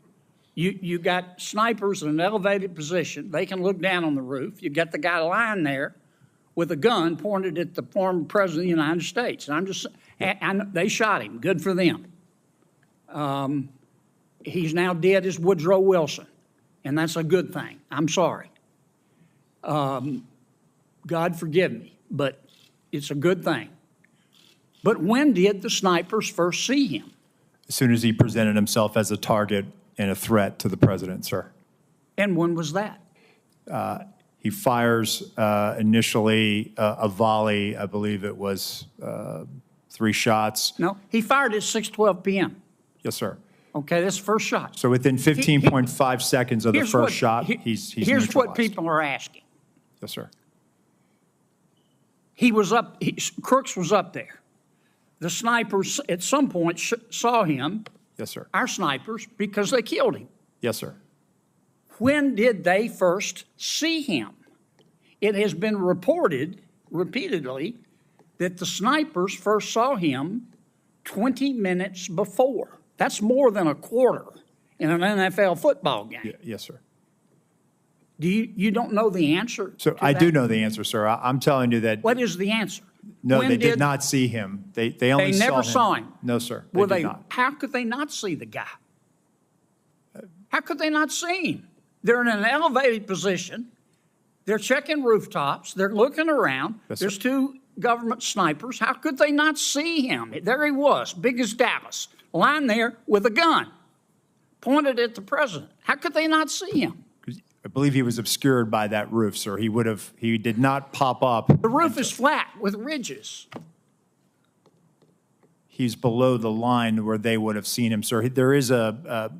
You got snipers in an elevated position. They can look down on the roof. You got the guy lying there with a gun pointed at the former president of the United States. And I'm just, and they shot him. Good for them. He's now dead as Woodrow Wilson, and that's a good thing. I'm sorry. God forgive me, but it's a good thing. But when did the snipers first see him? As soon as he presented himself as a target and a threat to the president, sir. And when was that? He fires initially a volley. I believe it was 3 shots. No, he fired at 6:12 p.m. Yes, sir. Okay, that's the first shot. So within 15.5 seconds of the first shot, he's Here's what neutralized. people are asking. Yes, sir. He was up, Crooks was up there. The snipers at some point saw him, Yes, sir. our snipers, because they killed him. Yes, sir. When did they first see him? It has been reported repeatedly that the snipers first saw him 20 minutes before. That's more than a quarter in an NFL football game. Yes, sir. Do you don't know the answer? So to I that? do know the answer, sir. I'm telling you that. What is the answer? No, When they did not see him. They only They never saw him. No, sir. Well, They did not. how could they not see the guy? How could they not see him? They're in an elevated position. They're checking rooftops. They're looking around. Yes, There's sir. 2 government snipers. How could they not see him? There he was, big as Dallas, lying there with a gun pointed at the president. How could they not see him? I believe he was obscured by that roof, sir. He did not pop up. The roof is flat with ridges. He's below the line where they would have seen him, sir. There is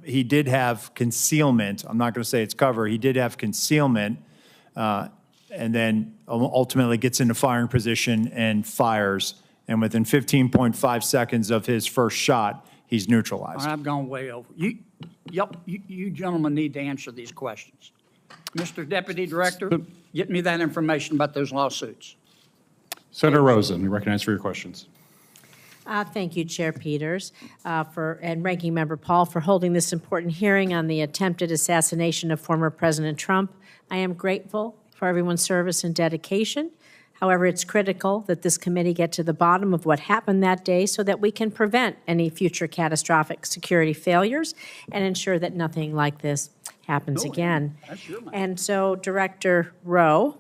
he did have concealment. I'm not going to say it's cover. He did have concealment, and then ultimately gets into firing position and fires. And within 15.5 seconds of his first shot, he's neutralized. All right, I've gone way over. You gentlemen need to answer these questions. Mr. Deputy Director, get me that information about those lawsuits. Senator Rosen, you recognize for your questions. Thank you, Chair Peters, and Ranking Member Paul for holding this important hearing on the attempted assassination of former President Trump. I am grateful for everyone's service and dedication. However, it's critical that this committee get to the bottom of what happened that day so that we can prevent any future catastrophic security failures and ensure that nothing like this happens again. And so, Director Rowe,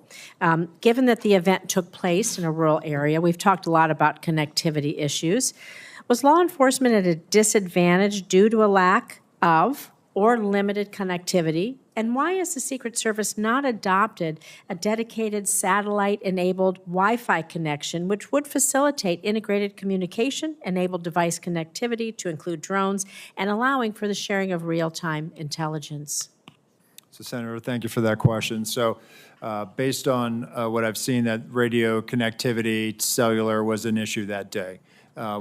given that the event took place in a rural area, we've talked a lot about connectivity issues. Was law enforcement at a disadvantage due to a lack of or limited connectivity? And why has the Secret Service not adopted a dedicated satellite-enabled Wi-Fi connection, which would facilitate integrated communication, enable device connectivity to include drones, and allowing for the sharing of real-time intelligence? So, Senator, thank you for that question. So, based on what I've seen, that radio connectivity, cellular was an issue that day.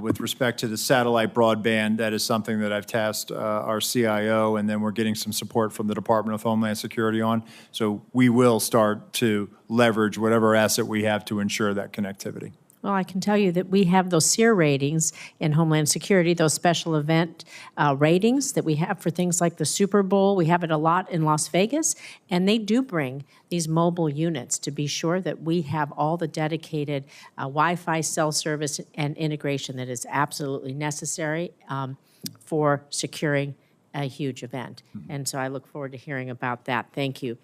With respect to the satellite broadband, that is something that I've tasked our CIO, and then we're getting some support from the Department of Homeland Security on. So we will start to leverage whatever asset we have to ensure that connectivity. Well, I can tell you that we have those SEER ratings in Homeland Security, those special event ratings that we have for things like the Super Bowl. We have it a lot in Las Vegas, and they do bring these mobile units to be sure that we have all the dedicated Wi-Fi, cell service, and integration that is absolutely necessary for securing a huge event. And so I look forward to hearing about that. Thank you.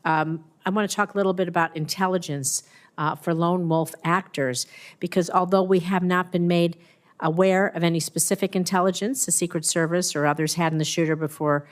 I want to talk a little bit about intelligence for lone wolf actors, because although we have not been made aware of any specific intelligence the Secret Service or others had in the shooter before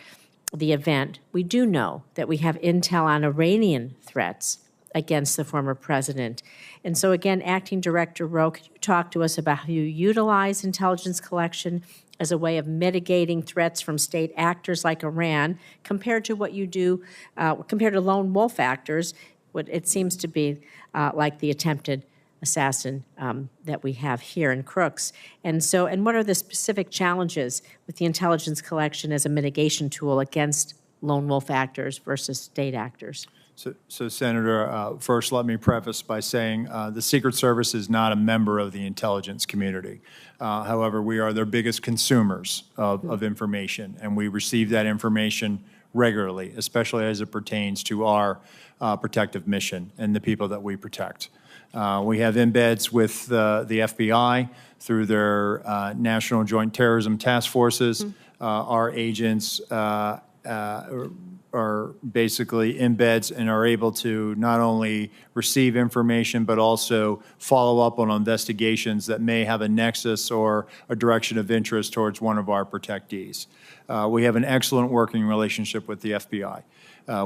the event, we do know that we have intel on Iranian threats against the former president. And so again, Acting Director Rowe, could you talk to us about how you utilize intelligence collection as a way of mitigating threats from state actors like Iran compared to what you do, compared to lone wolf actors, what it seems to be like the attempted assassin that we have here in Crooks. And so, and what are the specific challenges with the intelligence collection as a mitigation tool against lone wolf actors versus state actors? So Senator, first let me preface by saying the Secret Service is not a member of the intelligence community. However, we are their biggest consumers of information, and we receive that information regularly, especially as it pertains to our protective mission and the people that we protect. We have embeds with the FBI through their National Joint Terrorism Task Forces. Our agents are basically embeds and are able to not only receive information but also follow up on investigations that may have a nexus or a direction of interest towards one of our protectees. We have an excellent working relationship with the FBI.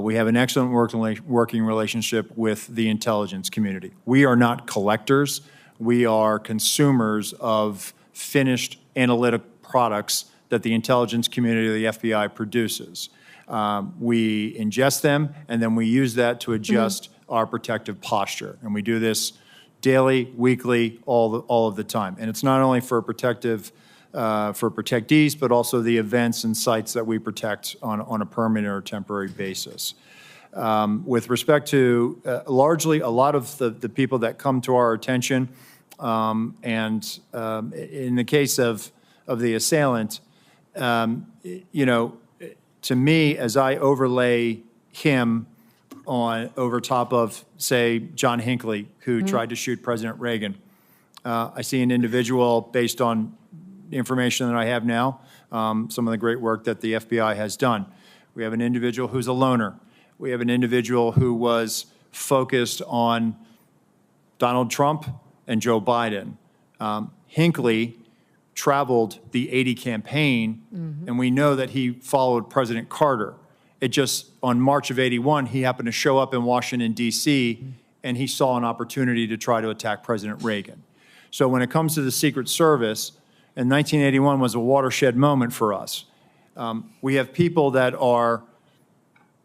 We have an excellent working relationship with the intelligence community. We are not collectors. We are consumers of finished analytic products that the intelligence community of the FBI produces. We ingest them, and then we use that to adjust our protective posture. And we do this daily, weekly, all of the time. And it's not only for protective for protectees, but also the events and sites that we protect on a permanent or temporary basis. With respect to largely a lot of the people that come to our attention, and in the case of the assailant, you know, to me, as I overlay him over top of, say, John Hinckley, who tried to shoot President Reagan, I see an individual based on the information that I have now, some of the great work that the FBI has done. We have an individual who's a loner. We have an individual who was focused on Donald Trump and Joe Biden. Hinckley traveled the 80 campaign, and we know that he followed President Carter. It just, on March of '81, he happened to show up in Washington, D.C., and he saw an opportunity to try to attack President Reagan. So when it comes to the Secret Service, and 1981 was a watershed moment for us. We have people that are,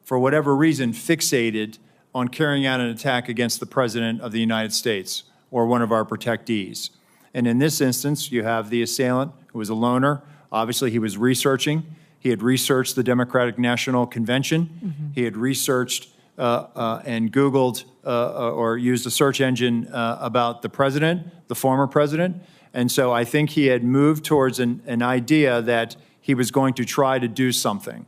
for whatever reason, fixated on carrying out an attack against the President of the United States or one of our protectees. And in this instance, you have the assailant who was a loner. Obviously, he was researching. He had researched the Democratic National Convention. He had researched and Googled or used a search engine about the president, the former president. And so I think he had moved towards an idea that he was going to try to do something.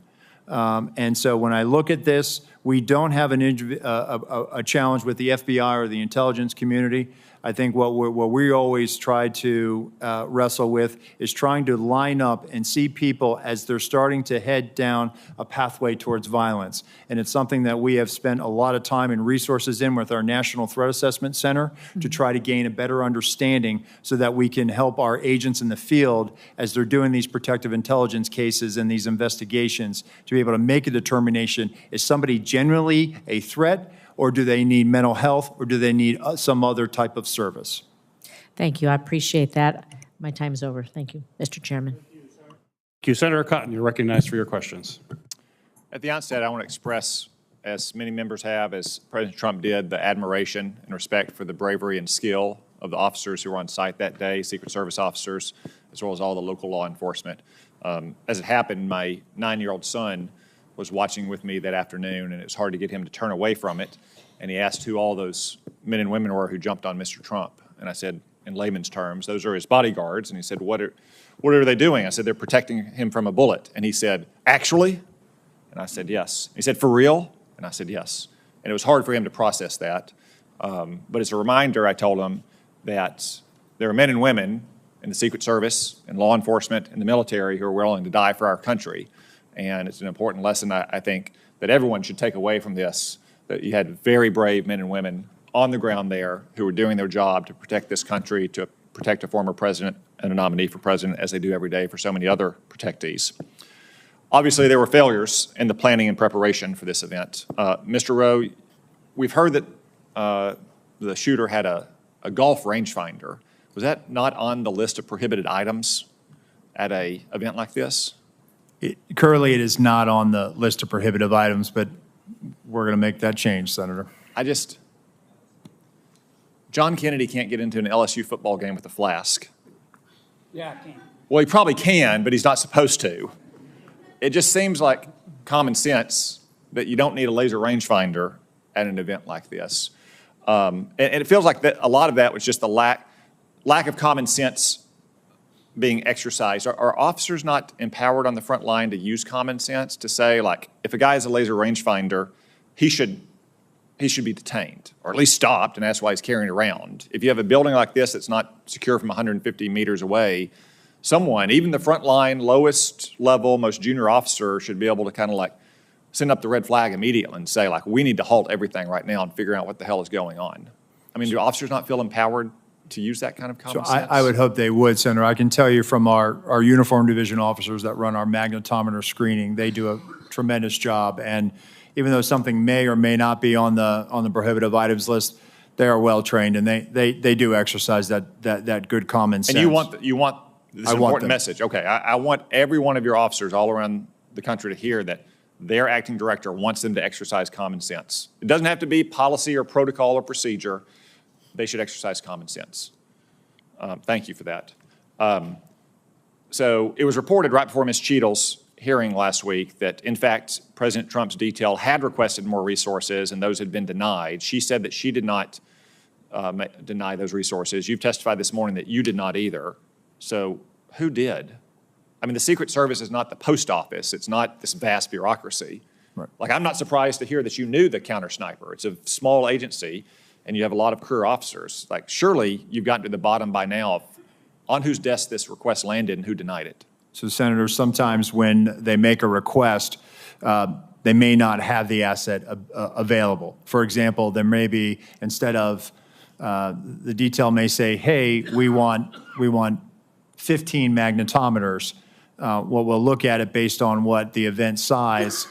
And so when I look at this, We don't have a challenge with the FBI or the intelligence community. I think what we always try to wrestle with is trying to line up and see people as they're starting to head down a pathway towards violence. And it's something that we have spent a lot of time and resources in with our National Threat Assessment Center to try to gain a better understanding so that we can help our agents in the field as they're doing these protective intelligence cases and these investigations to be able to make a determination, is somebody generally a threat, or do they need mental health, or do they need some other type of service? Thank you. I appreciate that. My time's over. Thank you, Mr. Chairman. Thank you. Senator Cotton, you're recognized for your questions. At the outset, I want to express, as many members have, as President Trump did, the admiration and respect for the bravery and skill of the officers who were on site that day, Secret Service officers, as well as all the local law enforcement. As it happened, my 9-year-old son was watching with me that afternoon, and it was hard to get him to turn away from it. And he asked who all those men and women were who jumped on Mr. Trump. And I said, in layman's terms, those are his bodyguards. And he said, what are they doing? I said, they're protecting him from a bullet. And he said, actually? And I said, yes. He said, for real? And I said, yes. And it was hard for him to process that. But as a reminder, I told him that there are men and women in the Secret Service, in law enforcement, in the military who are willing to die for our country. And it's an important lesson, I think, that everyone should take away from this, that you had very brave men and women on the ground there who were doing their job to protect this country, to protect a former president and a nominee for president, as they do every day for so many other protectees. Obviously, there were failures in the planning and preparation for this event. Mr. Rowe, we've heard that the shooter had a golf rangefinder. Was that not on the list of prohibited items at an event like this? Currently, it is not on the list of prohibitive items, but we're going to make that change, Senator. John Kennedy can't get into an LSU football game with a flask. Yeah, I can. Well, he probably can, but he's not supposed to. It just seems like common sense that you don't need a laser rangefinder at an event like this. And it feels like that a lot of that was just the lack of common sense being exercised. Are officers not empowered on the front line to use common sense to say, like, if a guy has a laser rangefinder, he should be detained, or at least stopped and asked why he's carrying it around. If you have a building like this that's not secure from 150 meters away, someone, even the front line, lowest level, most junior officer should be able to kind of like send up the red flag immediately and say, like, we need to halt everything right now and figure out what the hell is going on. I mean, do officers not feel empowered to use that kind of common sense? I would hope they would, Senator. I can tell you from our uniform division officers that run our magnetometer screening, they do a tremendous job. And even though something may or may not be on the prohibitive items list, they are well trained and they do exercise that good common sense. And you want this important message. Okay, I want every one of your officers all around the country to hear that their acting director wants them to exercise common sense. It doesn't have to be policy or protocol or procedure. They should exercise common sense. Thank you for that. So it was reported right before Ms. Cheadle's hearing last week that, in fact, President Trump's detail had requested more resources and those had been denied. She said that she did not deny those resources. You've testified this morning that you did not either. So who did? I mean, the Secret Service is not the post office. It's not this vast bureaucracy. Right. Like, I'm not surprised to hear that you knew the counter sniper. It's a small agency, and you have a lot of career officers. Like, surely you've gotten to the bottom by now of on whose desk this request landed and who denied it. So, Senator, sometimes when they make a request, they may not have the asset available. For example, there may be, instead of, the detail may say, hey, we want 15 magnetometers. What we'll look at it based on what the event size,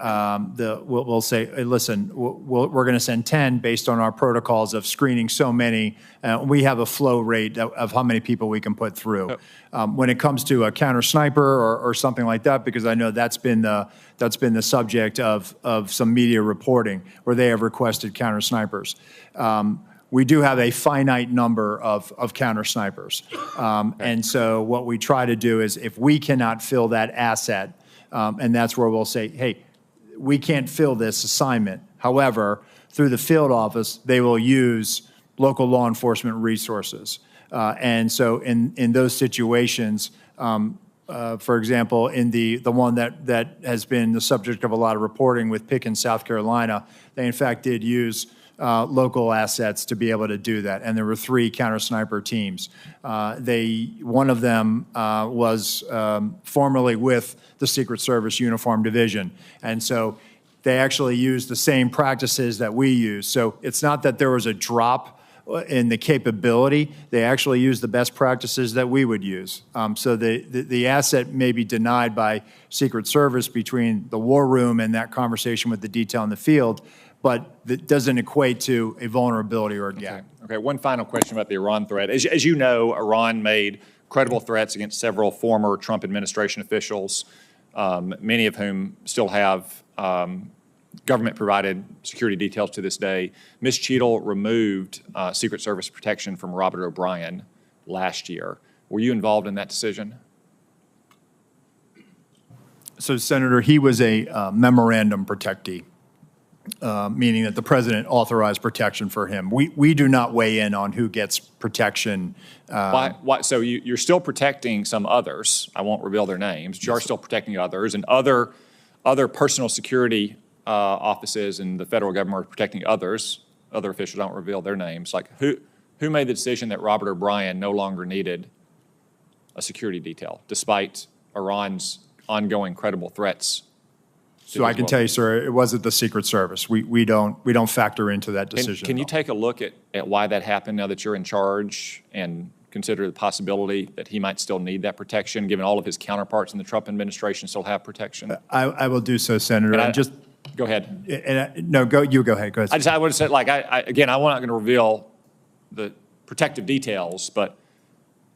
we'll say, hey, listen, we're going to send 10 based on our protocols of screening so many. We have a flow rate of how many people we can put through. When it comes to a counter sniper or something like that, because I know that's been the subject of some media reporting where they have requested counter snipers. We do have a finite number of counter snipers. And so what we try to do is if we cannot fill that asset, and that's where we'll say, hey, we can't fill this assignment. However, through the field office, they will use local law enforcement resources. And so in those situations, for example, in the one that has been the subject of a lot of reporting with Pickens, South Carolina, they in fact did use local assets to be able to do that. And there were 3 counter-sniper teams. One of them was formerly with the Secret Service Uniform Division. And so they actually used the same practices that we use. So it's not that there was a drop in the capability. They actually use the best practices that we would use. So the asset may be denied by Secret Service between the war room and that conversation with the detail in the field, but that doesn't equate to a vulnerability or a gap. Okay, one final question about the Iran threat. As you know, Iran made credible threats against several former Trump administration officials, many of whom still have government-provided security details to this day. Ms. Cheadle removed Secret Service protection from Robert O'Brien last year. Were you involved in that decision? So, Senator, he was a memorandum protectee, meaning that the president authorized protection for him. We do not weigh in on who gets protection. Why? So you're still protecting some others. I won't reveal their names. You are still protecting others, and other personal security offices in the federal government are protecting others. Other officials don't reveal their names. Like who made the decision that Robert O'Brien no longer needed a security detail, despite Iran's ongoing credible threats? So I can tell you, sir, it wasn't the Secret Service. We don't factor into that decision. Can you take a look at why that happened now that you're in charge, and consider the possibility that he might still need that protection, given all of his counterparts in the Trump administration still have protection? I will do so, Senator. Go ahead. You go ahead. Go ahead. I would have said, like, again, I'm not going to reveal the protective details, but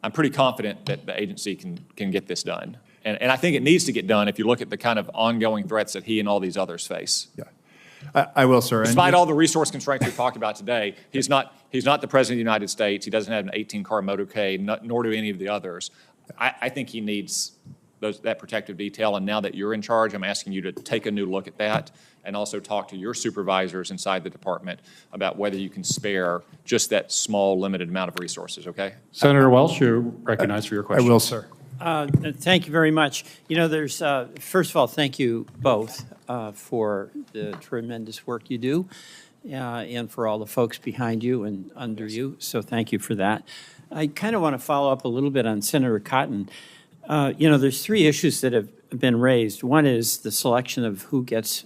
I'm pretty confident that the agency can get this done. And I think it needs to get done if you look at the kind of ongoing threats that he and all these others face. Yeah, I will, sir. Despite all the resource constraints we've talked about today, he's not the President of the United States. He doesn't have an 18-car motorcade, nor do any of the others. I think he needs that protective detail, and now that you're in charge, I'm asking you to take a new look at that and also talk to your supervisors inside the department about whether you can spare just that small, limited amount of resources, okay? Senator Welch, you're recognized for your question. I will, sir. Thank you very much. You know, there's, first of all, thank you both for the tremendous work you do and for all the folks behind you and under you. So thank you for that. I kind of want to follow up a little bit on Senator Cotton. You know, there's 3 issues that have been raised. One is the selection of who gets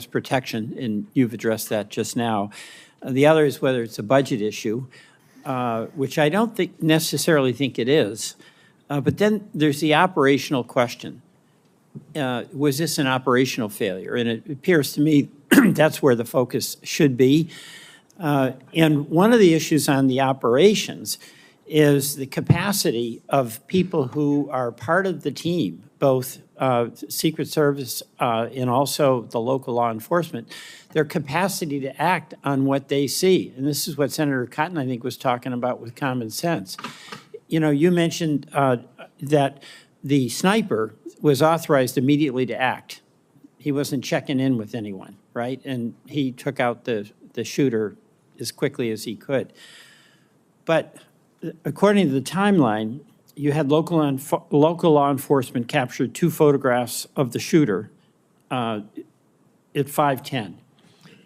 protection, and you've addressed that just now. The other is whether it's a budget issue, which I don't necessarily think it is. But then there's the operational question. Was this an operational failure? And it appears to me that's where the focus should be. And one of the issues on the operations is the capacity of people who are part of the team, both Secret Service and also the local law enforcement, their capacity to act on what they see. And this is what Senator Cotton, I think, was talking about with common sense. You know, you mentioned that the sniper was authorized immediately to act. He wasn't checking in with anyone, right? And he took out the shooter as quickly as he could. But according to the timeline, you had local law enforcement captured 2 photographs of the shooter at 5:10.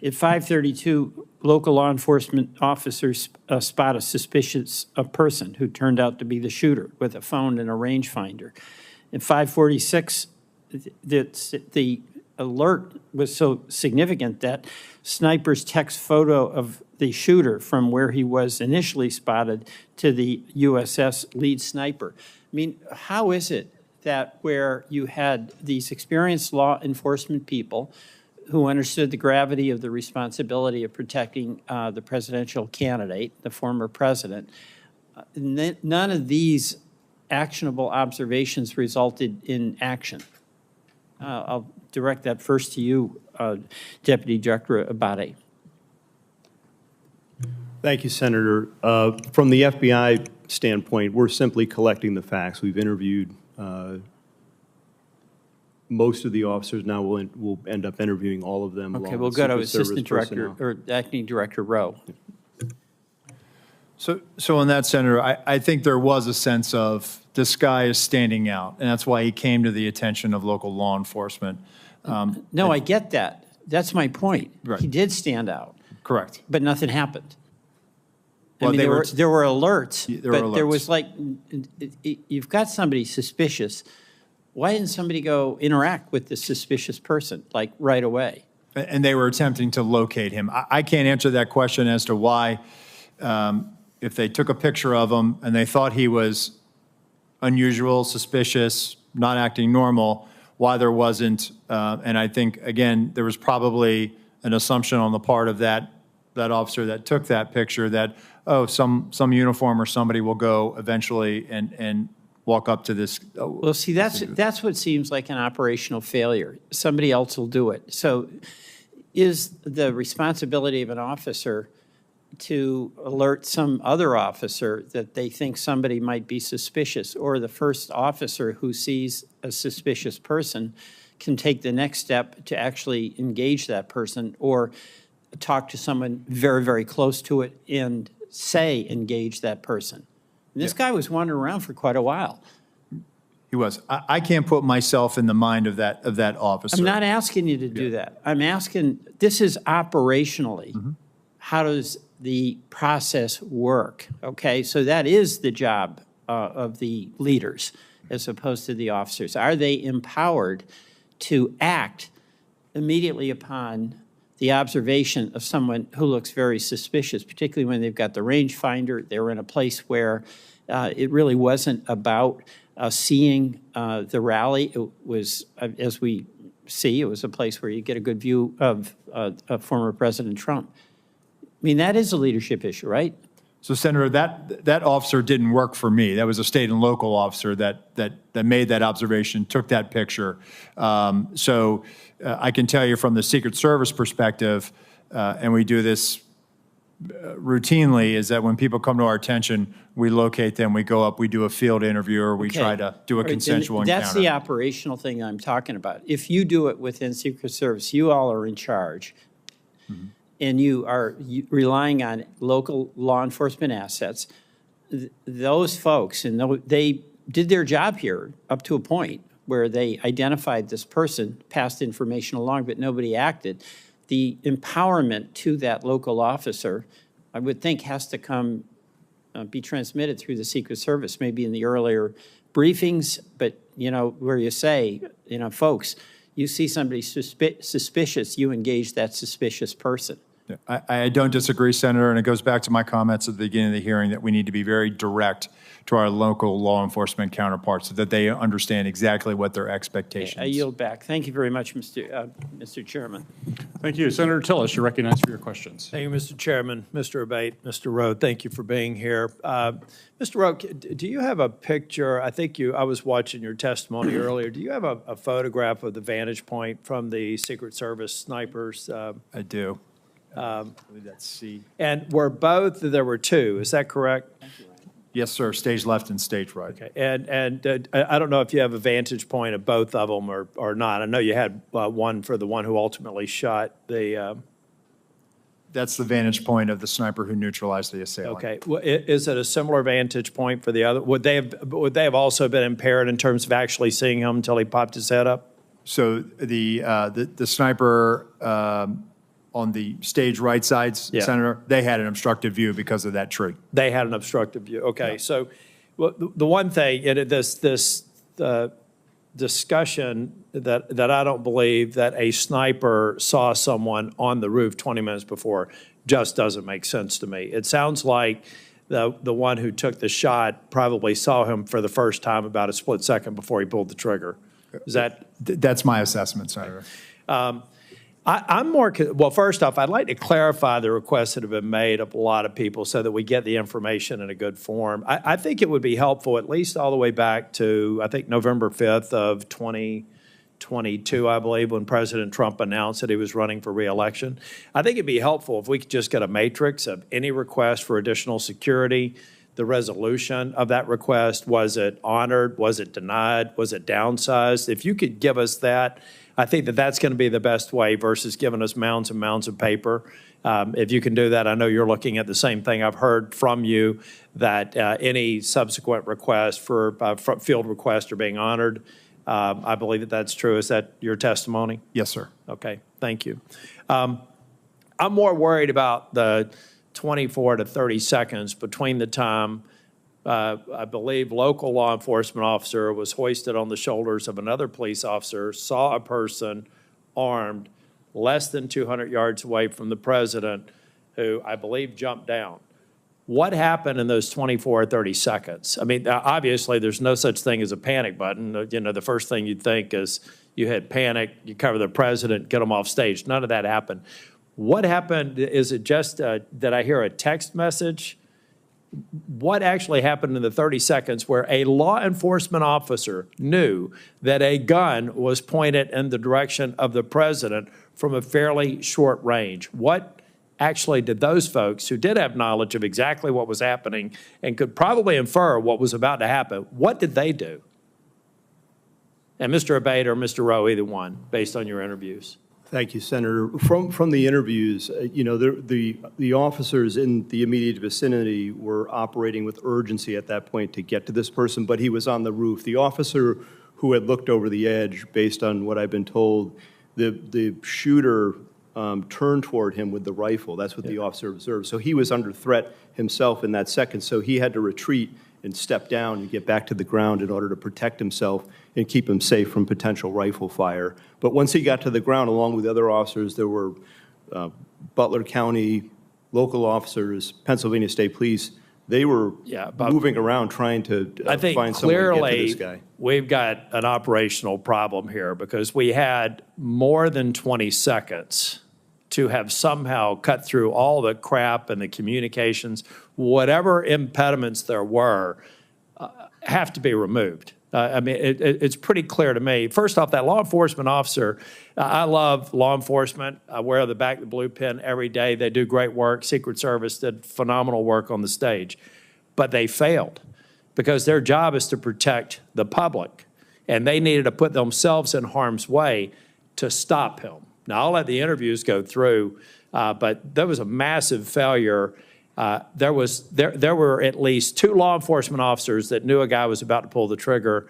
At 5:32, local law enforcement officers spot a suspicious person who turned out to be the shooter with a phone and a rangefinder. At 5:46, the alert was so significant that snipers text photo of the shooter from where he was initially spotted to the USS lead sniper. I mean, how is it that where you had these experienced law enforcement people who understood the gravity of the responsibility of protecting the presidential candidate, the former president, none of these actionable observations resulted in action? I'll direct that first to you, Deputy Director Abbate. Thank you, Senator. From the FBI standpoint, we're simply collecting the facts. We've interviewed most of the officers. Now we'll end up interviewing all of them. Okay, we'll go to Assistant Director or Acting Director Rowe. So on that, Senator, I think there was a sense of this guy is standing out, and that's why he came to the attention of local law enforcement. No, I get that. That's my point. Right. He did stand out. Correct. But nothing happened. Well, I mean, there were alerts, There were but there alerts. was like, you've got somebody suspicious. Why didn't somebody go interact with the suspicious person, like right away? And they were attempting to locate him. I can't answer that question as to why, if they took a picture of him and they thought he was unusual, suspicious, not acting normal, why there wasn't. And I think, again, there was probably an assumption on the part of that officer that took that picture that, oh, some uniform or somebody will go eventually and walk up to this. Well, see, that's what seems like an operational failure. Somebody else will do it. So is the responsibility of an officer to alert some other officer that they think somebody might be suspicious, or the first officer who sees a suspicious person can take the next step to actually engage that person or talk to someone very, very close to it and say engage that person. And this guy was wandering around for quite a while. He was. I can't put myself in the mind of that officer. I'm not asking you to do that. I'm asking, this is operationally, how does the process work? Okay, so that is the job of the leaders as opposed to the officers. Are they empowered to act immediately upon the observation of someone who looks very suspicious, particularly when they've got the rangefinder, they were in a place where it really wasn't about seeing the rally. It was, as we see, it was a place where you get a good view of former President Trump. I mean, that is a leadership issue, right? So, Senator, that officer didn't work for me. That was a state and local officer that made that observation, took that picture. So I can tell you from the Secret Service perspective, and we do this routinely, is that when people come to our attention, we locate them, we go up, we do a field interview, or we try to do a All right, consensual then encounter. That's the operational thing I'm talking about. If you do it within Secret Service, you all are in charge, and you are relying on local law enforcement assets, those folks, and they did their job here up to a point where they identified this person, passed information along, but nobody acted. The empowerment to that local officer, I would think, has to come, be transmitted through the Secret Service, maybe in the earlier briefings, but, you know, where you say, you know, folks, you see somebody suspicious, you engage that suspicious person. I don't disagree, Senator, and it goes back to my comments at the beginning of the hearing that we need to be very direct to our local law enforcement counterparts so that they understand exactly what their expectations are. I yield back. Thank you very much, Mr. Chairman. Thank you. Senator Tillis, you're recognized for your questions. Thank you, Mr. Chairman. Mr. Abbate, Mr. Rowe, thank you for being here. Mr. Rowe, do you have a picture? I think I was watching your testimony earlier. Do you have a photograph of the vantage point from the Secret Service snipers? I do. I believe that's C. And there were two, is that correct? Yes, sir. Stage left and stage right. Okay. And I don't know if you have a vantage point of both of them or not. I know you had one for the one who ultimately shot the. That's the vantage point of the sniper who neutralized the assailant. Okay. Well, is it a similar vantage point for the other? Would they have also been impaired in terms of actually seeing him until he popped his head up? So the sniper on the stage right side, Senator, they had an obstructive view because of that tree. They had an obstructive view. Okay. Yeah. So well, the one thing, this discussion that I don't believe that a sniper saw someone on the roof 20 minutes before just doesn't make sense to me. It sounds like the one who took the shot probably saw him for the first time about a split second before he pulled the trigger. Is that? That's my assessment, Senator. I'm more, well, first off, I'd like to clarify the requests that have been made of a lot of people so that we get the information in a good form. I think it would be helpful, at least all the way back to, I think, November 5th of 2022, I believe, when President Trump announced that he was running for re-election. I think it'd be helpful if we could just get a matrix of any request for additional security, the resolution of that request. Was it honored? Was it denied? Was it downsized? If you could give us that, I think that that's going to be the best way versus giving us mounds and mounds of paper. If you can do that, I know you're looking at the same thing. I've heard from you that any subsequent requests for field requests are being honored. I believe that that's true. Is that your testimony? Yes, sir. Okay, thank you. I'm more worried about the 24 to 30 seconds between the time I believe local law enforcement officer was hoisted on the shoulders of another police officer, saw a person armed less than 200 yards away from the president, who I believe jumped down. What happened in those 24 or 30 seconds? I mean, obviously, there's no such thing as a panic button. You know, the first thing you'd think is you had panic, you cover the president, get him off stage. None of that happened. What happened? Is it just that I hear a text message? What actually happened in the 30 seconds where a law enforcement officer knew that a gun was pointed in the direction of the president from a fairly short range? What actually did those folks who did have knowledge of exactly what was happening and could probably infer what was about to happen, what did they do? And Mr. Abbate or Mr. Rowe, either one, based on your interviews. Thank you, Senator. From the interviews, you know, the officers in the immediate vicinity were operating with urgency at that point to get to this person, but he was on the roof. The officer who had looked over the edge, based on what I've been told, the shooter turned toward him with the rifle. That's what the officer observed. So he was under threat himself in that second, so he had to retreat and step down and get back to the ground in order to protect himself and keep him safe from potential rifle fire. But once he got to the ground, along with other officers, there were Butler County local officers, Pennsylvania State Police. They were moving around trying to find someone to get to this guy. We've got an operational problem here because we had more than 20 seconds to have somehow cut through all the crap and the communications, whatever impediments there were, have to be removed. I mean, it's pretty clear to me. First off, that law enforcement officer, I love law enforcement. I wear the back of the blue pin every day. They do great work. Secret Service did phenomenal work on the stage. But they failed because their job is to protect the public. And they needed to put themselves in harm's way to stop him. Now, I'll let the interviews go through, but there was a massive failure. There were at least 2 law enforcement officers that knew a guy was about to pull the trigger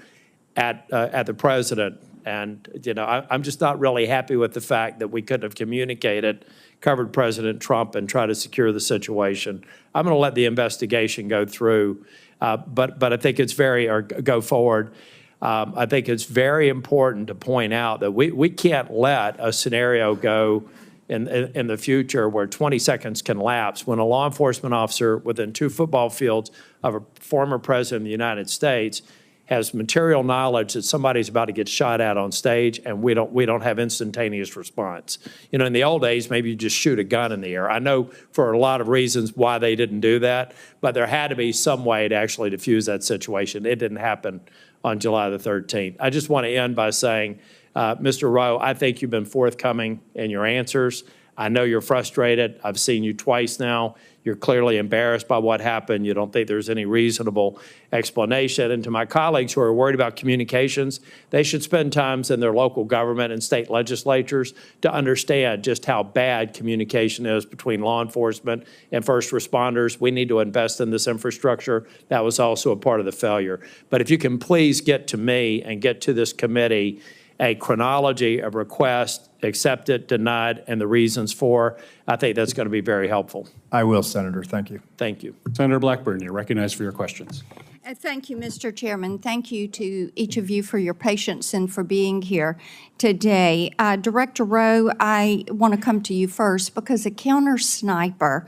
at the president. And, you know, I'm just not really happy with the fact that we couldn't have communicated, covered President Trump, and tried to secure the situation. I'm going to let the investigation go through, but I think it's go forward. I think it's very important to point out that we can't let a scenario go in the future where 20 seconds can lapse when a law enforcement officer within 2 football fields of a former president of the United States has material knowledge that somebody's about to get shot at on stage, and we don't have instantaneous response. You know, in the old days, maybe you just shoot a gun in the air. I know for a lot of reasons why they didn't do that, but there had to be some way to actually diffuse that situation. It didn't happen on July the 13th. I just want to end by saying, Mr. Rowe, I think you've been forthcoming in your answers. I know you're frustrated. I've seen you twice now. You're clearly embarrassed by what happened. You don't think there's any reasonable explanation. And to my colleagues who are worried about communications, they should spend time in their local government and state legislatures to understand just how bad communication is between law enforcement and first responders. We need to invest in this infrastructure. That was also a part of the failure. But if you can please get to me and get to this committee a chronology of requests, accepted, denied, and the reasons for, I think that's going to be very helpful. I will, Senator. Thank you. Thank you. Senator Blackburn, you're recognized for your questions. Thank you, Mr. Chairman. Thank you to each of you for your patience and for being here today. Director Rowe, I want to come to you first because a counter sniper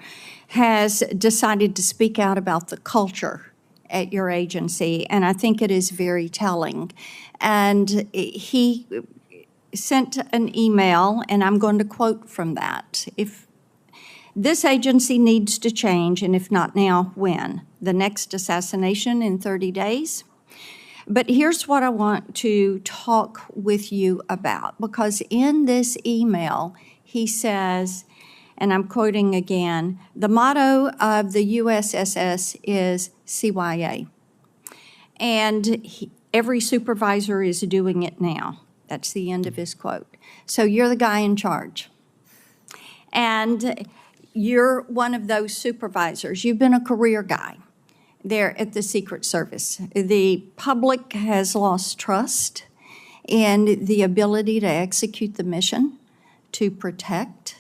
has decided to speak out about the culture at your agency, and I think it is very telling. And he sent an email, and I'm going to quote from that. If this agency needs to change, and if not now, when? The next assassination in 30 days? But here's what I want to talk with you about, because in this email, he says, and I'm quoting again, the motto of the USSS is CYA. And every supervisor is doing it now. That's the end of his quote. So you're the guy in charge. And you're one of those supervisors. You've been a career guy there at the Secret Service. The public has lost trust in the ability to execute the mission, to protect.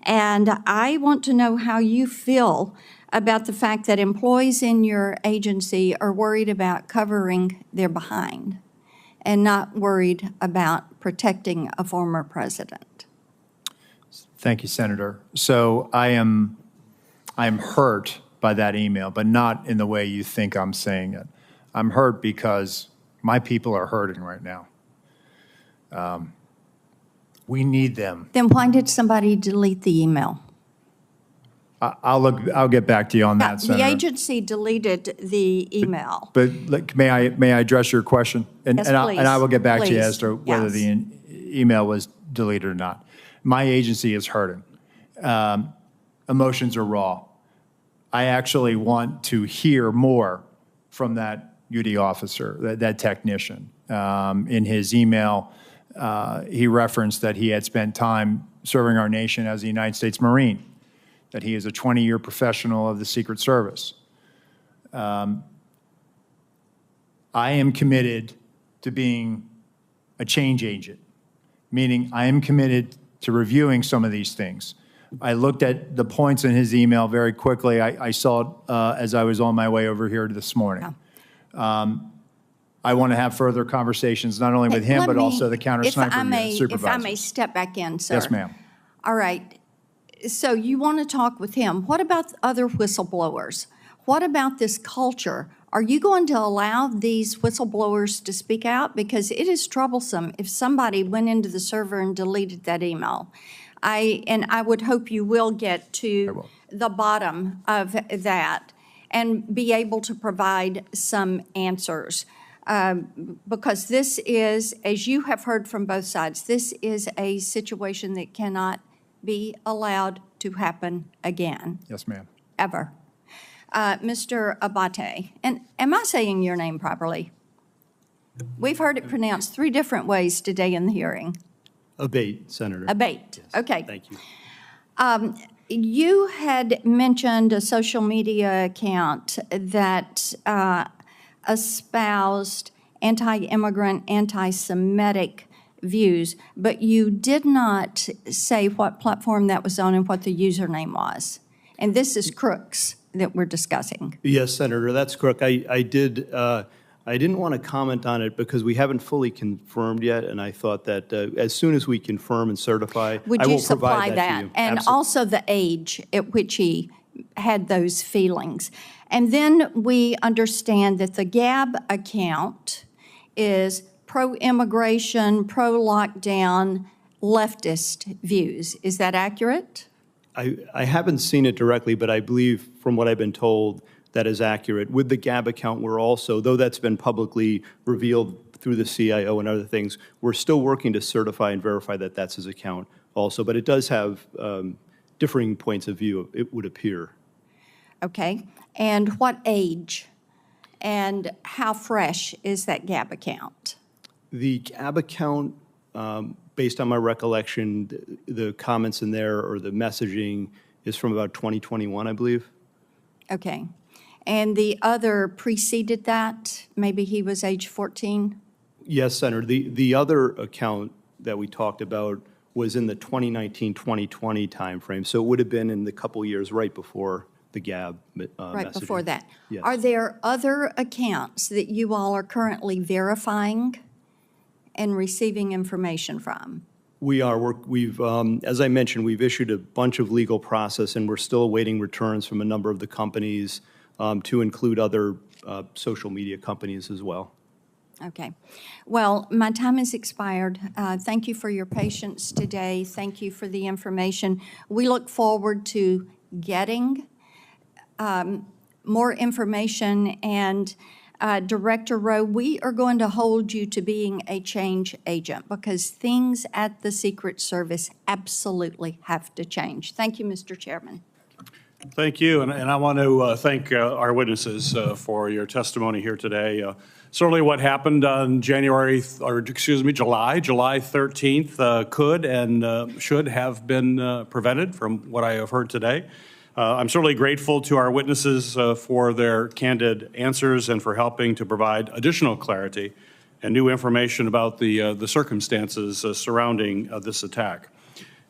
And I want to know how you feel about the fact that employees in your agency are worried about covering their behind and not worried about protecting a former president. Thank you, Senator. So I am hurt by that email, but not in the way you think I'm saying it. I'm hurt because my people are hurting right now. We need them. Then why did somebody delete the email? I'll get back to you on that, Senator. The agency deleted the email. But look, may I address your question? And, Yes, and, please. I will get back to you Please. as to whether Yes. the email was deleted or not. My agency is hurting. Emotions are raw. I actually want to hear more from that UD officer, that technician. In his email, he referenced that he had spent time serving our nation as a United States Marine, that he is a 20-year professional of the Secret Service. I am committed to being a change agent, meaning I am committed to reviewing some of these things. I looked at the points in his email very quickly. I saw it as I was on my way over here this morning. I want to have further conversations, not only with him, but also the counter-sniper supervisors. If I may step back in, sir. Yes, ma'am. All right. So you want to talk with him. What about other whistleblowers? What about this culture? Are you going to allow these whistleblowers to speak out? Because it is troublesome if somebody went into the server and deleted that email. I would hope you will get to the bottom of that and be able to provide some answers. Because this is, as you have heard from both sides, this is a situation that cannot be allowed to happen again. Yes, ma'am. Ever. Mr. Abbate, and am I saying your name properly? We've heard it pronounced 3 different ways today in the hearing. Abate, Senator. Abate, Yes. okay. Thank you. You had mentioned a social media account that espoused anti-immigrant, anti-Semitic views, but you did not say what platform that was on and what the username was. And this is Crooks that we're discussing. Yes, Senator, that's correct. I didn't want to comment on it because we haven't fully confirmed yet, and I thought that as soon as we confirm and certify, Would I you will supply provide that that? to you. And Absolutely. also the age at which he had those feelings. And then we understand that the Gab account is pro-immigration, pro-lockdown, leftist views. Is that accurate? I haven't seen it directly, but I believe from what I've been told, that is accurate. With the Gab account, we're also, though that's been publicly revealed through the CIO and other things, we're still working to certify and verify that that's his account also. But it does have differing points of view, it would appear. Okay. And what age and how fresh is that Gab account? The Gab account, based on my recollection, the comments in there or the messaging is from about 2021, I believe. Okay. And the other preceded that? Maybe he was age 14? Yes, Senator. The other account that we talked about was in the 2019-2020 timeframe, so it would have been in the couple years right before the Gab Right messaging. before that. Yes. Are there other accounts that you all are currently verifying and receiving information from? We are. We've, as I mentioned, we've issued a bunch of legal process, and we're still awaiting returns from a number of the companies to include other social media companies as well. Okay. Well, my time has expired. Thank you for your patience today. Thank you for the information. We look forward to getting more information. And Director Rowe, we are going to hold you to being a change agent because things at the Secret Service absolutely have to change. Thank you, Mr. Chairman. Thank you, and I want to thank our witnesses for your testimony here today. Certainly what happened on July 13th could and should have been prevented from what I have heard today. I'm certainly grateful to our witnesses for their candid answers and for helping to provide additional clarity and new information about the circumstances surrounding this attack.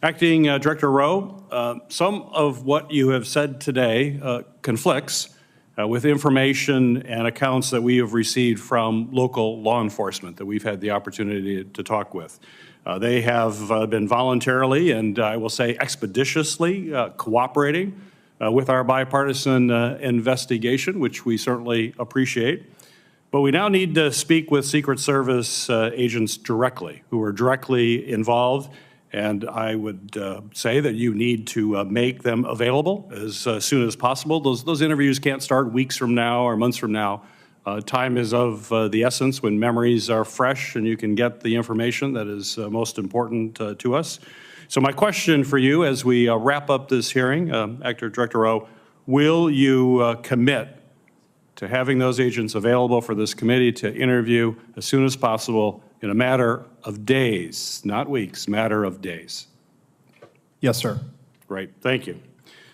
Acting Director Rowe, some of what you have said today conflicts with information and accounts that we have received from local law enforcement that we've had the opportunity to talk with. They have been voluntarily and I will say expeditiously cooperating with our bipartisan investigation, which we certainly appreciate. But we now need to speak with Secret Service agents directly, who are directly involved. And I would say that you need to make them available as soon as possible. Those interviews can't start weeks from now or months from now. Time is of the essence when memories are fresh and you can get the information that is most important to us. So my question for you as we wrap up this hearing, Acting Director Rowe, will you commit to having those agents available for this committee to interview as soon as possible in a matter of days, not weeks, matter of days? Yes, sir. Great, thank you.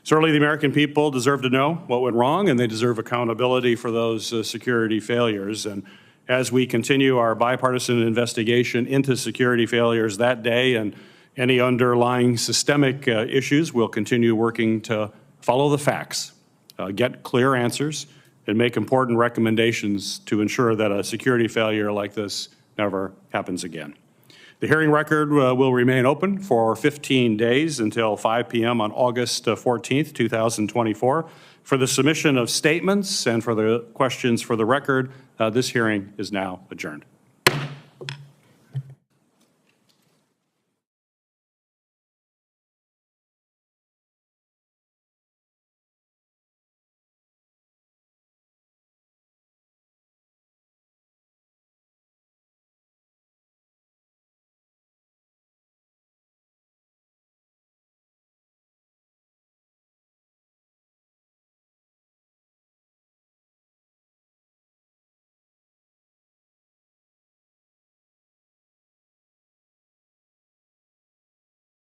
Certainly the American people deserve to know what went wrong and they deserve accountability for those security failures. And as we continue our bipartisan investigation into security failures that day and any underlying systemic issues, we'll continue working to follow the facts, get clear answers, and make important recommendations to ensure that a security failure like this never happens again. The hearing record will remain open for 15 days until 5 p.m. on August 14th, 2024. For the submission of statements and for the questions for the record, this hearing is now adjourned.